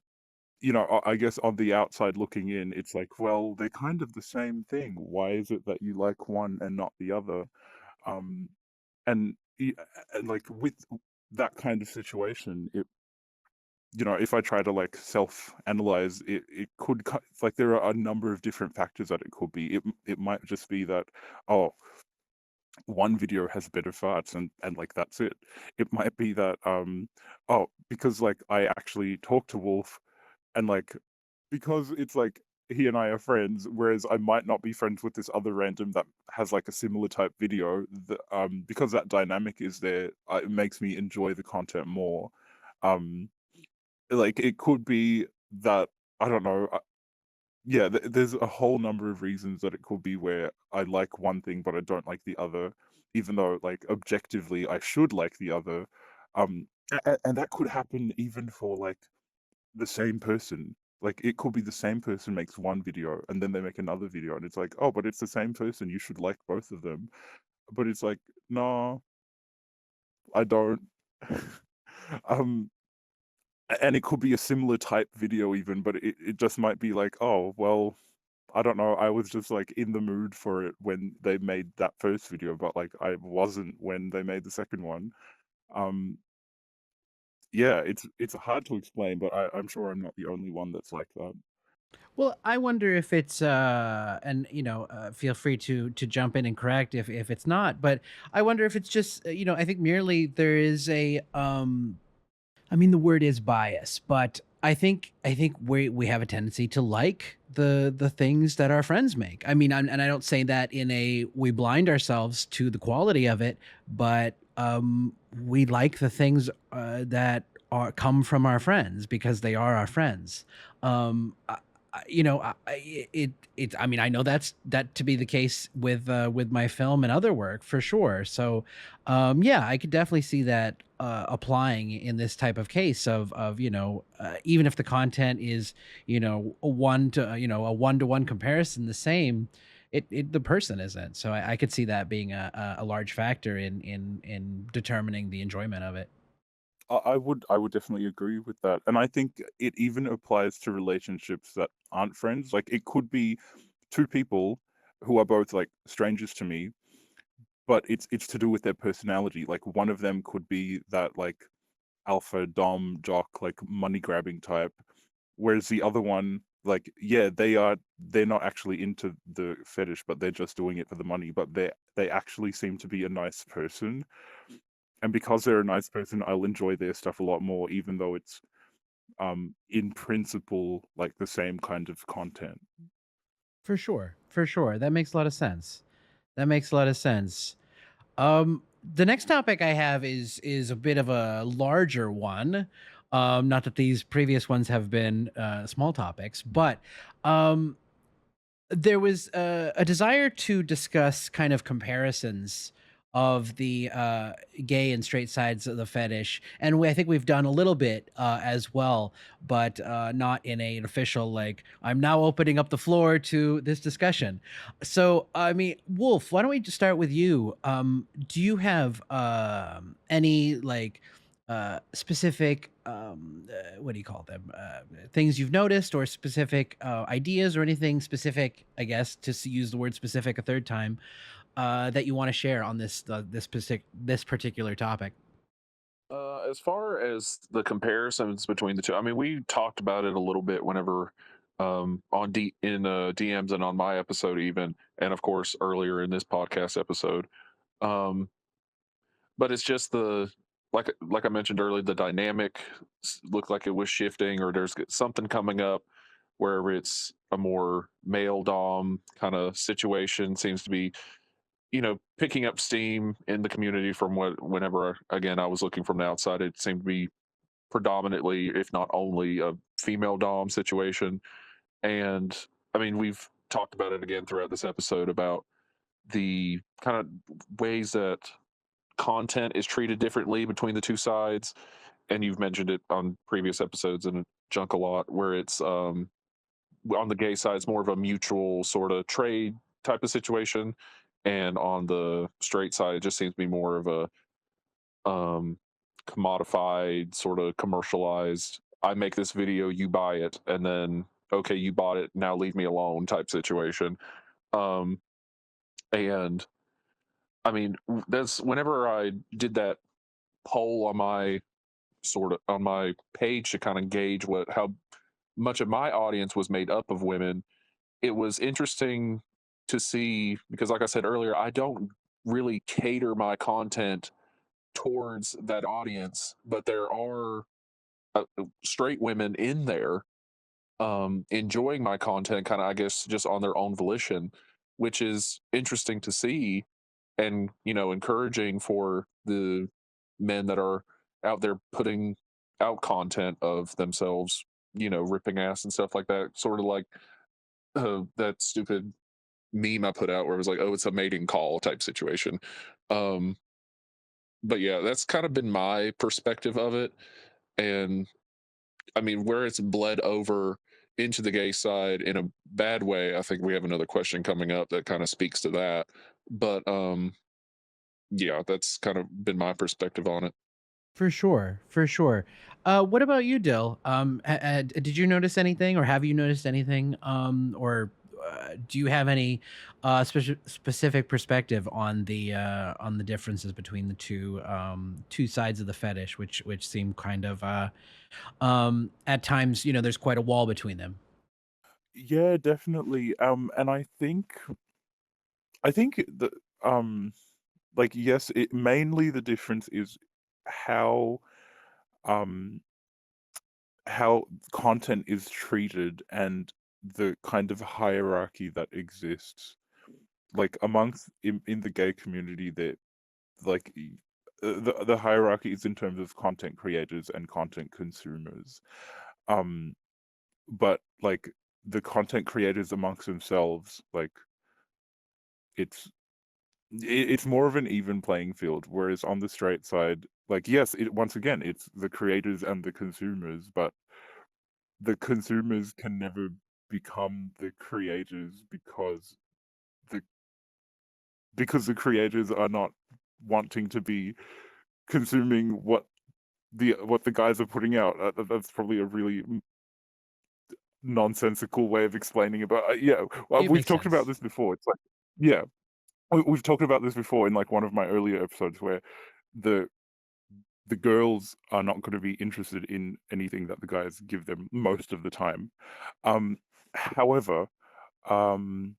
B: I guess on the outside looking in, it's like, well, they're kind of the same thing. Why is it that you like one and not the other? Um, and, and like with that kind of situation, if I try to like self-analyze it, it's like there are a number of different factors that it could be. It might just be that, oh, one video has better farts and like that's it. It might be that oh, because like I actually talk to Wolf and like because it's like he and I are friends, whereas I might not be friends with this other random that has like a similar type video. Because that dynamic is there, it makes me enjoy the content more. Um, like it could be that I don't know. Yeah, there's a whole number of reasons that it could be where I like one thing but I don't like the other, even though like objectively I should like the other. And that could happen even for like the same person. Like it could be the same person makes one video and then they make another video and it's like, oh, but it's the same person. You should like both of them. But it's like, no, I don't. um, and it could be a similar type video even, but it just might be like, oh, well, I don't know. I was just like in the mood for it when they made that first video, but like I wasn't when they made the second one. Um, yeah, it's hard to explain, but I'm sure I'm not the only one that's like that.
A: Well, I wonder if it's and feel free to jump in and correct if it's not, but I wonder if it's just I think merely there is a I mean, the word is bias, but I think we have a tendency to like the things that our friends make. I mean, and I don't say that in a we blind ourselves to the quality of it, but we like the things that are come from our friends because they are our friends. It I mean, I know that to be the case with my film and other work for sure. So yeah, I could definitely see that applying in this type of case of even if the content is a one-to-one comparison the same, the person isn't. So I could see that being a large factor in determining the enjoyment of it.
B: I would definitely agree with that. And I think it even applies to relationships that aren't friends. Like it could be two people who are both like strangers to me, but it's to do with their personality. Like one of them could be that like alpha dom jock, like money grabbing type, whereas the other one, like, yeah, they're not actually into the fetish, but they're just doing it for the money, but they actually seem to be a nice person. And because they're a nice person, I'll enjoy their stuff a lot more, even though it's in principle like the same kind of content.
A: For sure, for sure, that makes a lot of sense. That makes a lot of sense. The next topic I have is a bit of a larger one. Not that these previous ones have been small topics, but um, there was a desire to discuss kind of comparisons of the gay and straight sides of the fetish, and I think we've done a little bit as well, but not in an official like. I'm now opening up the floor to this discussion. So, I mean, Wolf, why don't we just start with you? Do you have any like specific what do you call them, things you've noticed or specific ideas or anything specific, I guess, to use the word specific a third time, that you want to share on this particular topic?
C: As far as the comparisons between the two, I mean, we talked about it a little bit whenever on DMs and on my episode even, and of course earlier in this podcast episode. Um, but it's just like I mentioned earlier, the dynamic looked like it was shifting, or there's something coming up where it's a more male dom kind of situation seems to be picking up steam in the community from whenever again I was looking from the outside. It seemed to be predominantly, if not only, a female dom situation. And I mean, we've talked about it again throughout this episode about the kind of ways that content is treated differently between the two sides. And you've mentioned it on previous episodes in Junk a lot, where it's on the gay side, it's more of a mutual sort of trade type of situation. And on the straight side, it just seems to be more of a commodified, sort of commercialized. I make this video, you buy it, and then okay, you bought it, now leave me alone type situation. Um, and I mean, that's whenever I did that poll on my on my page to kind of gauge what how much of my audience was made up of women. It was interesting to see because, like I said earlier, I don't really cater my content towards that audience, but there are straight women in there enjoying my content, kind of, I guess, just on their own volition, which is interesting to see and, encouraging for the men that are out there putting out content of themselves, ripping ass and stuff like that. Sort of like that stupid meme I put out where it was like, oh, it's a mating call type situation. Um, but yeah, that's kind of been my perspective of it. And I mean, where it's bled over into the gay side in a bad way, I think we have another question coming up that kind of speaks to that. But yeah, that's kind of been my perspective on it.
A: For sure, for sure. What about you, Dill? Did you notice anything, or have you noticed anything, or do you have any specific perspective on the differences between the two sides of the fetish, which seem kind of at times, there's quite a wall between them.
B: Yeah, definitely. And I think that like yes, it mainly the difference is how um how content is treated and the kind of hierarchy that exists like amongst in the gay community that like the hierarchy is in terms of content creators and content consumers. um but like the content creators amongst themselves, like it's it's more of an even playing field, whereas on the straight side, like yes, it once again it's the creators and the consumers, but the consumers can never become the creators the because the creators are not wanting to be consuming what the guys are putting out. That's probably a really nonsensical way of explaining about yeah,
A: It
B: we've
A: makes
B: talked about
A: sense.
B: this before. It's like yeah, we've talked about this before in like one of my earlier episodes where the the girls are not going to be interested in anything that the guys give them most of the time. However, um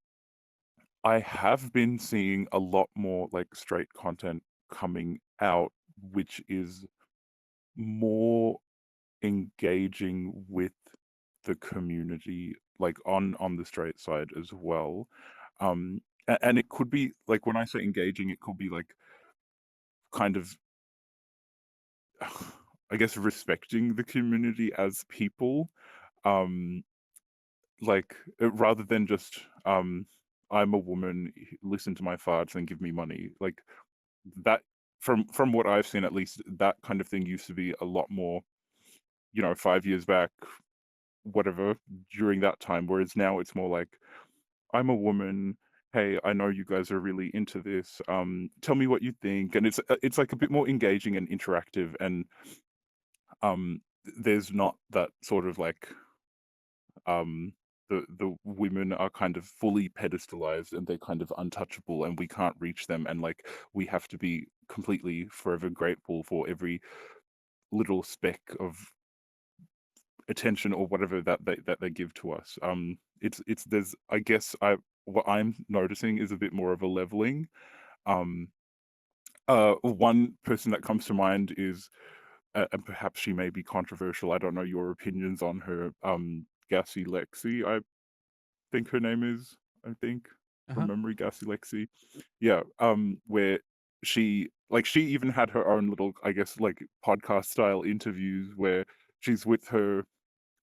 B: I have been seeing a lot more like straight content coming out, which is more engaging with the community, like on the straight side as well. And it could be like when I say engaging, it could be like kind of I guess respecting the community as people. Um, like rather than just I'm a woman, listen to my farts and give me money. Like that from what I've seen at least, that kind of thing used to be a lot more, 5 years back, whatever, during that time. Whereas now it's more like, I'm a woman. Hey, I know you guys are really into this. Tell me what you think. And it's like a bit more engaging and interactive. And there's not that sort of like um the women are kind of fully pedestalized and they're kind of untouchable and we can't reach them, and like we have to be completely forever grateful for every little speck of attention or whatever that they give to us. It's there's I guess I what I'm noticing is a bit more of a leveling. um One person that comes to mind is and perhaps she may be controversial, I don't know your opinions on her, Gassy Lexi, I think her name is, I think, from
A: Uh-huh.
B: memory, Gassy Lexi. Yeah, where she even had her own little, I guess, like podcast style interviews where she's with her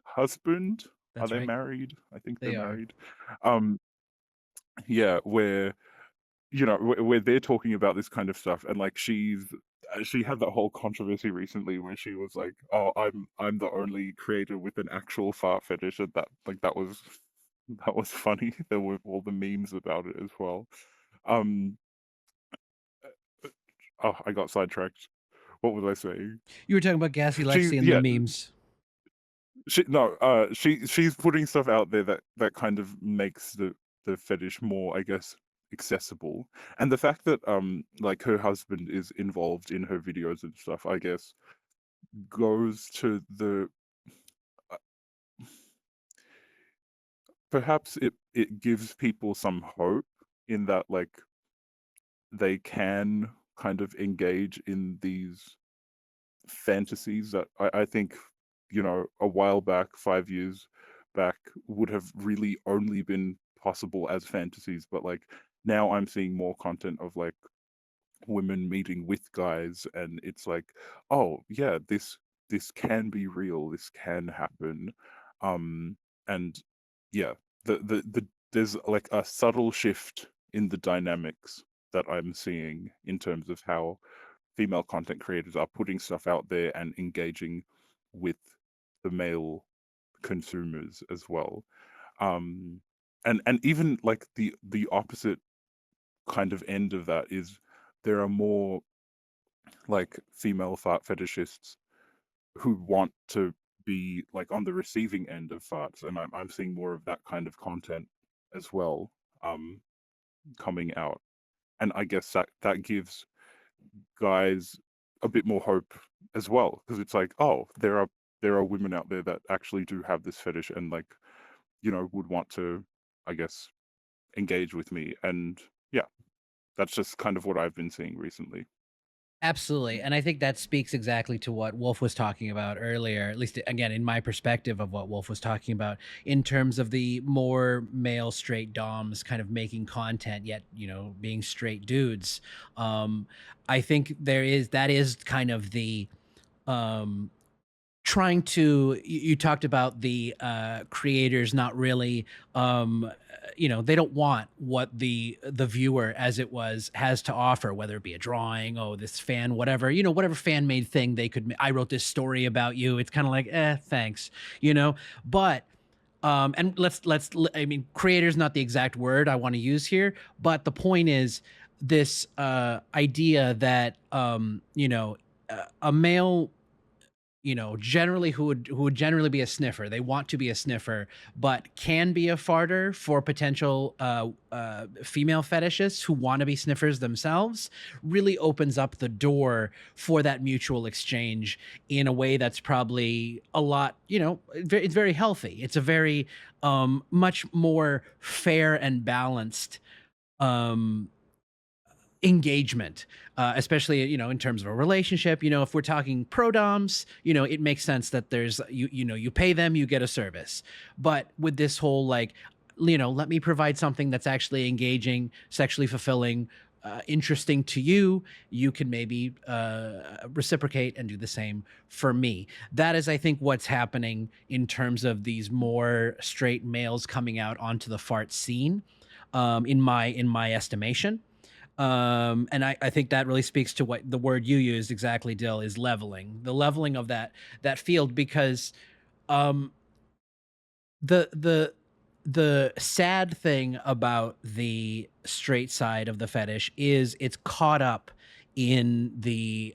B: husband. Are
A: That's
B: they
A: right.
B: married? I think they're
A: They are.
B: married. Um, yeah, where where they're talking about this kind of stuff, and like she had that whole controversy recently where she was like, "Oh, I'm the only creator with an actual fart fetish," and that was funny. There were all the memes about it as well. Um, oh, I got sidetracked. What was I saying?
A: You were talking about Gassy
B: She
A: Lexi and the
B: yeah,
A: memes.
B: she's putting stuff out there that kind of makes the fetish more, I guess, accessible. And the fact that like her husband is involved in her videos and stuff, I guess, goes to the uh, perhaps it gives people some hope in that like they can kind of engage in these fantasies that I think, a while back, 5 years back, would have really only been possible as fantasies. But like now I'm seeing more content of like women meeting with guys, and it's like, oh yeah, this can be real, this can happen. Um and yeah, there's like a subtle shift in the dynamics that I'm seeing in terms of how female content creators are putting stuff out there and engaging with the male consumers as well. And even like the opposite kind of end of that is there are more like female fart fetishists who want to be like on the receiving end of farts, and I'm seeing more of that kind of content as well, um coming out. And I guess that gives guys a bit more hope as well, because it's like, oh, there are women out there that actually do have this fetish and like, would want to, I guess, engage with me. And yeah, that's just kind of what I've been seeing recently.
A: Absolutely. And I think that speaks exactly to what Wolf was talking about earlier, at least again, in my perspective of what Wolf was talking about in terms of the more male straight doms kind of making content, yet, being straight dudes. I think that is kind of the, um, trying to you talked about the creators not really they don't want what the viewer as it was has to offer, whether it be a drawing, oh, this fan, whatever, whatever fan made thing they could I wrote this story about you. It's kind of like, thanks, but and I mean, creator's not the exact word I want to use here, but the point is this idea that a male, generally who would generally be a sniffer. They want to be a sniffer, but can be a farter for potential female fetishists who want to be sniffers themselves. Really opens up the door for that mutual exchange in a way that's probably a lot. It's very healthy. It's a very much more fair and balanced um engagement, especially in terms of a relationship. If we're talking pro doms, it makes sense that there's you pay them, you get a service. But with this whole like, let me provide something that's actually engaging, sexually fulfilling, interesting to you, you can maybe reciprocate and do the same for me. That is, I think, what's happening in terms of these more straight males coming out onto the fart scene, in my estimation. And I think that really speaks to what the word you used exactly, Dill, is leveling. The leveling of that field, because um, the the sad thing about the straight side of the fetish is it's caught up in the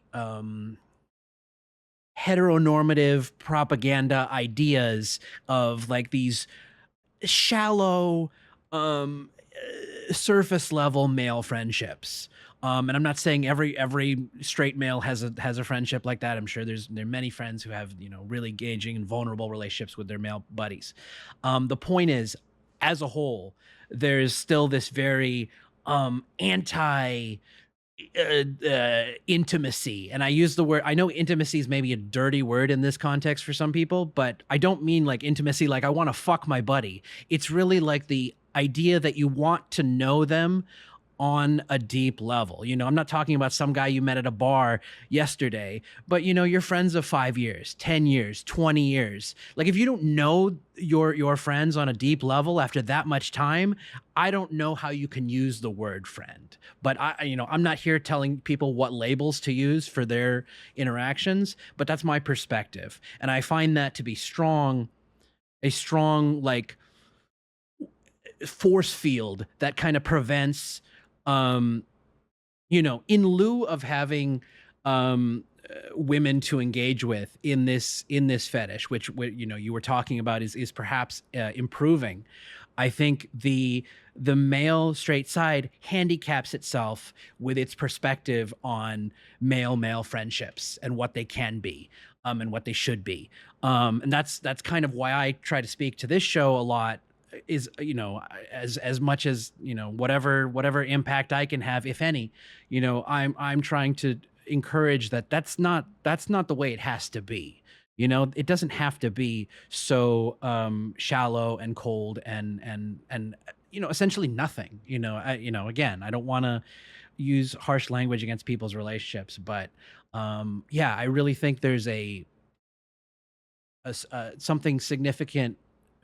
A: heteronormative propaganda ideas of like these shallow, um surface level male friendships. And I'm not saying every straight male has a friendship like that. I'm sure there are many friends who have really engaging and vulnerable relationships with their male buddies. The point is, as a whole, there's still this very anti intimacy. And I use the word, I know intimacy is maybe a dirty word in this context for some people, but I don't mean like intimacy like I want to fuck my buddy. It's really like the idea that you want to know them on a deep level. I'm not talking about some guy you met at a bar yesterday, but you're friends of 5 years, 10 years, 20 years. Like, if you don't know your friends on a deep level after that much time, I don't know how you can use the word friend. But I'm not here telling people what labels to use for their interactions, but that's my perspective. And I find that to be a strong, like, force field that kind of prevents, um in lieu of having women to engage with in this fetish, which you were talking about is perhaps improving. I think the male straight side handicaps itself with its perspective on male friendships and what they can be, and what they should be. And that's kind of why I try to speak to this show a lot, is as much as whatever impact I can have, if any. I'm trying to encourage that that's not the way it has to be. It doesn't have to be so shallow and cold and essentially nothing. Again, I don't want to use harsh language against people's relationships, but yeah, I really think there's something significant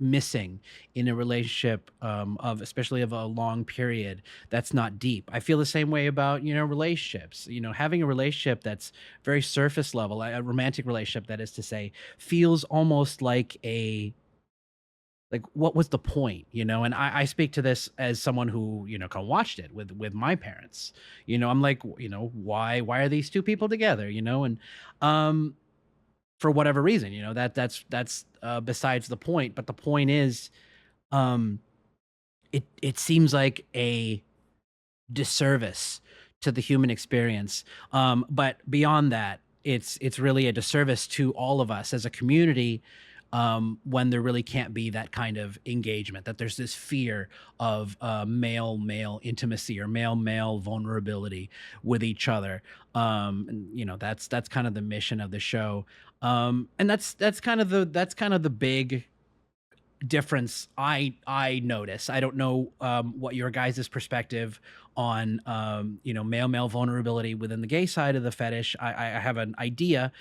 A: missing in a relationship, of especially of a long period that's not deep. I feel the same way about relationships. Having a relationship that's very surface level, a romantic relationship, that is to say, feels almost like what was the point? And I speak to this as someone who kind of watched it with my parents. I'm like, why are these two people together? And um for whatever reason, that's besides the point. But the point is, um, it seems like a disservice to the human experience. But beyond that, it's really a disservice to all of us as a community, when there really can't be that kind of engagement. That there's this fear of male intimacy or male vulnerability with each other. And that's kind of the mission of the show. And that's kind of the big difference I notice. I don't know what your guys' perspective on male vulnerability within the gay side of the fetish. I have an idea,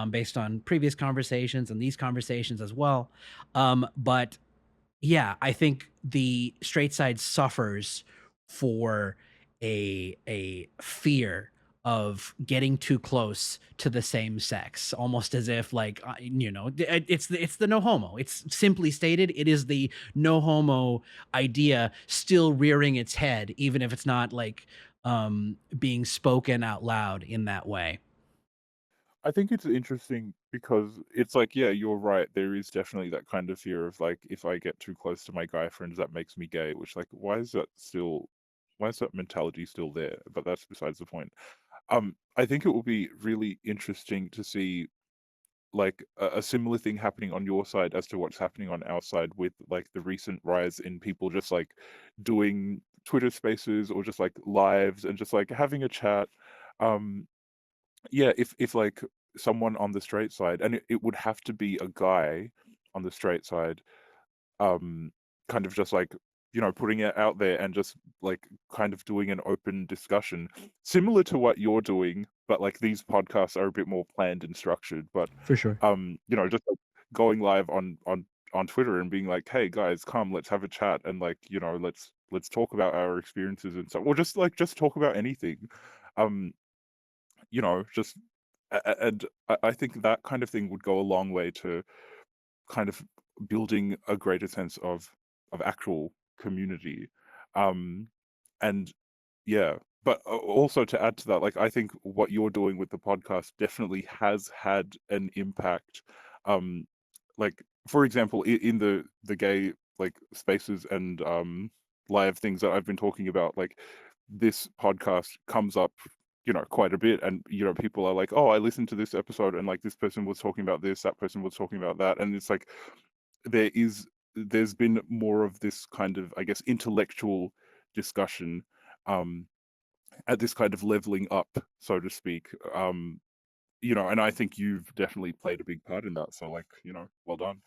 A: based on previous conversations and these conversations as well. But yeah, I think the straight side suffers for a fear of getting too close to the same sex, almost as if, like, it's the no homo. It's simply stated, it is the no homo idea still rearing its head, even if it's not like being spoken out loud in that way.
B: I think it's interesting because it's like, yeah, you're right. There is definitely that kind of fear of like, if I get too close to my guy friends, that makes me gay, which, like, why is that mentality still there? But that's besides the point. I think it will be really interesting to see like a similar thing happening on your side as to what's happening on our side with like the recent rise in people just like doing Twitter spaces or just like lives and just like having a chat. Um, yeah, if like someone on the straight side, and it would have to be a guy on the straight side, um, kind of just like, putting it out there and just like kind of doing an open discussion, similar to what you're doing, but like these podcasts are a bit more planned and structured. But
A: For sure.
B: just like going live on Twitter and being like, hey guys, come, let's have a chat and like, let's talk about our experiences and stuff, or just talk about anything. Um, just and I think that kind of thing would go a long way to kind of building a greater sense of actual community. Um, and yeah, but also to add to that, like I think what you're doing with the podcast definitely has had an impact. Um, like for example, in the gay like spaces and live things that I've been talking about, like this podcast comes up quite a bit, and people are like, oh, I listened to this episode and like this person was talking about this, that person was talking about that, and it's like there's been more of this kind of, I guess, intellectual discussion, um at this kind of leveling up, so to speak. And I think you've definitely played a big part in that, so like, well done.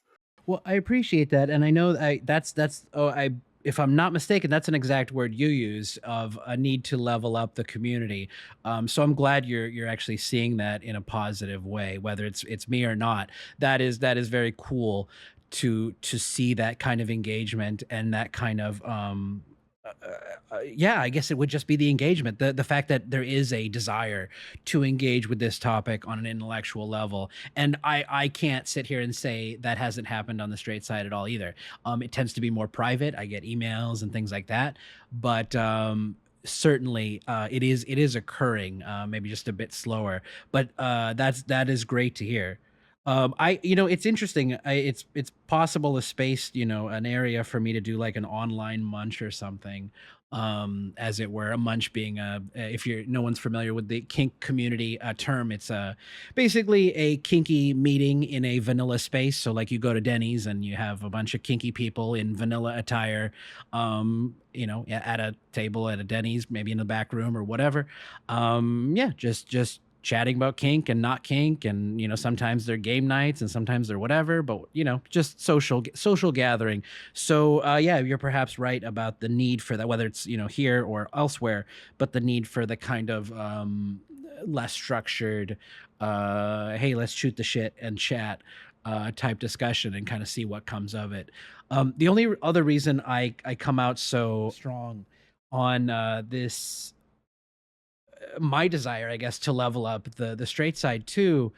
A: Well, I appreciate that, and I know that's oh, I if I'm not mistaken, that's an exact word you use of a need to level up the community. So I'm glad you're actually seeing that in a positive way, whether it's me or not. That is very cool to see that kind of engagement and that kind of yeah, I guess it would just be the engagement, the fact that there is a desire to engage with this topic on an intellectual level. And I can't sit here and say that hasn't happened on the straight side at all either. It tends to be more private. I get emails and things like that, but certainly it is occurring, maybe just a bit slower, but that is great to hear. It's interesting. It's possible a space, an area for me to do like an online munch or something, as it were. A munch being if you're no one's familiar with the kink community term, it's basically a kinky meeting in a vanilla space. So like you go to Denny's and you have a bunch of kinky people in vanilla attire, at a table at a Denny's, maybe in the back room or whatever. Yeah, just chatting about kink and not kink, and sometimes they're game nights and sometimes they're whatever, but just social gathering. So yeah, you're perhaps right about the need for that, whether it's here or elsewhere, but the need for the kind of less structured hey, let's shoot the shit and chat type discussion and kind of see what comes of it. The only other reason I come out so strong on this, my desire, I guess, to level up the straight side too,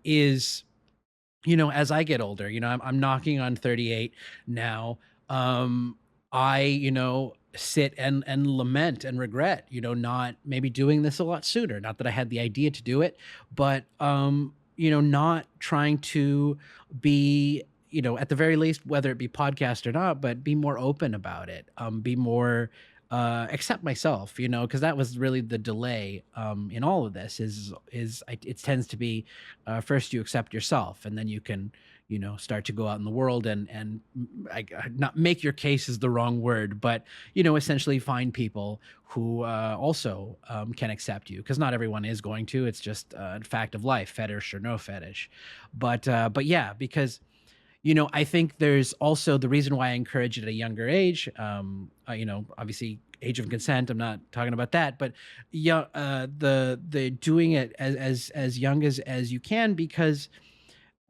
A: is as I get older, I'm knocking on 38 now. I sit and lament and regret, not maybe doing this a lot sooner. Not that I had the idea to do it, but not trying to be, at the very least, whether it be podcast or not, but be more open about it. Be more accept myself, because that was really the delay in all of this. It tends to be first you accept yourself, and then you can start to go out in the world and not make your case is the wrong word, but essentially find people who also can accept you, because not everyone is going to. It's just a fact of life, fetish or no fetish. But yeah, because I think there's also the reason why I encourage it at a younger age. Obviously, age of consent. I'm not talking about that, but yeah, the doing it as young as you can, because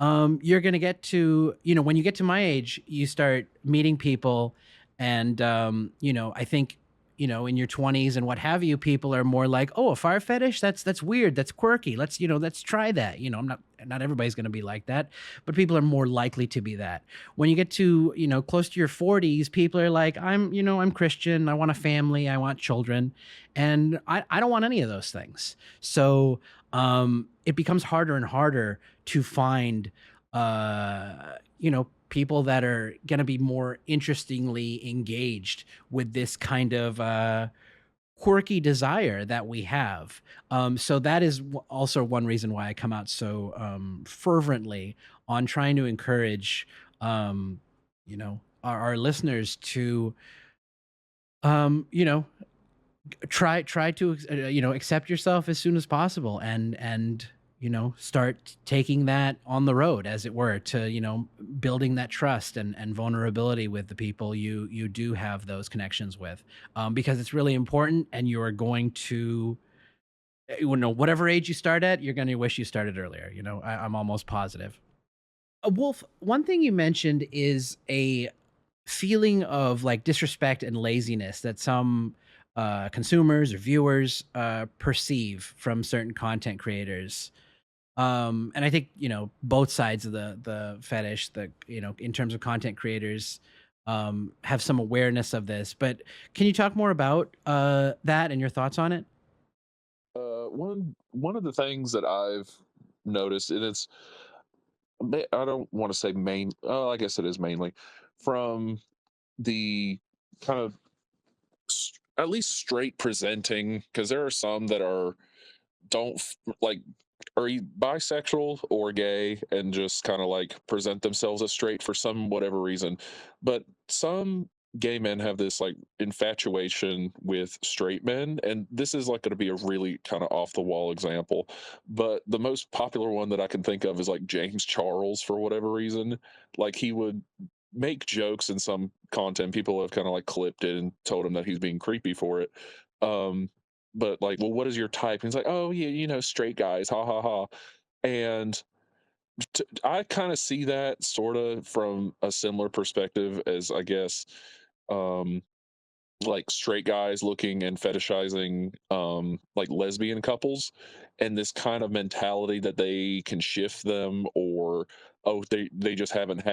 A: you're going to get to, when you get to my age, you start meeting people, and I think in your 20s and what have you, people are more like, oh, a fire fetish, that's weird, that's quirky, let's try that. I'm not everybody's going to be like that, but people are more likely to be that. When you get to close to your 40s, people are like, I'm Christian, I want a family, I want children, and I don't want any of those things. So it becomes harder and harder to find people that are going to be more interestingly engaged with this kind of quirky desire that we have. So that is also one reason why I come out so fervently on trying to encourage, our listeners to, try to accept yourself as soon as possible, and start taking that on the road, as it were, to building that trust and vulnerability with the people you do have those connections with, because it's really important, and you are going to, whatever age you start at, you're going to wish you started earlier. I'm almost positive. Wolf, one thing you mentioned is a feeling of like disrespect and laziness that some consumers or viewers perceive from certain content creators. And I think both sides of the fetish, in terms of content creators, have some awareness of this. But can you talk more about that and your thoughts on it?
C: One of the things that I've noticed, and I don't want to say main. I guess it is mainly from the kind of at least straight presenting, because there are some that don't like are bisexual or gay and just kind of like present themselves as straight for some whatever reason, but some gay men have this like infatuation with straight men, and this is like going to be a really kind of off the wall example, but the most popular one that I can think of is like James Charles. For whatever reason, like he would make jokes in some content. People have kind of like clipped it and told him that he's being creepy for it. Um, but like, well, what is your type? And he's like, oh yeah, straight guys, ha ha ha. And I kind of see that sort of from a similar perspective as I guess, um, like straight guys looking and fetishizing like lesbian couples, and this kind of mentality that they can shift them, or oh they just haven't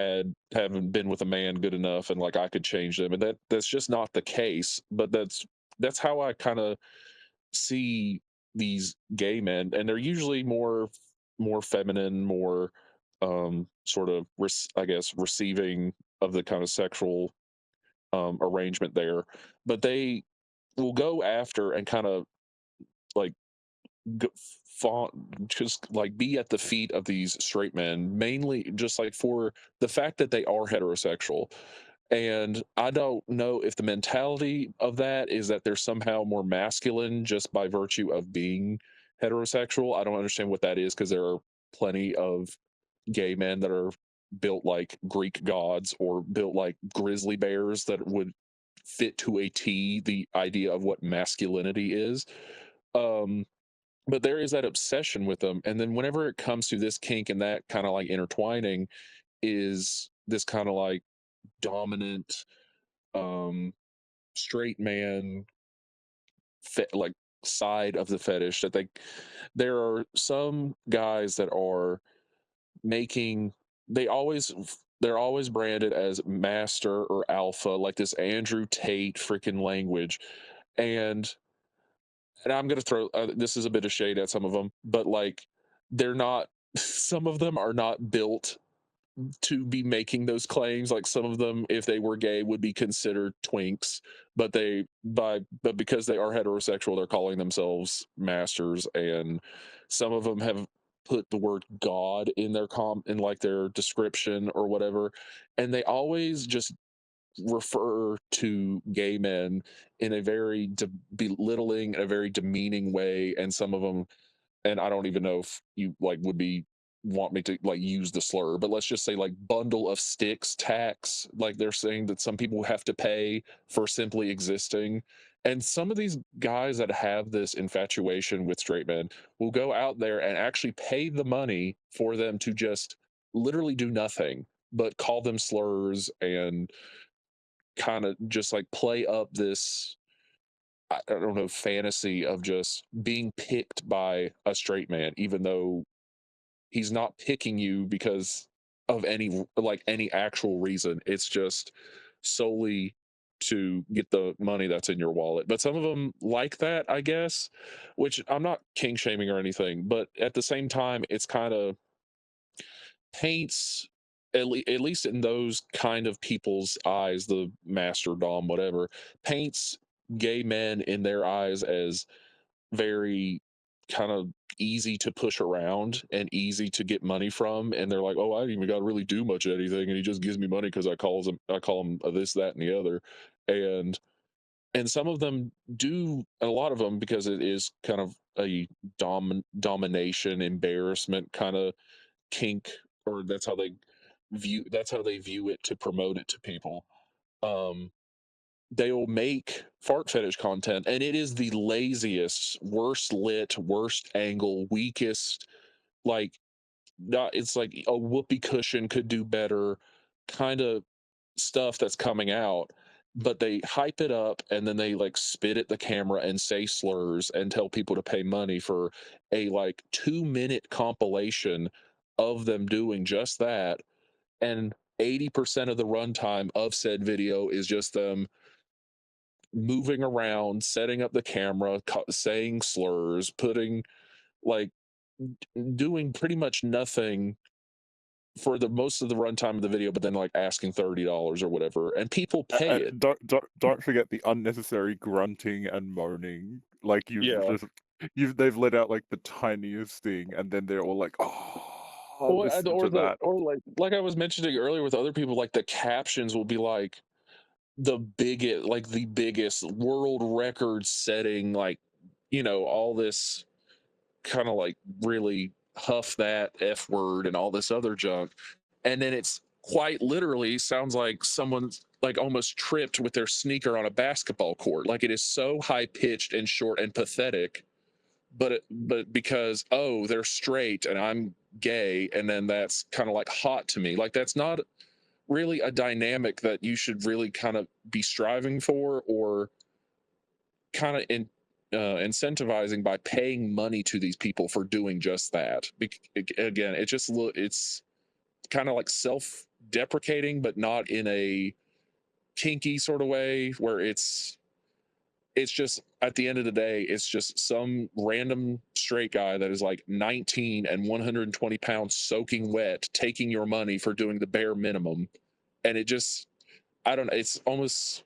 C: been with a man good enough and like I could change them, and that's just not the case. But that's how I kind of see these gay men, and they're usually more feminine, more sort of I guess receiving of the kind of sexual arrangement there, but they will go after and kind of like go, just like be at the feet of these straight men, mainly just like for the fact that they are heterosexual. And I don't know if the mentality of that is that they're somehow more masculine just by virtue of being heterosexual. I don't understand what that is, because there are plenty of gay men that are built like Greek gods or built like grizzly bears that would fit to a T the idea of what masculinity is. Um, but there is that obsession with them. And then whenever it comes to this kink and that kind of like intertwining, is this kind of like dominant um straight man like side of the fetish that there are some guys that are making they always they're always branded as master or alpha, like this Andrew Tate freaking language. And and I'm gonna throw this is a bit of shade at some of them, but like they're not some of them are not built to be making those claims. Like some of them, if they were gay, would be considered twinks, but because they are heterosexual, they're calling themselves masters. And some of them have put the word God in their in like their description or whatever, and they always just refer to gay men in a very belittling, a very demeaning way. And some of them, and I don't even know if you like would be want me to like use the slur, but let's just say like bundle of sticks tax. Like they're saying that some people have to pay for simply existing. And some of these guys that have this infatuation with straight men will go out there and actually pay the money for them to just literally do nothing but call them slurs and kind of just like play up this, I don't know, fantasy of just being picked by a straight man, even though he's not picking you because of any actual reason. It's just solely to get the money that's in your wallet. But some of them like that, I guess, which I'm not king shaming or anything, but at the same time, it's kind of paints at least in those kind of people's eyes, the master dom whatever, paints gay men in their eyes as very kind of easy to push around and easy to get money from. And they're like, oh, I didn't even got to really do much of anything, and he just gives me money because I call him this, that, and the other. And and some of them do, a lot of them, because it is kind of a domination embarrassment kind of kink, or that's how they view it to promote it to people. um they'll make fart fetish content, and it is the laziest, worst lit, worst angle, weakest, like, not, it's like a whoopee cushion could do better kind of stuff that's coming out. But they hype it up and then they like spit at the camera and say slurs and tell people to pay money for a like 2 minute compilation of them doing just that. And 80% of the runtime of said video is just them moving around, setting up the camera, saying slurs, putting like doing pretty much nothing for the most of the runtime of the video, but then like asking $30 or whatever, and people pay it.
B: Don't forget the unnecessary grunting and moaning. Like
C: Yeah.
B: they've let out like the tiniest thing, and then they're all like, "Oh,
C: Or
B: listen to that."
C: or like I was mentioning earlier with other people, like the captions will be like the biggest world record setting, like, all this kind of like really huff that F word and all this other junk. And then it's quite literally sounds like someone's like almost tripped with their sneaker on a basketball court. Like it is so high pitched and short and pathetic, but because oh they're straight and I'm gay, and then that's kind of like hot to me. Like that's not really a dynamic that you should really kind of be striving for, or kind of incentivizing by paying money to these people for doing just that. Again, it just it's kind of like self-deprecating, but not in a kinky sort of way where it's just at the end of the day, it's just some random straight guy that is like 19 and 120 pounds soaking wet, taking your money for doing the bare minimum. And it just, I don't know, it's almost,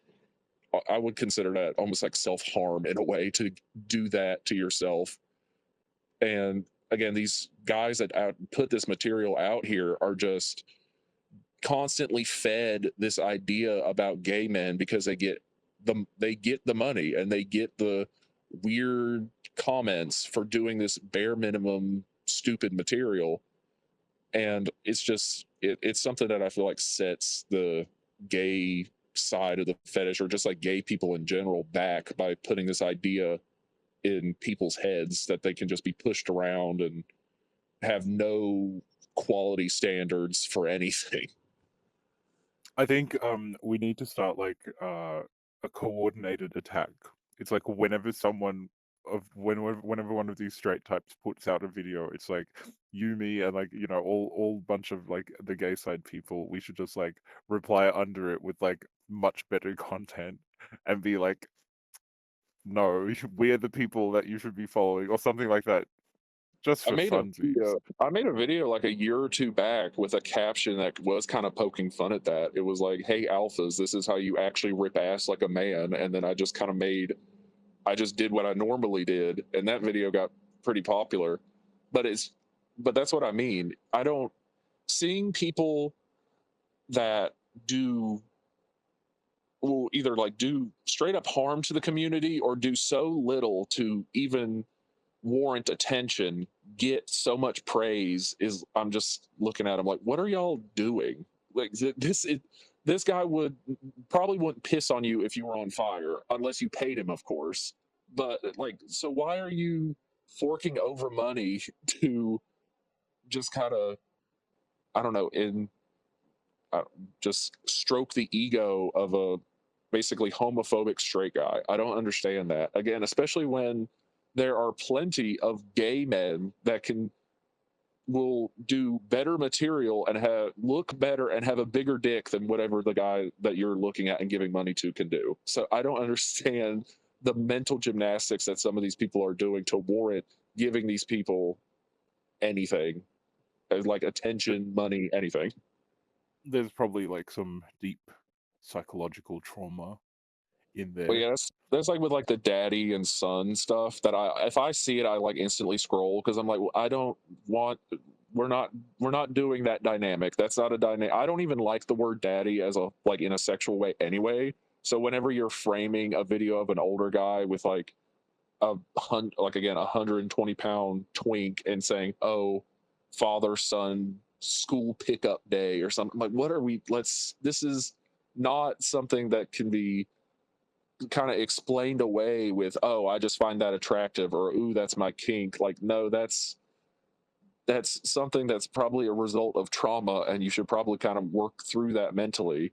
C: I would consider that almost like self harm in a way to do that to yourself. And again, these guys that put this material out here are just constantly fed this idea about gay men because they get the money and they get the weird comments for doing this bare minimum stupid material. And it's just it's something that I feel like sets the gay side of the fetish, or just like gay people in general, back by putting this idea in people's heads that they can just be pushed around and have no quality standards for anything.
B: I think we need to start like a coordinated attack. It's like whenever whenever one of these straight types puts out a video, it's like you, me, and like all bunch of like the gay side people. We should just like reply under it with like much better content and be like, no, we're the people that you should be following, or something like that, just for funsies.
C: I made a video like a year or two back with a caption that was kind of poking fun at that. It was like, "Hey alphas, this is how you actually rip ass like a man." And then I just kind of I just did what I normally did, and that video got pretty popular. But but that's what I mean. I don't seeing people that do will either like do straight up harm to the community or do so little to even warrant attention, get so much praise, is I'm just looking at him like, what are y'all doing? Like this guy probably wouldn't piss on you if you were on fire, unless you paid him, of course. But like, so why are you forking over money to just kind of, I don't know, uh, just stroke the ego of a basically homophobic straight guy? I don't understand that. Again, especially when there are plenty of gay men that will do better material and look better and have a bigger dick than whatever the guy that you're looking at and giving money to can do. So I don't understand the mental gymnastics that some of these people are doing to warrant giving these people anything, like attention, money, anything.
B: There's probably like some deep psychological trauma in
C: But
B: there.
C: yeah, that's like with like the daddy and son stuff that if I see it, I like instantly scroll because I'm like, well, I don't want. We're not doing that dynamic. That's not a dynamic. I don't even like the word daddy as a like in a sexual way anyway. So whenever you're framing a video of an older guy with like like again 120-pound twink and saying, "Oh, father son school pickup day" or something, like what are we? This is not something that can be kind of explained away with, "Oh, I just find that attractive," or "Ooh, that's my kink." Like no, that's something that's probably a result of trauma, and you should probably kind of work through that mentally.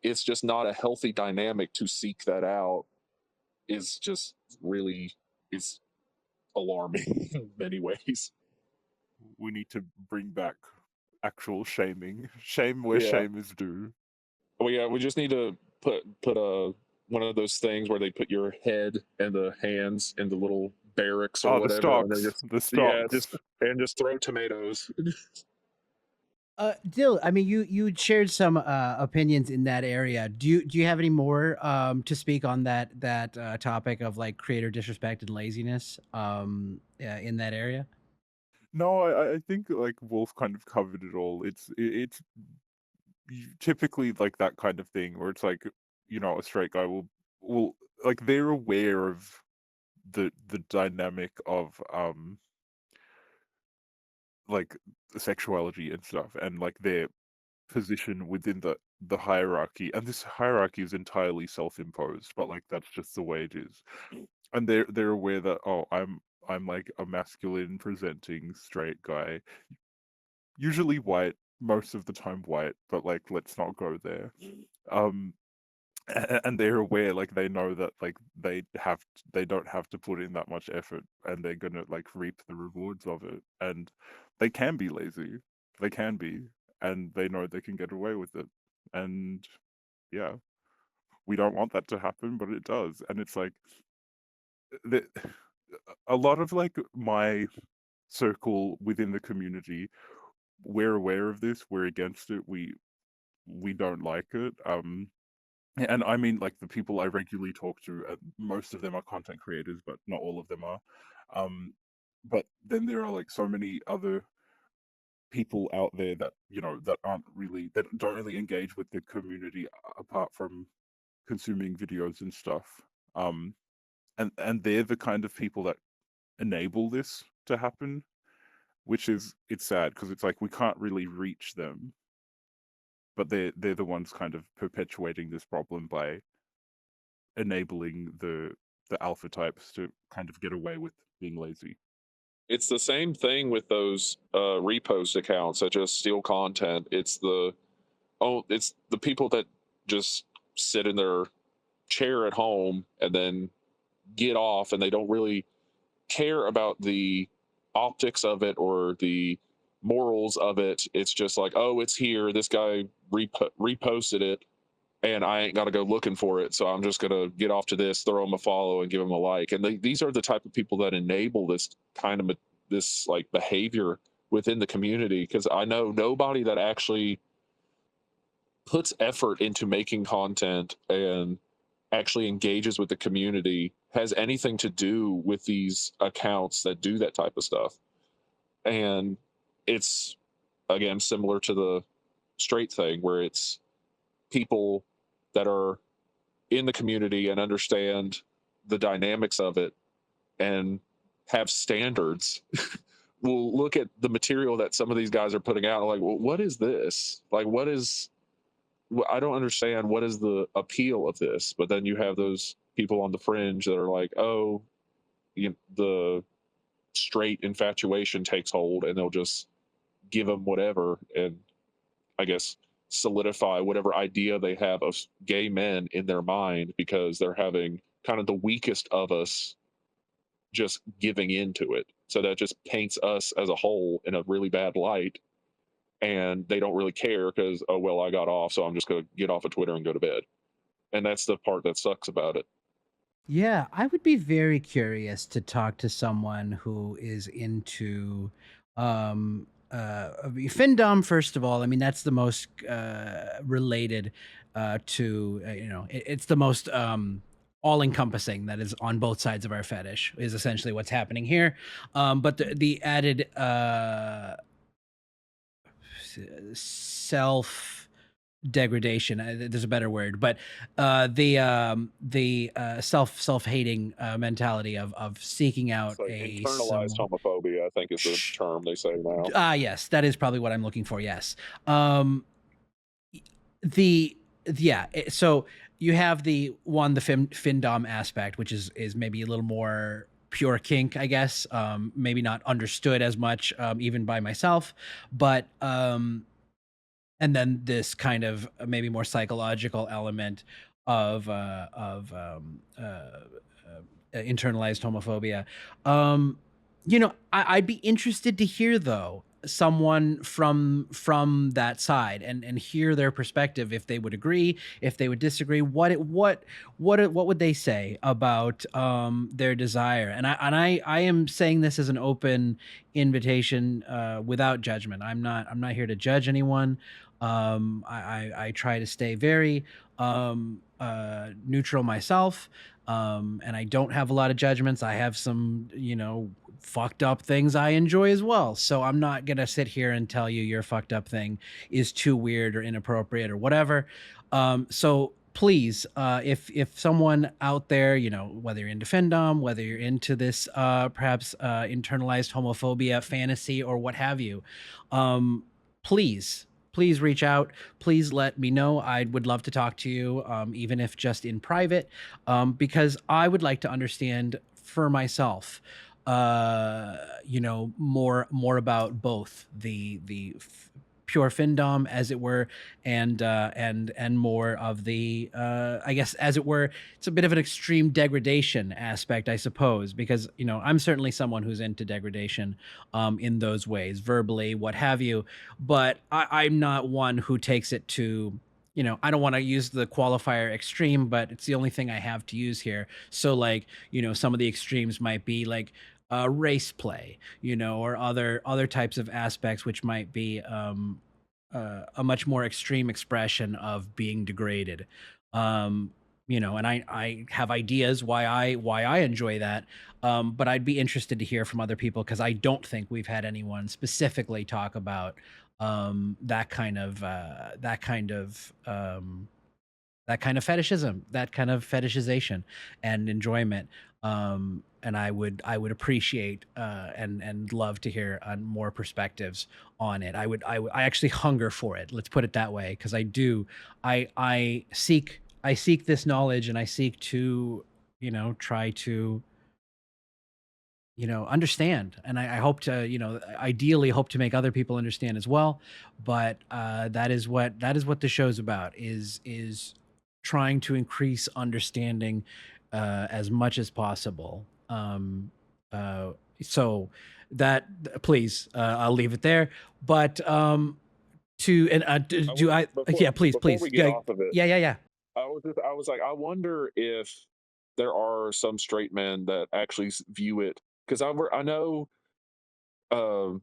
C: It's just not a healthy dynamic to seek that out. Is just really is alarming in many ways.
B: We need to bring back actual shaming. Shame where
C: Yeah.
B: shame is due.
C: We just need to put a one of those things where they put your head and the hands in the little barracks or
B: Oh, the
C: whatever, and they
B: stocks.
C: just
B: The stocks.
C: just throw tomatoes.
A: Dill, I mean, you shared some opinions in that area. Do you have any more to speak on that topic of like creator disrespect and laziness in that area?
B: No, I think like Wolf kind of covered it all. It's typically like that kind of thing where it's like, a straight guy will like they're aware of the dynamic of like sexuality and stuff, and like they're position within the hierarchy, and this hierarchy is entirely self-imposed, but like that's just the way it is. And they're aware that, oh, I'm like a masculine presenting straight guy, usually white, most of the time white, but like let's not go there. Um and they're aware, like they know that like they don't have to put in that much effort, and they're gonna like reap the rewards of it, and they can be lazy, they can be, and they know they can get away with it. And yeah, we don't want that to happen, but it does. And it's like the, a lot of like my circle within the community, we're aware of this, we're against it, we don't like it. And I mean, like the people I regularly talk to, most of them are content creators, but not all of them are. Um, but then there are like so many other people out there that, you know, that don't really engage with the community apart from consuming videos and stuff. Um, and they're the kind of people that enable this to happen, which is, it's sad because it's like we can't really reach them, but they're the ones kind of perpetuating this problem by enabling the alpha types to kind of get away with being lazy.
C: It's the same thing with those repost accounts that just steal content. It's the people that just sit in their chair at home and then get off, and they don't really care about the optics of it or the morals of it. It's just like, oh, it's here. This guy reposted it, and I ain't got to go looking for it. So I'm just going to get off to this, throw them a follow, and give them a like. And these are the type of people that enable this kind of this like behavior within the community. Because I know nobody that actually puts effort into making content and actually engages with the community has anything to do with these accounts that do that type of stuff. And it's, again, similar to the straight thing, where it's people that are in the community and understand the dynamics of it and have standards will look at the material that some of these guys are putting out and like, well, what is this? Like, I don't understand what is the appeal of this. But then you have those people on the fringe that are like, oh, the straight infatuation takes hold, and they'll just give them whatever, and I guess solidify whatever idea they have of gay men in their mind, because they're having kind of the weakest of us just giving into it. So that just paints us as a whole in a really bad light. And they don't really care because, oh, well, I got off, so I'm just going to get off of Twitter and go to bed. And that's the part that sucks about it.
A: Yeah, I would be very curious to talk to someone who is into findom. First of all, I mean that's the most related to it's the most all encompassing, that is on both sides of our fetish, is essentially what's happening here. But the added self degradation, there's a better word, but the self-hating mentality of seeking out
C: It's like
A: a
C: internalized
A: someone.
C: homophobia, I think, is the term they say now.
A: Yes, that is probably what I'm looking for. Yes. The yeah, so you have the findom aspect, which is maybe a little more pure kink, I guess. Maybe not understood as much, even by myself, but and then this kind of maybe more psychological element of internalized homophobia. I'd be interested to hear, though, someone from that side, and hear their perspective, if they would agree, if they would disagree, what would they say about their desire. And I am saying this as an open invitation, without judgment. I'm not here to judge anyone. I try to stay very neutral myself, and I don't have a lot of judgments. I have some, fucked up things I enjoy as well. So I'm not gonna sit here and tell you your fucked up thing is too weird or inappropriate or whatever. So please, if someone out there, whether you're into fandom, whether you're into this perhaps internalized homophobia fantasy or what have you, please please reach out. Please let me know. I would love to talk to you, even if just in private, because I would like to understand for myself, more about both the pure findom, as it were, and more of the, I guess, as it were, it's a bit of an extreme degradation aspect, I suppose, because I'm certainly someone who's into degradation, in those ways, verbally, what have you. But I'm not one who takes it to, I don't want to use the qualifier extreme, but it's the only thing I have to use here. So, like, some of the extremes might be like race play, or other types of aspects which might be a much more extreme expression of being degraded. And I have ideas why I enjoy that. But I'd be interested to hear from other people, because I don't think we've had anyone specifically talk about that kind of fetishism, that kind of fetishization and enjoyment. And I would appreciate, and love to hear more perspectives on it. I actually hunger for it. Let's put it that way, because I seek this knowledge, and I seek to try to understand, and I hope to, ideally hope to make other people understand as well. But that is what the show's about, is trying to increase understanding as much as possible. Uh so that Please, I'll leave it there. But to and
C: I
A: do
C: want
A: I
C: before
A: yeah, please,
C: before
A: please.
C: we get
A: Yeah,
C: off of it.
A: yeah, yeah, yeah.
C: I was like, I wonder if there are some straight men that actually view it, because I know um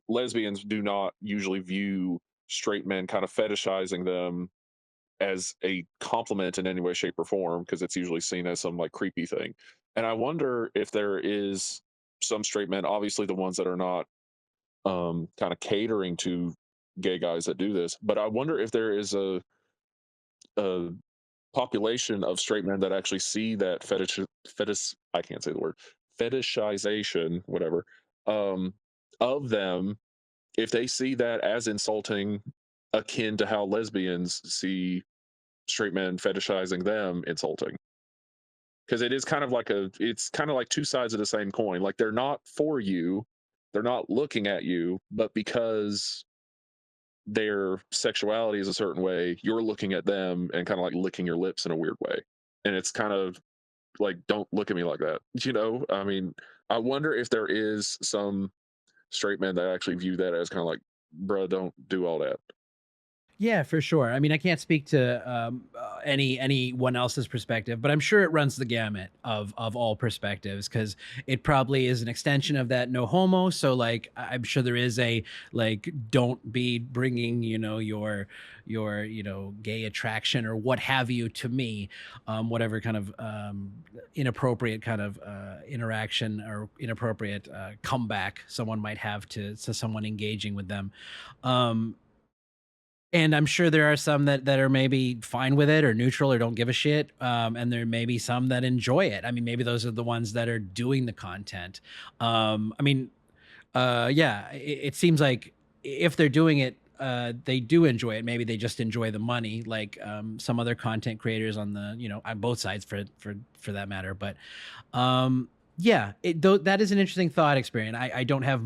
C: lesbians do not usually view straight men kind of fetishizing them as a compliment in any way, shape, or form, because it's usually seen as some like creepy thing. And I wonder if there is some straight men, obviously the ones that are not kind of catering to gay guys that do this, but I wonder if there is a population of straight men that actually see that fetish I can't say the word, fetishization, whatever, um, of them, if they see that as insulting, akin to how lesbians see straight men fetishizing them insulting. Because it is kind of like it's kind of like two sides of the same coin. Like, they're not for you, they're not looking at you, but because their sexuality is a certain way, you're looking at them and kind of like licking your lips in a weird way. And it's kind of like, don't look at me like that. I mean, I wonder if there is some straight men that actually view that as kind of like, bruh, don't do all that.
A: Yeah, for sure. I mean, I can't speak to anyone else's perspective, but I'm sure it runs the gamut of all perspectives, because it probably is an extension of that no homo. So, like, I'm sure there is a, like, don't be bringing your gay attraction or what have you to me, whatever kind of inappropriate kind of interaction or inappropriate comeback someone might have to someone engaging with them. Um, and I'm sure there are some that are maybe fine with it, or neutral, or don't give a shit. And there may be some that enjoy it. I mean, maybe those are the ones that are doing the content. I mean, yeah, it seems like if they're doing it, they do enjoy it. Maybe they just enjoy the money, like some other content creators on the, on both sides, for that matter. But yeah, that is an interesting thought experiment. I don't have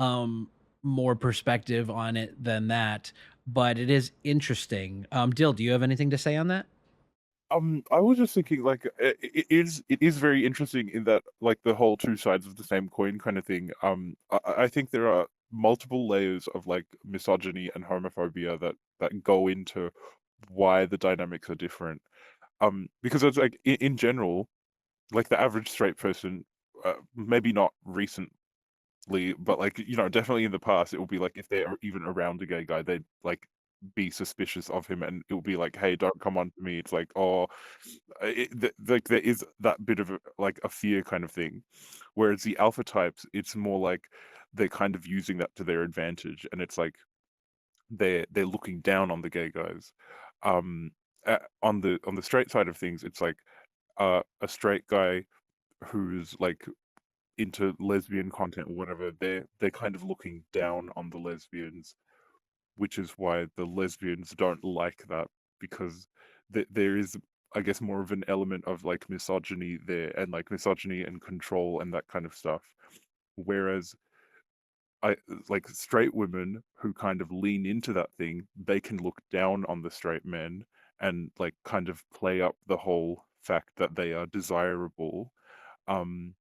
A: um, more perspective on it than that, but it is interesting. Dill, do you have anything to say on that?
B: I was just thinking, like, it is very interesting in that, like, the whole two sides of the same coin kind of thing. I think there are multiple layers of, like, misogyny and homophobia that go into why the dynamics are different. Because it's like, in general, like, the average straight person, maybe not recently, but, like, definitely in the past, it will be like, if they're even around a gay guy, they'd, like, be suspicious of him, and it will be like, hey, don't come on to me. It's like, oh, like, there is that bit of like a fear kind of thing. Whereas the alpha types, it's more like they're kind of using that to their advantage, and it's like they're looking down on the gay guys. um on the straight side of things, it's like a straight guy who's like into lesbian content or whatever, they're kind of looking down on the lesbians. which is why the lesbians don't like that, because there is, I guess, more of an element of like misogyny there, and like misogyny and control and that kind of stuff. Whereas I like straight women who kind of lean into that thing, they can look down on the straight men and like kind of play up the whole fact that they are desirable. Um,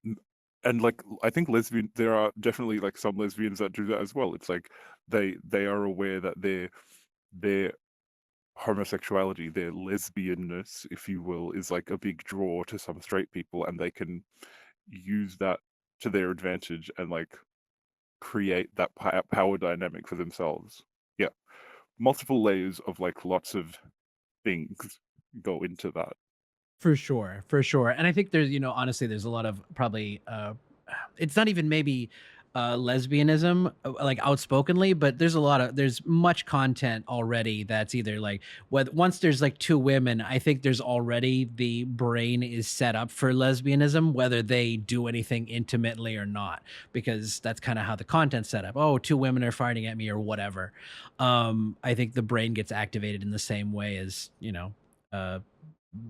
B: n- and like I think there are definitely like some lesbians that do that as well. It's like they are aware that their homosexuality, their lesbianness, if you will, is like a big draw to some straight people, and they can use that to their advantage and like create that power dynamic for themselves. Yeah, multiple layers of like lots of things go into that.
A: For sure, for sure. And I think there's, honestly, there's a lot of probably it's not even maybe lesbianism like outspokenly, but there's much content already that's either like whether once there's like two women, I think there's already the brain is set up for lesbianism, whether they do anything intimately or not, because that's kind of how the content's set up. Oh, two women are fighting at me or whatever. I think the brain gets activated in the same way as, uh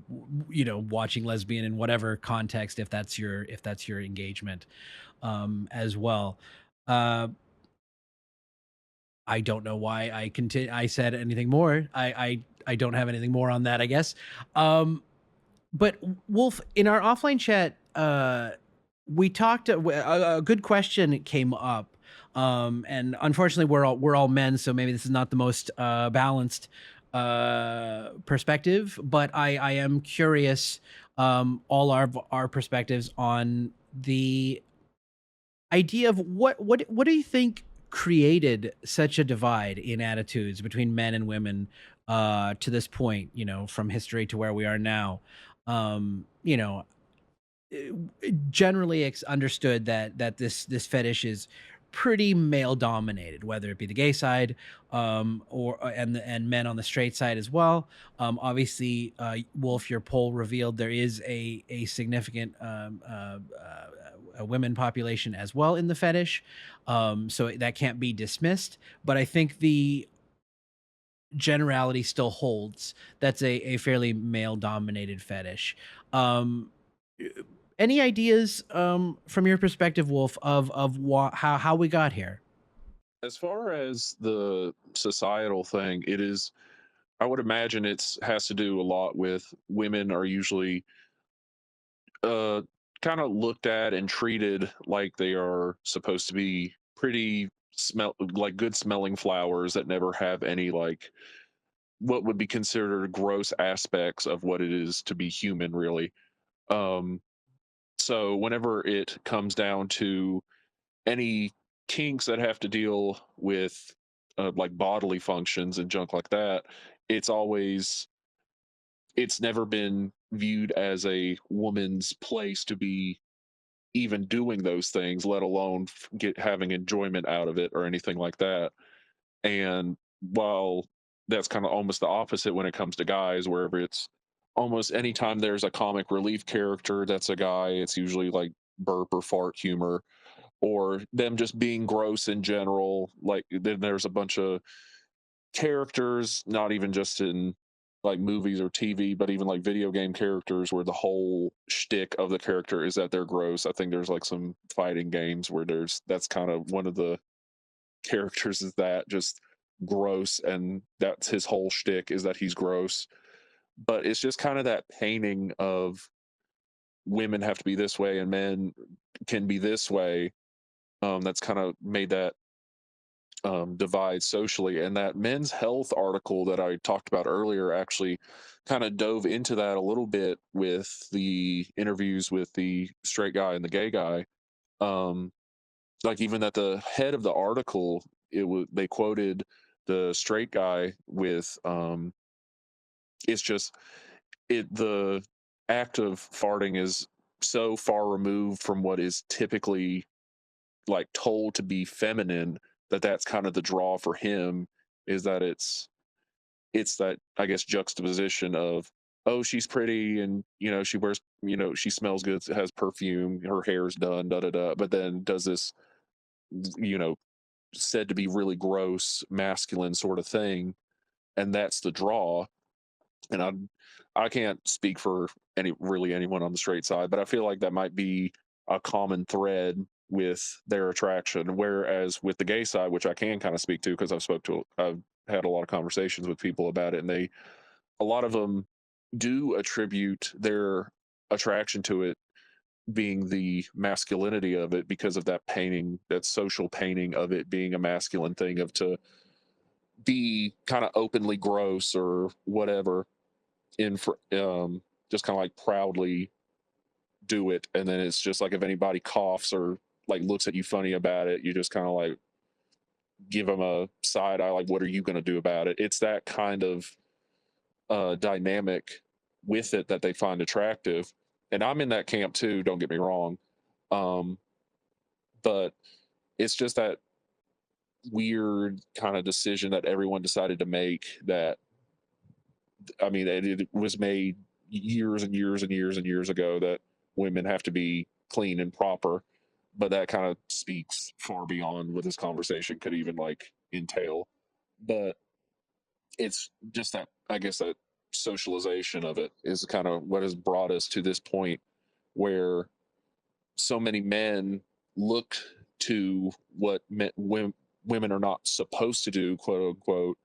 A: watching lesbian in whatever context, if that's your engagement, as well. uh I don't know why I said anything more. I don't have anything more on that, I guess. But Wolf, in our offline chat, we talked. A good question came up, and unfortunately, we're all men, so maybe this is not the most balanced perspective. But I am curious, all our perspectives on the idea of what do you think created such a divide in attitudes between men and women to this point, from history to where we are now. um you know Generally understood that this fetish is pretty male dominated, whether it be the gay side, or and men on the straight side as well. Obviously, Wolf, your poll revealed there is a significant a women population as well in the fetish, so that can't be dismissed. But I think the generality still holds. That's a fairly male dominated fetish. Um, any ideas, from your perspective, Wolf, of how we got here?
C: As far as the societal thing, it is, I would imagine it's has to do a lot with women are usually uh kind of looked at and treated like they are supposed to be pretty smell like good smelling flowers that never have any like what would be considered gross aspects of what it is to be human, really. um so whenever it comes down to any kinks that have to deal with like bodily functions and junk like that, it's always it's never been viewed as a woman's place to be even doing those things, let alone get having enjoyment out of it or anything like that. And while that's kind of almost the opposite when it comes to guys, wherever it's almost anytime there's a comic relief character that's a guy, it's usually like burp or fart humor, or them just being gross in general. Like then there's a bunch of characters, not even just in like movies or TV, but even like video game characters where the whole shtick of the character is that they're gross. I think there's like some fighting games where that's kind of one of the characters is that just gross, and that's his whole shtick is that he's gross. But it's just kind of that painting of women have to be this way and men can be this way. That's kind of made that divide socially. And that men's health article that I talked about earlier actually kind of dove into that a little bit with the interviews with the straight guy and the gay guy. Um, like even at the head of the article, they quoted the straight guy with it's just the act of farting is so far removed from what is typically like told to be feminine that that's kind of the draw for him, is that it's that, I guess, juxtaposition of, oh, she's pretty and she wears, she smells good, has perfume, her hair's done, da da da, but then does this, you know said to be really gross, masculine sort of thing, and that's the draw. And I can't speak for anyone on the straight side, but I feel like that might be a common thread with their attraction. Whereas with the gay side, which I can kind of speak to because I've had a lot of conversations with people about it, and a lot of them do attribute their attraction to it being the masculinity of it because of that painting, that social painting of it being a masculine thing, of to be kind of openly gross or whatever, just kind of like proudly do it. And then it's just like if anybody coughs or like looks at you funny about it, you just kind of like give them a side eye, like, what are you going to do about it? It's that kind of dynamic with it that they find attractive. And I'm in that camp too, don't get me wrong. Um, but it's just that weird kind of decision that everyone decided to make, that I mean, it was made years and years and years and years ago, that women have to be clean and proper. But that kind of speaks far beyond what this conversation could even like entail. But it's just that, I guess, that socialization of it is kind of what has brought us to this point where so many men look to what women are not supposed to do, quote unquote,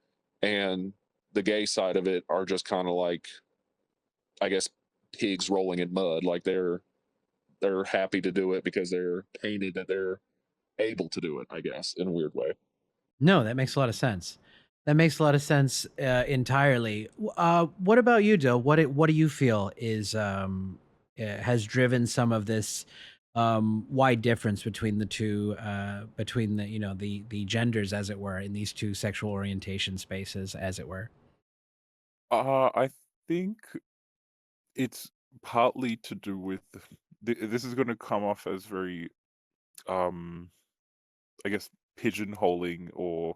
C: and the gay side of it are just kind of like, I guess, pigs rolling in mud. Like they're happy to do it because they're painted that they're able to do it, I guess, in a weird way.
A: No, that makes a lot of sense. That makes a lot of sense entirely. What about you, Dill? What do you feel is has driven some of this wide difference between the two, between the the genders, as it were, in these two sexual orientation spaces, as it were?
B: I think it's partly to do with this is going to come off as very, um, I guess, pigeonholing, or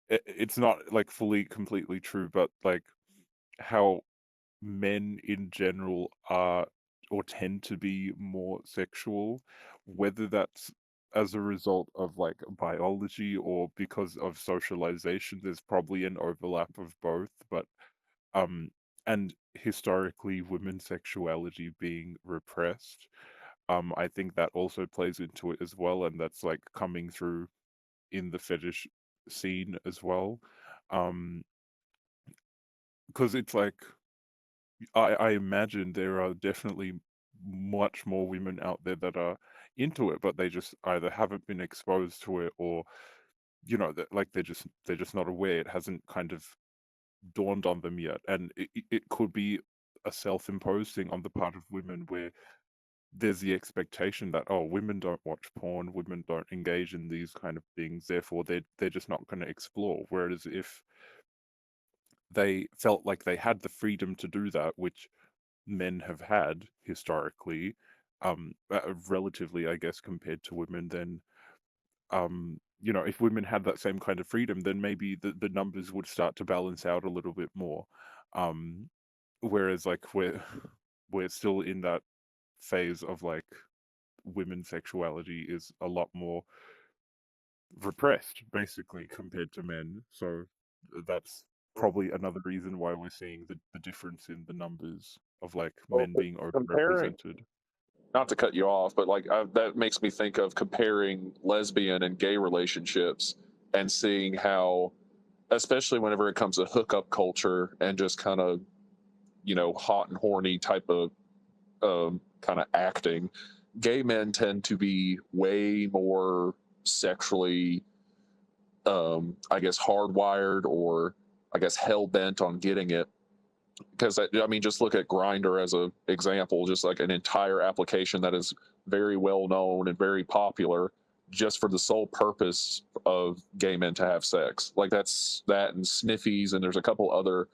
B: it's not like fully completely true, but like how men in general are or tend to be more sexual, whether that's as a result of like biology or because of socialization. There's probably an overlap of both, but um and historically women's sexuality being repressed, I think that also plays into it as well, and that's like coming through in the fetish scene as well. um because it's like I imagine there are definitely much more women out there that are into it, but they just either haven't been exposed to it, or that like they're just not aware. It hasn't kind of dawned on them yet, and it could be a self-imposed thing on the part of women, where there's the expectation that, oh, women don't watch porn, women don't engage in these kind of things, therefore they're just not going to explore. Whereas if they felt like they had the freedom to do that, which men have had historically, relatively, I guess, compared to women, then if women had that same kind of freedom, then maybe the numbers would start to balance out a little bit more. Um, Whereas like we're still in that phase of like women's sexuality is a lot more repressed, basically, compared to men. So that's probably another reason why we're seeing the difference in the numbers of like
C: Well,
B: men being
C: comparing,
B: overrepresented.
C: not to cut you off, but like that makes me think of comparing lesbian and gay relationships and seeing how, especially whenever it comes to hookup culture and just kind of, hot and horny type of kind of acting, gay men tend to be way more sexually, I guess, hardwired, or I guess hell bent on getting it. Because I mean, just look at Grinder as an example, just like an entire application that is very well known and very popular, just for the sole purpose of gay men to have sex. Like that's that, and Sniffies, and there's a couple other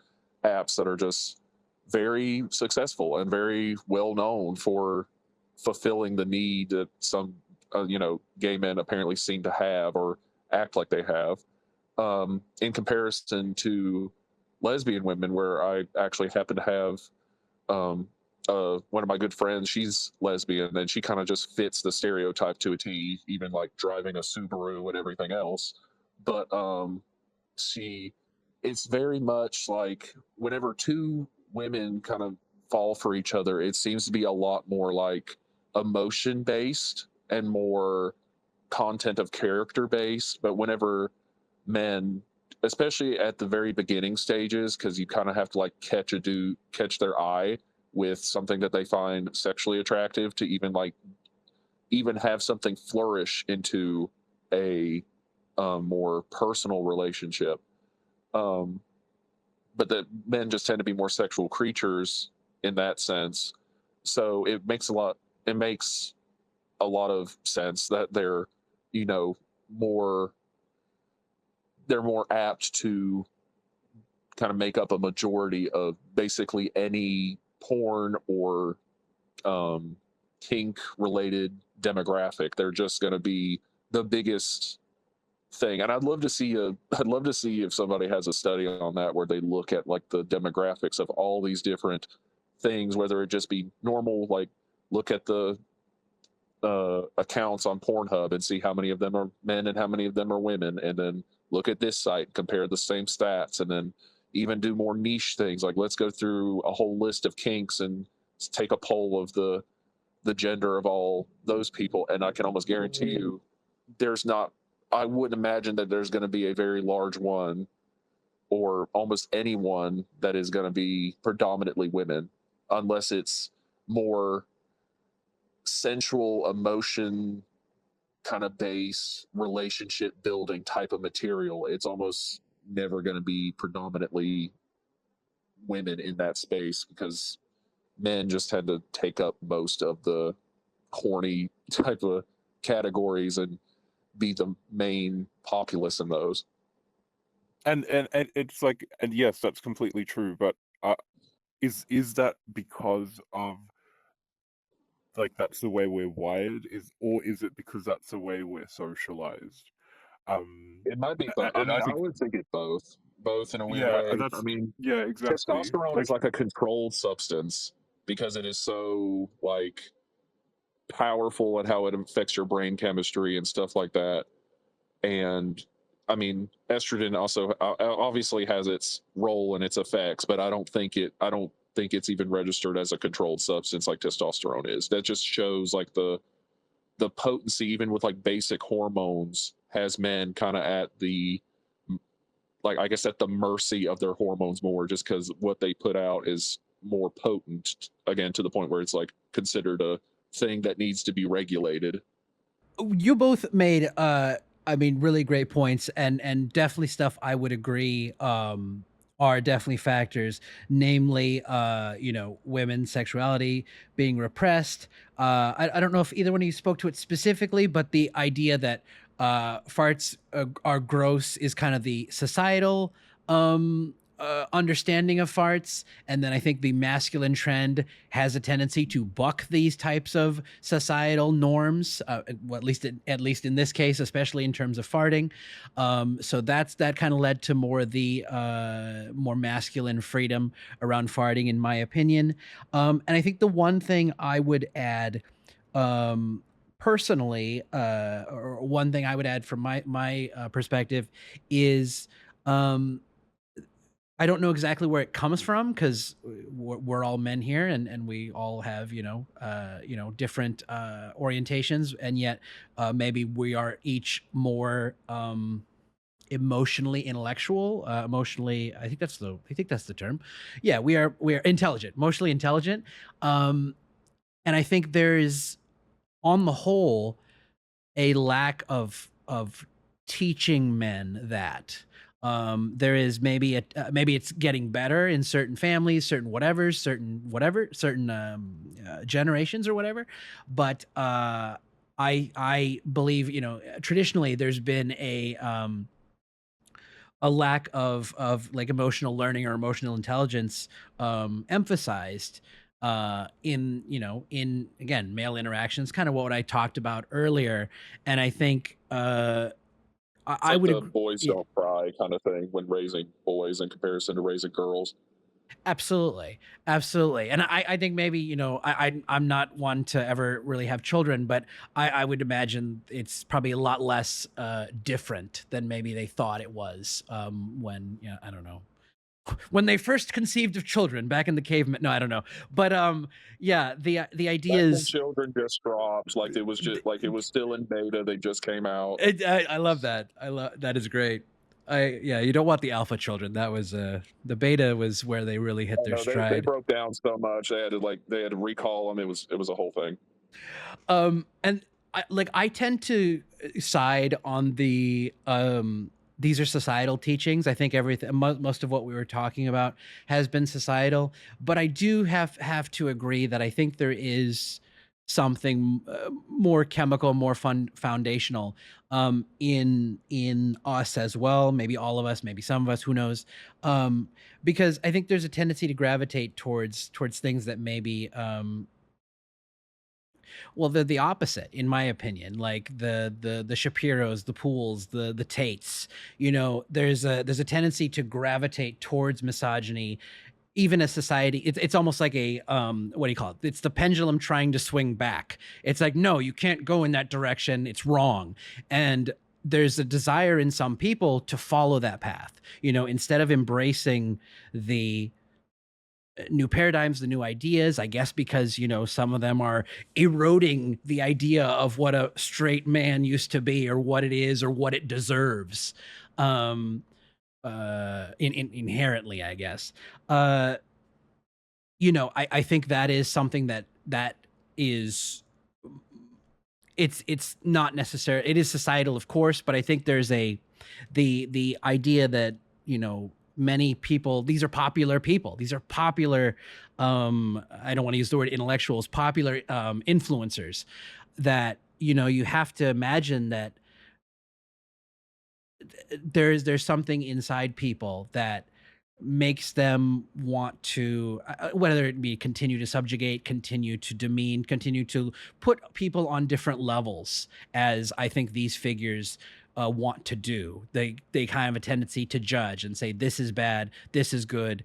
C: apps that are just very successful and very well known for fulfilling the need that some gay men apparently seem to have or act like they have, in comparison to lesbian women, where I actually happen to have one of my good friends, she's lesbian, and she kind of just fits the stereotype to a T, even like driving a Subaru and everything else. But she, it's very much like whenever two women kind of fall for each other, it seems to be a lot more like emotion based and more content of character based. But whenever men, especially at the very beginning stages, because you kind of have to like catch their eye with something that they find sexually attractive to even have something flourish into a more personal relationship. Um, but that men just tend to be more sexual creatures in that sense. So it makes a lot of sense that they're, you know, more they're more apt to kind of make up a majority of basically any porn or kink related demographic. They're just going to be the biggest thing. And I'd love to see if somebody has a study on that where they look at like the demographics of all these different things, whether it just be normal, like look at the accounts on Pornhub and see how many of them are men and how many of them are women, and then look at this site, compare the same stats, and then even do more niche things like let's go through a whole list of kinks and take a poll of the gender of all those people, and I can almost guarantee you there's not. I wouldn't imagine that there's going to be a very large one or almost anyone that is going to be predominantly women, unless it's more sensual emotion kind of base relationship building type of material. It's almost never going to be predominantly women in that space because men just tend to take up most of the horny type of categories and be the main populace in those.
B: And it's like, and yes, that's completely true. But is that because of like that's the way we're wired, or is it because that's the way we're socialized?
C: It might be both. I
B: And
C: mean,
B: I
C: I
B: think,
C: would think it both in a weird
B: yeah,
C: way. I
B: that's,
C: mean,
B: yeah, exactly.
C: testosterone is
B: Like,
C: like a controlled substance because it is so like powerful and how it affects your brain chemistry and stuff like that. And I mean, estrogen also obviously has its role and its effects, but I don't think it's even registered as a controlled substance like testosterone is. That just shows like the potency, even with like basic hormones, has men kind of at the like I guess at the mercy of their hormones more, just because what they put out is more potent. Again, to the point where it's like considered a thing that needs to be regulated.
A: You both made I mean really great points, and definitely stuff I would agree are definitely factors, namely you know, women's sexuality being repressed. I don't know if either one of you spoke to it specifically, but the idea that farts are gross is kind of the societal understanding of farts, and then I think the masculine trend has a tendency to buck these types of societal norms. Well, at least in this case, especially in terms of farting. So that kind of led to more of the more masculine freedom around farting, in my opinion. And I think the one thing I would add. Personally, or one thing I would add from my perspective is I don't know exactly where it comes from because we're all men here, and we all have you know different orientations, and yet maybe we are each more emotionally intellectual, emotionally. I think that's the term. Yeah, we are intelligent, emotionally intelligent, and I think there is, on the whole, a lack of teaching men that there is maybe maybe it's getting better in certain families, certain certain generations or whatever, but I believe, you know, traditionally there's been a lack of like emotional learning or emotional intelligence emphasized in, you know, in, again, male interactions, kind of what I talked about earlier. And I think
C: It's
A: I
C: like
A: would
C: the
A: agree.
C: boys don't cry kind of thing when raising boys in comparison to raising girls.
A: Absolutely, absolutely, and I think maybe I'm not one to ever really have children, but I would imagine it's probably a lot less different than maybe they thought it was when I don't know when they first conceived of children back in the caveman. No, I don't know, but yeah, the
C: Back when
A: ideas.
C: children just dropped, like it was just like it was still in beta. They just came out.
A: I love that. I love that is great. Yeah, you don't want the alpha children. That was the beta was where they really hit
C: Oh
A: their
C: no, they
A: stride.
C: broke down so much. They had to recall them. It was a whole thing.
A: And I tend to side on the these are societal teachings. I think everything most of what we were talking about has been societal, but I do have to agree that I think there is something more chemical, more fun foundational in us as well. Maybe all of us, maybe some of us, who knows? Because I think there's a tendency to gravitate towards things that maybe well, they're the opposite, in my opinion. Like the Shapiros, the Pools, the Tates. There's a tendency to gravitate towards misogyny, even as society. It's almost like a what do you call it? It's the pendulum trying to swing back. It's like, no, you can't go in that direction. It's wrong. And there's a desire in some people to follow that path. Instead of embracing the new paradigms, the new ideas, I guess, because, some of them are eroding the idea of what a straight man used to be or what it is or what it deserves. Inherently, I guess. I think that is something that is it's not necessary. It is societal, of course, but I think there's the idea that many people, these are popular people, these are popular I don't want to use the word intellectuals, popular influencers, that you have to imagine that there's something inside people that makes them want to whether it be continue to subjugate, continue to demean, continue to put people on different levels, as I think these figures want to do. They kind of have a tendency to judge and say, this is bad, this is good,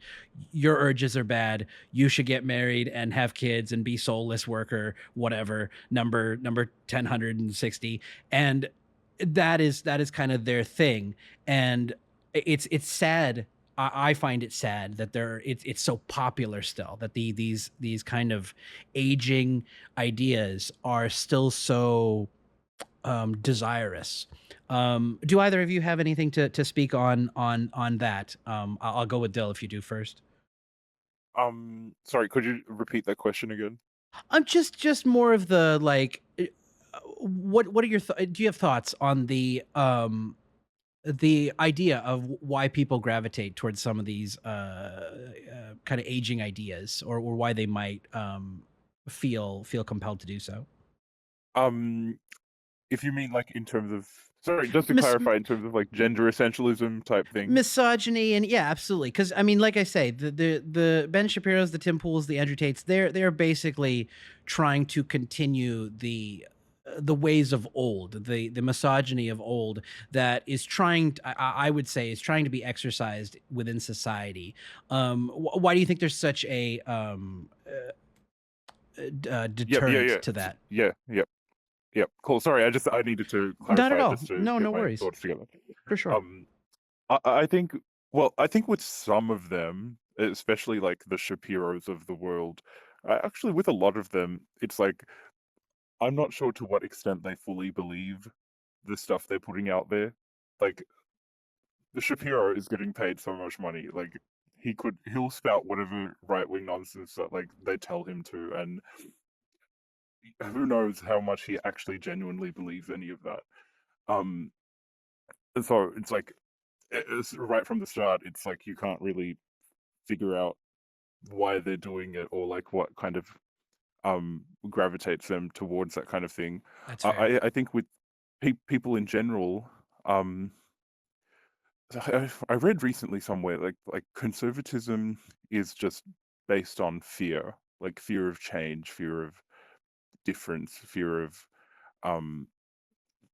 A: your urges are bad, you should get married and have kids and be soulless worker, whatever, number 1060. And that is kind of their thing. And it's sad. I find it sad that it's so popular still, that these kind of aging ideas are still so desirous. Do either of you have anything to speak on that? I'll go with Dill if you do first.
B: Sorry, could you repeat that question again?
A: I'm just more of the like, what are your do you have thoughts on the idea of why people gravitate towards some of these kind of aging ideas, or why they might feel compelled to do so?
B: Um, if you mean like in terms of, sorry, just to
A: Mis-
B: clarify, in terms of like gender essentialism type thing.
A: Misogyny, and yeah, absolutely. Because I mean, like I say, the Ben Shapiro's, the Tim Pools, the Andrew Tates, they're basically trying to continue the ways of old, the misogyny of old, that is trying, I would say, is trying to be exercised within society. Why do you think there's such a
B: Yep, yeah,
A: deterrent
B: yeah,
A: to that?
B: yeah, yep, yep. Cool. Sorry, I needed to
A: Not at
B: clarify
A: all.
B: just to
A: No,
B: get
A: no
B: my
A: worries.
B: thoughts together.
A: For sure.
B: Um, I think, well, I think with some of them, especially like the Shapiros of the world, actually with a lot of them, it's like I'm not sure to what extent they fully believe the stuff they're putting out there. Like the Shapiro is getting paid so much money, like he'll spout whatever right wing nonsense that like they tell him to, and who knows how much he actually genuinely believes any of that. Um, and so it's like it's right from the start, it's like you can't really figure out why they're doing it or like what kind of gravitates them towards that kind of thing.
A: That's fair.
B: I think with people in general, um, I read recently somewhere like conservatism is just based on fear, like fear of change, fear of difference, fear of um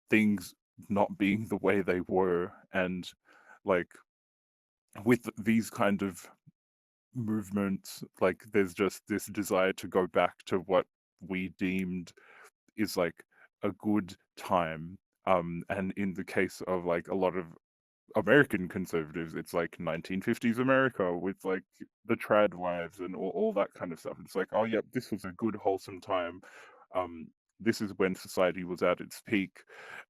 B: things not being the way they were, and like with these kind of movement, like there's just this desire to go back to what we deemed is like a good time. And in the case of like a lot of American conservatives, it's like 1950s America with like the trad wives and all that kind of stuff. It's like, oh yeah, this was a good wholesome time. Um, this is when society was at its peak.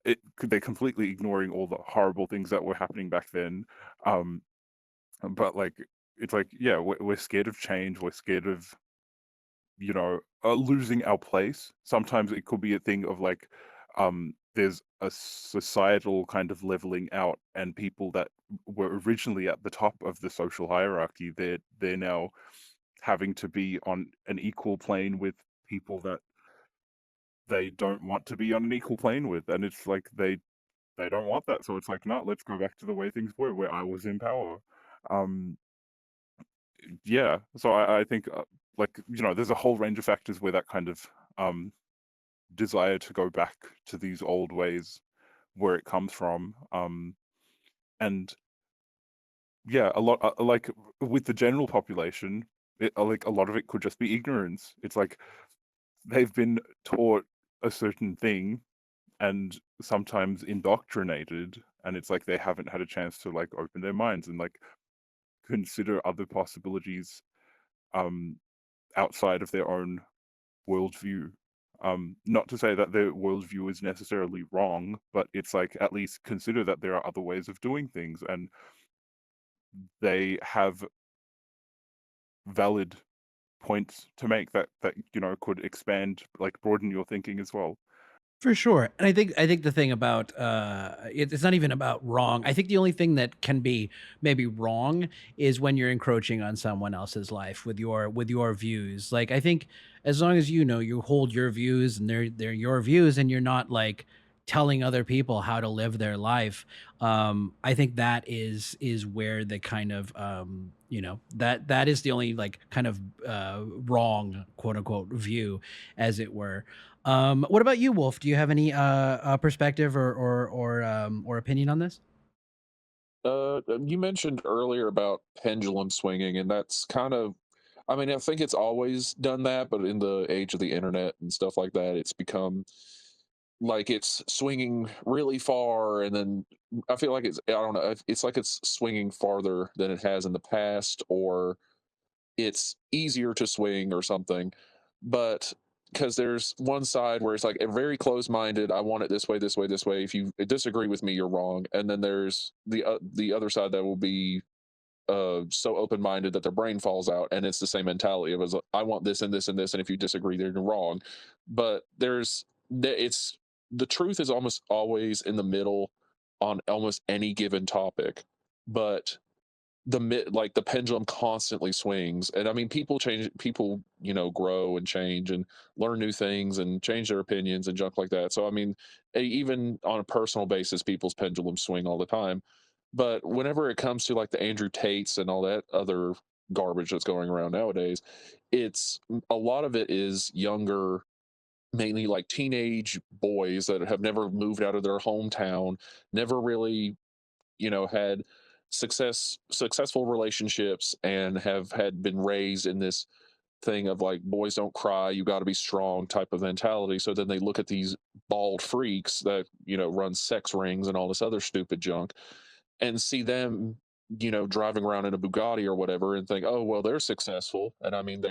B: They're completely ignoring all the horrible things that were happening back then. Um, but like, it's like, yeah, we're scared of change. We're scared of, losing our place. Sometimes it could be a thing of like, there's a societal kind of leveling out, and people that were originally at the top of the social hierarchy, they're now having to be on an equal plane with people that they don't want to be on an equal plane with, and it's like they don't want that. So it's like, no, let's go back to the way things were, where I was in power. Um, yeah. So I think like there's a whole range of factors where that kind of um desire to go back to these old ways where it comes from. And yeah, a lot like with the general population, like a lot of it could just be ignorance. It's like they've been taught a certain thing and sometimes indoctrinated, and it's like they haven't had a chance to like open their minds and like consider other possibilities um outside of their own worldview. Not to say that their worldview is necessarily wrong, but it's like at least consider that there are other ways of doing things, and they have valid points to make that could expand, like broaden your thinking as well.
A: For sure. And I think the thing about it's not even about wrong. I think the only thing that can be maybe wrong is when you're encroaching on someone else's life with your views. Like I think as long as you hold your views and they're your views and you're not like telling other people how to live their life, I think that is where the kind of that is the only like kind of wrong quote unquote view, as it were. What about you, Wolf? Do you have any perspective or opinion on this?
C: You mentioned earlier about pendulum swinging, and that's kind of, I mean, I think it's always done that, but in the age of the internet and stuff like that, it's become like it's swinging really far, and then I feel like I don't know, it's like it's swinging farther than it has in the past, or it's easier to swing or something. But because there's one side where it's like a very close-minded, I want it this way, this way, this way. If you disagree with me, you're wrong. And then there's the other side that will be so open-minded that their brain falls out, and it's the same mentality of as I want this and this and this, and if you disagree, then you're wrong. But it's the truth is almost always in the middle on almost any given topic. But like the pendulum constantly swings, and I mean people change, people grow and change and learn new things and change their opinions and junk like that. So I mean, even on a personal basis, people's pendulums swing all the time. But whenever it comes to like the Andrew Tates and all that other garbage that's going around nowadays, it's a lot of it is younger, mainly like teenage boys that have never moved out of their hometown, never really had successful relationships, and have had been raised in this thing of like boys don't cry, you got to be strong type of mentality. So then they look at these bald freaks that run sex rings and all this other stupid junk, and see them driving around in a Bugatti or whatever, and think, oh well, they're successful. And I mean,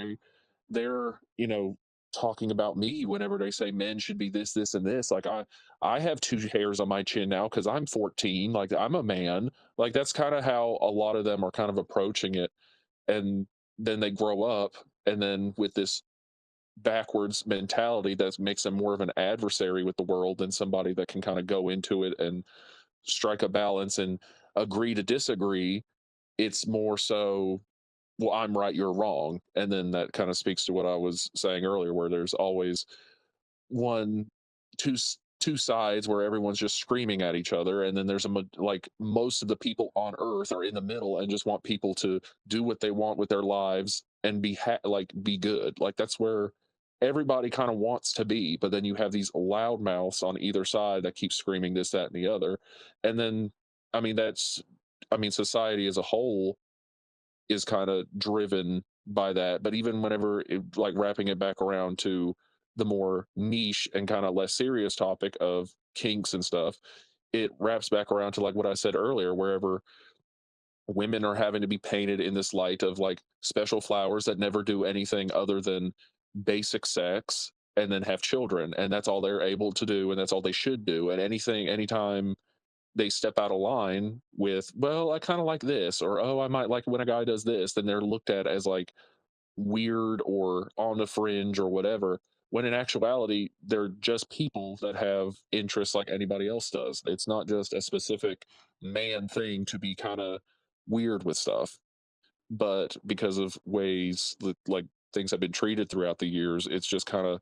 C: they're talking about me whenever they say men should be this, this, and this. Like I have two hairs on my chin now because I'm 14. Like I'm a man. Like that's kind of how a lot of them are kind of approaching it. And then they grow up, and then with this backwards mentality that makes them more of an adversary with the world than somebody that can kind of go into it and strike a balance and agree to disagree. It's more so, well, I'm right, you're wrong. And then that kind of speaks to what I was saying earlier, where there's always one, two sides where everyone's just screaming at each other. And then there's like most of the people on earth are in the middle and just want people to do what they want with their lives and like be good. Like that's where everybody kind of wants to be. But then you have these loudmouths on either side that keep screaming this, that, and the other. And then, I mean, society as a whole is kind of driven by that. But even whenever like wrapping it back around to the more niche and kind of less serious topic of kinks and stuff, it wraps back around to like what I said earlier, wherever women are having to be painted in this light of like special flowers that never do anything other than basic sex and then have children, and that's all they're able to do and that's all they should do. And anytime they step out of line with, well, I kind of like this, or oh, I might like when a guy does this, then they're looked at as like weird or on the fringe or whatever, when in actuality they're just people that have interests like anybody else does. It's not just a specific man thing to be kind of weird with stuff, but because of ways that like things have been treated throughout the years, it's just kind of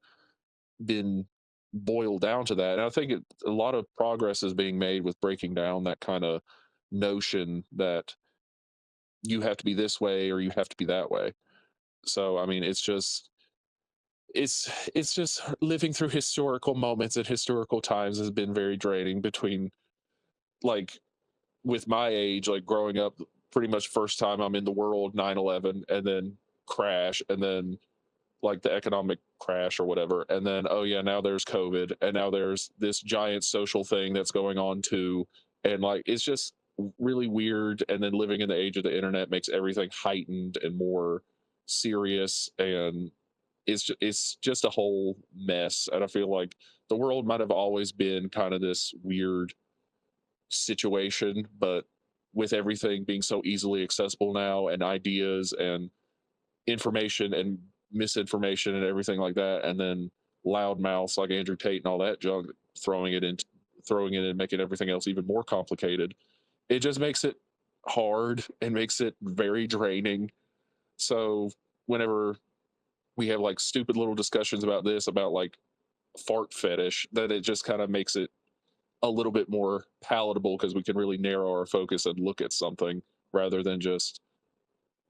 C: been boiled down to that. And I think a lot of progress is being made with breaking down that kind of notion that you have to be this way or you have to be that way. So I mean, it's just living through historical moments and historical times has been very draining. Between like with my age, like growing up, pretty much first time I'm in the world 9/11, and then crash, and then like the economic crash or whatever, and then oh yeah, now there's COVID, and now there's this giant social thing that's going on too. And like it's just really weird. And then living in the age of the internet makes everything heightened and more serious, and it's just a whole mess. And I feel like the world might have always been kind of this weird situation, but with everything being so easily accessible now, and ideas and information and misinformation and everything like that, and then loud mouths like Andrew Tate and all that junk throwing it in, throwing it in, making everything else even more complicated. It just makes it hard and makes it very draining. So whenever we have like stupid little discussions about this, about like fart fetish, that it just kind of makes it a little bit more palatable because we can really narrow our focus and look at something rather than just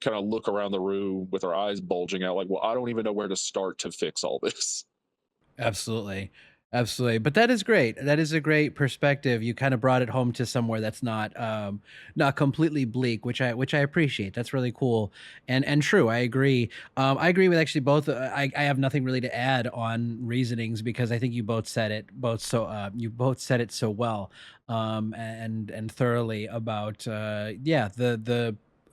C: kind of look around the room with our eyes bulging out like, well, I don't even know where to start to fix all this.
A: Absolutely. Absolutely. But that is great. That is a great perspective. You kind of brought it home to somewhere that's not completely bleak, which I appreciate. That's really cool. And true. I agree. I agree with actually both. I have nothing really to add on reasonings because I think you both said it both so you both said it so well and thoroughly about yeah,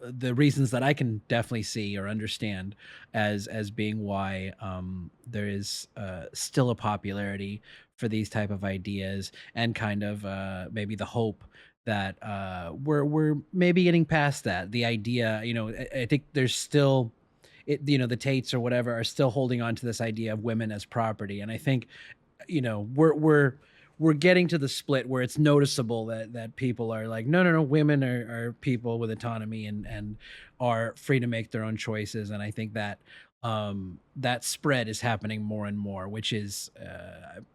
A: the reasons that I can definitely see or understand as being why there is still a popularity for these type of ideas, and kind of maybe the hope that we're maybe getting past that. The idea, I think there's still the Tates or whatever are still holding on to this idea of women as property, and I think we're getting to the split where it's noticeable that people are like, no, women are people with autonomy and are free to make their own choices. And I think that that spread is happening more and more, which is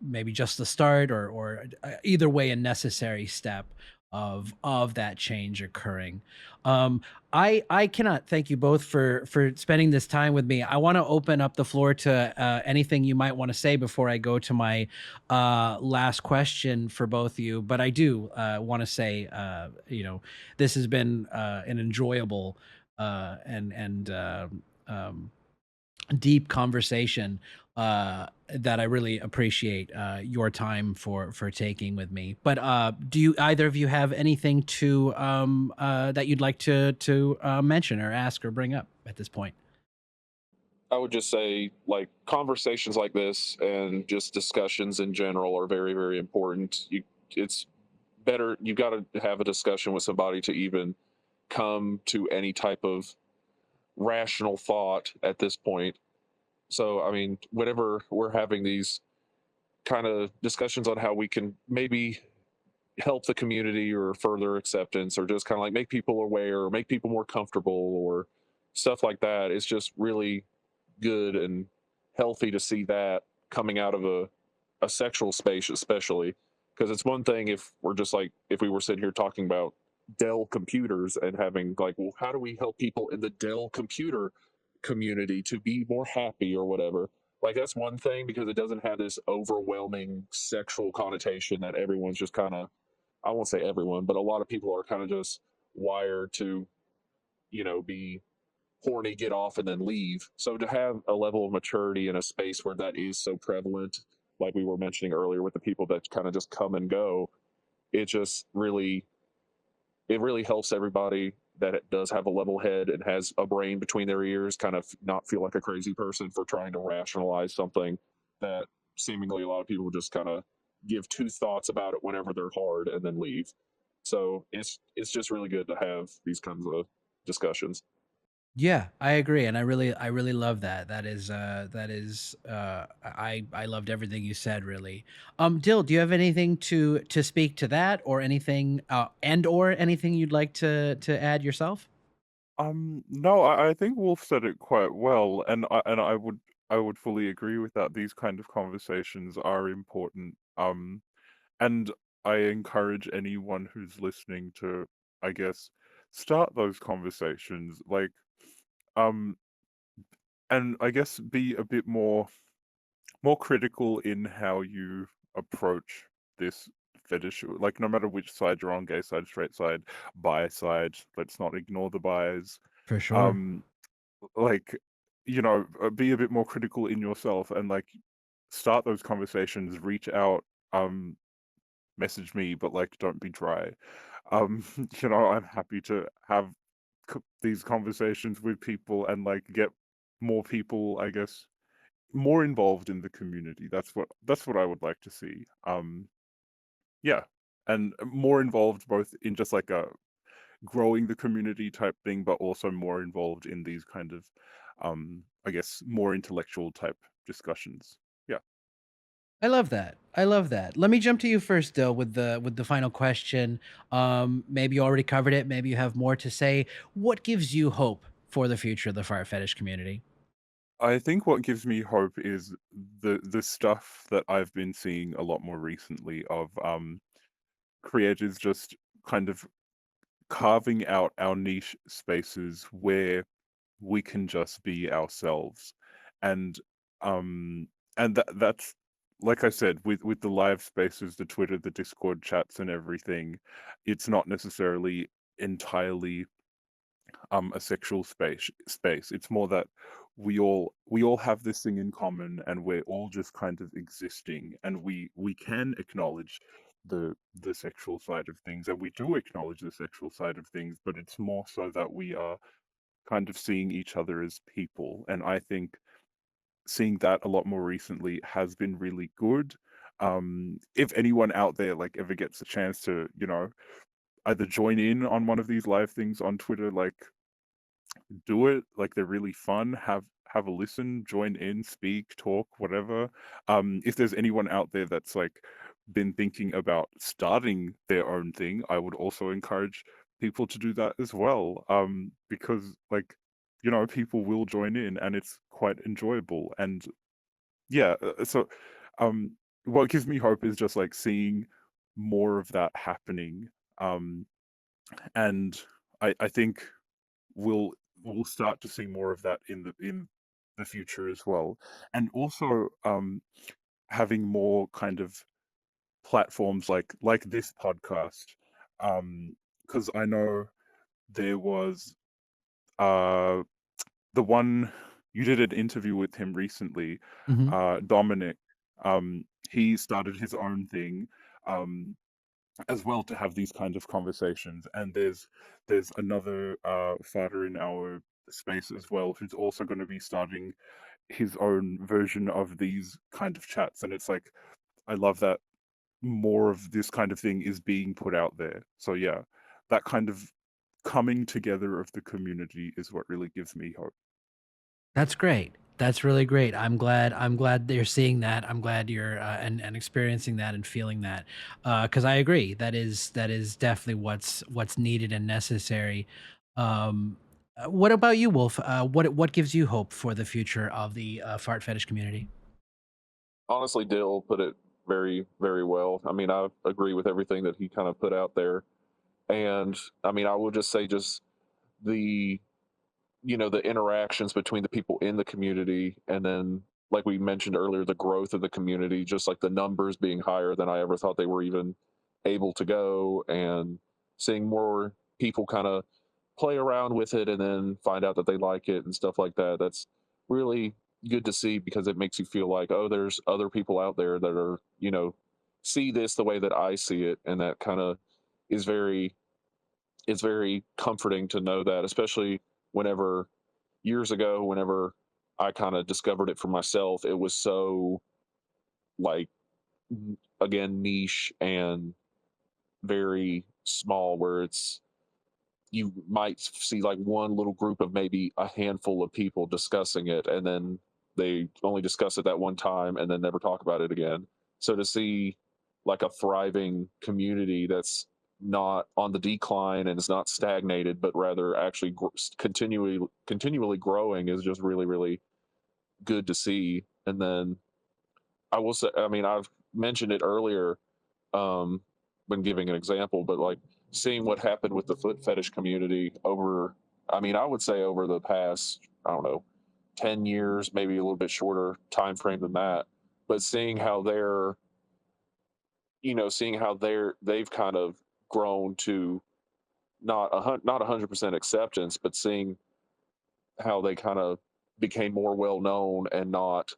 A: maybe just the start, or either way a necessary step of that change occurring. um I cannot thank you both for spending this time with me. I want to open up the floor to anything you might want to say before I go to my last question for both of you. But I do want to say, this has been an enjoyable and deep conversation that I really appreciate your time for taking with me. But do you either of you have anything to that you'd like to mention or ask or bring up at this point?
C: I would just say like conversations like this and just discussions in general are very, very important. It's better, you got to have a discussion with somebody to even come to any type of rational thought at this point. So I mean, whenever we're having these kind of discussions on how we can maybe help the community or further acceptance, or just kind of like make people aware or make people more comfortable or stuff like that, it's just really good and healthy to see that coming out of a sexual space, especially because it's one thing if we're just like, if we were sitting here talking about Dell computers and having like, well, how do we help people in the Dell computer community to be more happy or whatever. Like that's one thing because it doesn't have this overwhelming sexual connotation that everyone's just kind of, I won't say everyone, but a lot of people are kind of just wired to, be horny, get off, and then leave. So to have a level of maturity in a space where that is so prevalent, like we were mentioning earlier with the people that kind of just come and go, it just really it really helps everybody that it does have a level head and has a brain between their ears kind of not feel like a crazy person for trying to rationalize something that seemingly a lot of people just kind of give two thoughts about it whenever they're hard and then leave. So it's just really good to have these kinds of discussions.
A: Yeah, I agree, and I really love that. I loved everything you said. Really, Dill, do you have anything to speak to that, or anything, or anything you'd like to add yourself?
B: No, I think Wolf said it quite well, and I would fully agree with that. These kind of conversations are important. And I encourage anyone who's listening to, I guess, start those conversations. Um, and I guess be a bit more critical in how you approach this fetish. Like, no matter which side you're on, gay side, straight side, bi side, let's not ignore the bis.
A: For sure.
B: Um, like, be a bit more critical in yourself and like start those conversations, reach out, um, message me, but like don't be dry. Um, I'm happy to have these conversations with people and like get more people, I guess, more involved in the community. That's what I would like to see. Yeah, and more involved both in just like a growing the community type thing, but also more involved in these kind of, I guess, more intellectual type discussions. Yeah.
A: I love that. I love that. Let me jump to you first, Dill, with the final question. Maybe you already covered it. Maybe you have more to say. What gives you hope for the future of the fire fetish community?
B: I think what gives me hope is the stuff that I've been seeing a lot more recently of creators just kind of carving out our niche spaces where we can just be ourselves. And um and that's, like I said, with the live spaces, the Twitter, the Discord chats and everything, it's not necessarily entirely a sexual space. It's more that we all have this thing in common and we're all just kind of existing, and we can acknowledge the sexual side of things, and we do acknowledge the sexual side of things, but it's more so that we are kind of seeing each other as people. And I think seeing that a lot more recently has been really good. If anyone out there like ever gets a chance to, either join in on one of these live things on Twitter, like do it. Like, they're really fun. Have a listen, join in, speak, talk, whatever. If there's anyone out there that's like been thinking about starting their own thing, I would also encourage people to do that as well. Because like, people will join in and it's quite enjoyable. And yeah, so um what gives me hope is just like seeing more of that happening. Um and I think we'll we'll start to see more of that in the future as well. And also having more kind of platforms like this podcast, because I know there was uh the one, you did an interview with him recently,
A: Hmm.
B: Dominic. He started his own thing, um as well, to have these kind of conversations. And there's another fighter in our space as well who's also going to be starting his own version of these kind of chats. And it's like, I love that more of this kind of thing is being put out there. So yeah, that kind of coming together of the community is what really gives me hope.
A: That's great. That's really great. I'm glad that you're seeing that. I'm glad you're and experiencing that and feeling that. Because I agree. That is definitely what's needed and necessary. What about you, Wolf? What gives you hope for the future of the fart fetish community?
C: Honestly, Dill put it very, very well. I mean, I agree with everything that he kind of put out there. And I mean, I will just say, just the the interactions between the people in the community, and then like we mentioned earlier, the growth of the community, just like the numbers being higher than I ever thought they were even able to go, and seeing more people kind of play around with it and then find out that they like it and stuff like that. That's really good to see because it makes you feel like, oh, there's other people out there that are, see this the way that I see it. And that kind of is it's very comforting to know that, especially whenever years ago, whenever I kind of discovered it for myself, it was so like, again, niche and very small where you might see like one little group of maybe a handful of people discussing it and then they only discuss it that one time and then never talk about it again. So to see like a thriving community that's not on the decline and is not stagnated but rather actually continually growing is just really really good to see. And then I will say, I mean, I've mentioned it earlier um, when giving an example, but like seeing what happened with the foot fetish community over, I mean, I would say over the past, I don't know, 10 years, maybe a little bit shorter time frame than that, but seeing how they've kind of grown to not 100% acceptance, but seeing how they kind of became more well known and not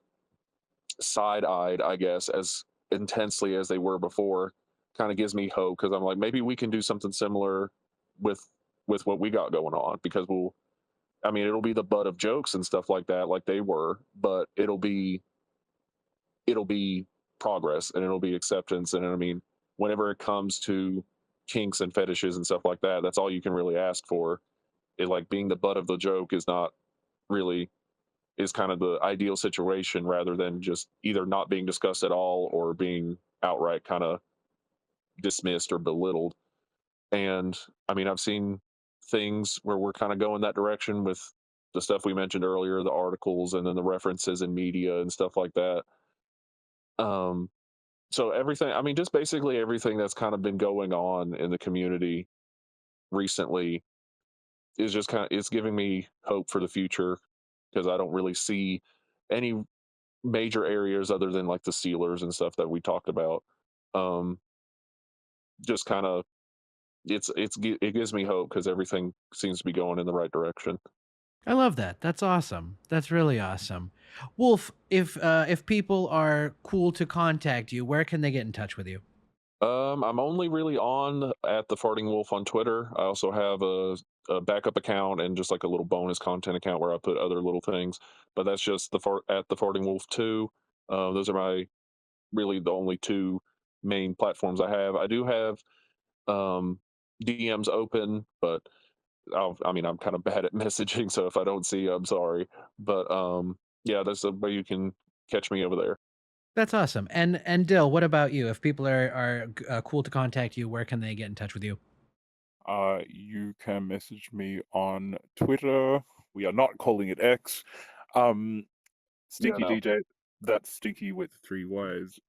C: side-eyed, I guess, as intensely as they were before, kind of gives me hope because I'm like, maybe we can do something similar with what we got going on because I mean, it'll be the butt of jokes and stuff like that, like they were, but it'll be progress and it'll be acceptance. And I mean, whenever it comes to kinks and fetishes and stuff like that, that's all you can really ask for. It like being the butt of the joke is not really is kind of the ideal situation rather than just either not being discussed at all or being outright kind of dismissed or belittled. And I mean, I've seen things where we're kind of going that direction with the stuff we mentioned earlier, the articles and then the references in media and stuff like that. Um, so everything, I mean, just basically everything that's kind of been going on in the community recently is just kind of it's giving me hope for the future because I don't really see any major areas other than like the sealers and stuff that we talked about. Um, just kind of it gives me hope because everything seems to be going in the right direction.
A: I love that. That's awesome. That's really awesome. Wolf, if people are cool to contact you, where can they get in touch with you?
C: I'm only really on at the Farting Wolf on Twitter. I also have a backup account and just like a little bonus content account where I put other little things. But that's just at the Farting Wolf 2. Those are my really the only two main platforms I have. I do have um, DMs open, but I mean, I'm kind of bad at messaging, so if I don't see you, I'm sorry. But yeah, that's the way you can catch me over there.
A: That's awesome. And Dill, what about you? If people are cool to contact you, where can they get in touch with you?
B: You can message me on Twitter. We are not calling it X. Stinky
C: no.
B: DJ. That's Stinky with 3 Ys.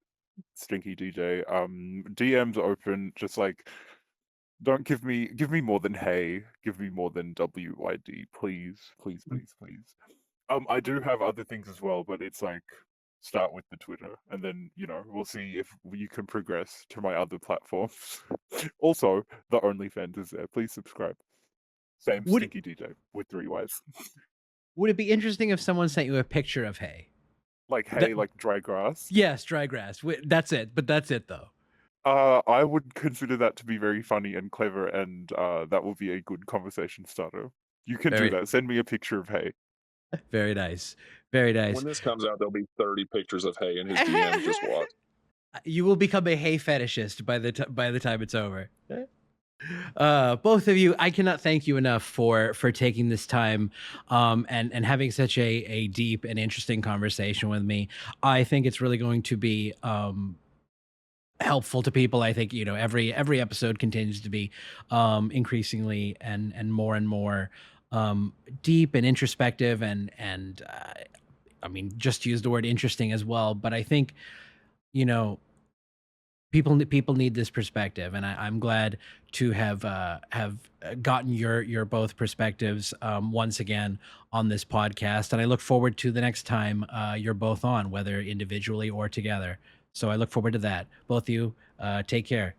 B: Stinky DJ. DMs open. Just like don't give me more than hey. Give me more than WYD, please, please, please, please. I do have other things as well, but it's like start with the Twitter, and then we'll see if you can progress to my other platforms. Also, the OnlyFans is there. Please subscribe. Same
A: Would
B: Stinky DJ with 3 Ys.
A: would it be interesting if someone sent you a picture of hay?
B: Like
A: That-
B: hey, like dry grass.
A: Yes, dry grass. That's it. But that's it though.
B: I would consider that to be very funny and clever, and that would be a good conversation starter. You can
A: Very-
B: do that. Send me a picture of hay.
A: Very nice. Very nice.
C: When this comes out, there'll be 30 pictures of hay in his DMs. Just watch.
A: You will become a hay fetishist by the time it's over. Both of you, I cannot thank you enough for taking this time and having such a deep and interesting conversation with me. I think it's really going to be helpful to people. I think every episode continues to be increasingly and more deep and introspective and I mean, just use the word interesting as well. But I think people need this perspective, and I'm glad to have gotten your both perspectives once again on this podcast. And I look forward to the next time you're both on, whether individually or together. So I look forward to that. Both of you, take care.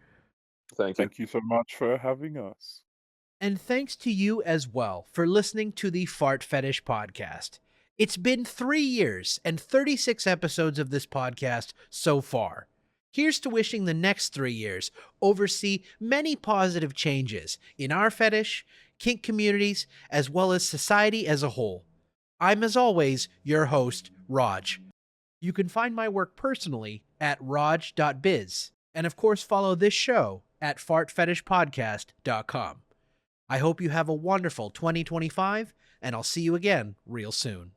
C: Thank you.
B: Thank you so much for having us.
A: And thanks to you as well for listening to the Fart Fetish Podcast. It's been 3 years and 36 episodes of this podcast so far. Here's to wishing the next 3 years oversee many positive changes in our fetish, kink communities, as well as society as a whole. I'm, as always, your host, Raj. You can find my work personally at raj.biz, and of course follow this show at fartfetishpodcast.com. I hope you have a wonderful 2025, and I'll see you again real soon.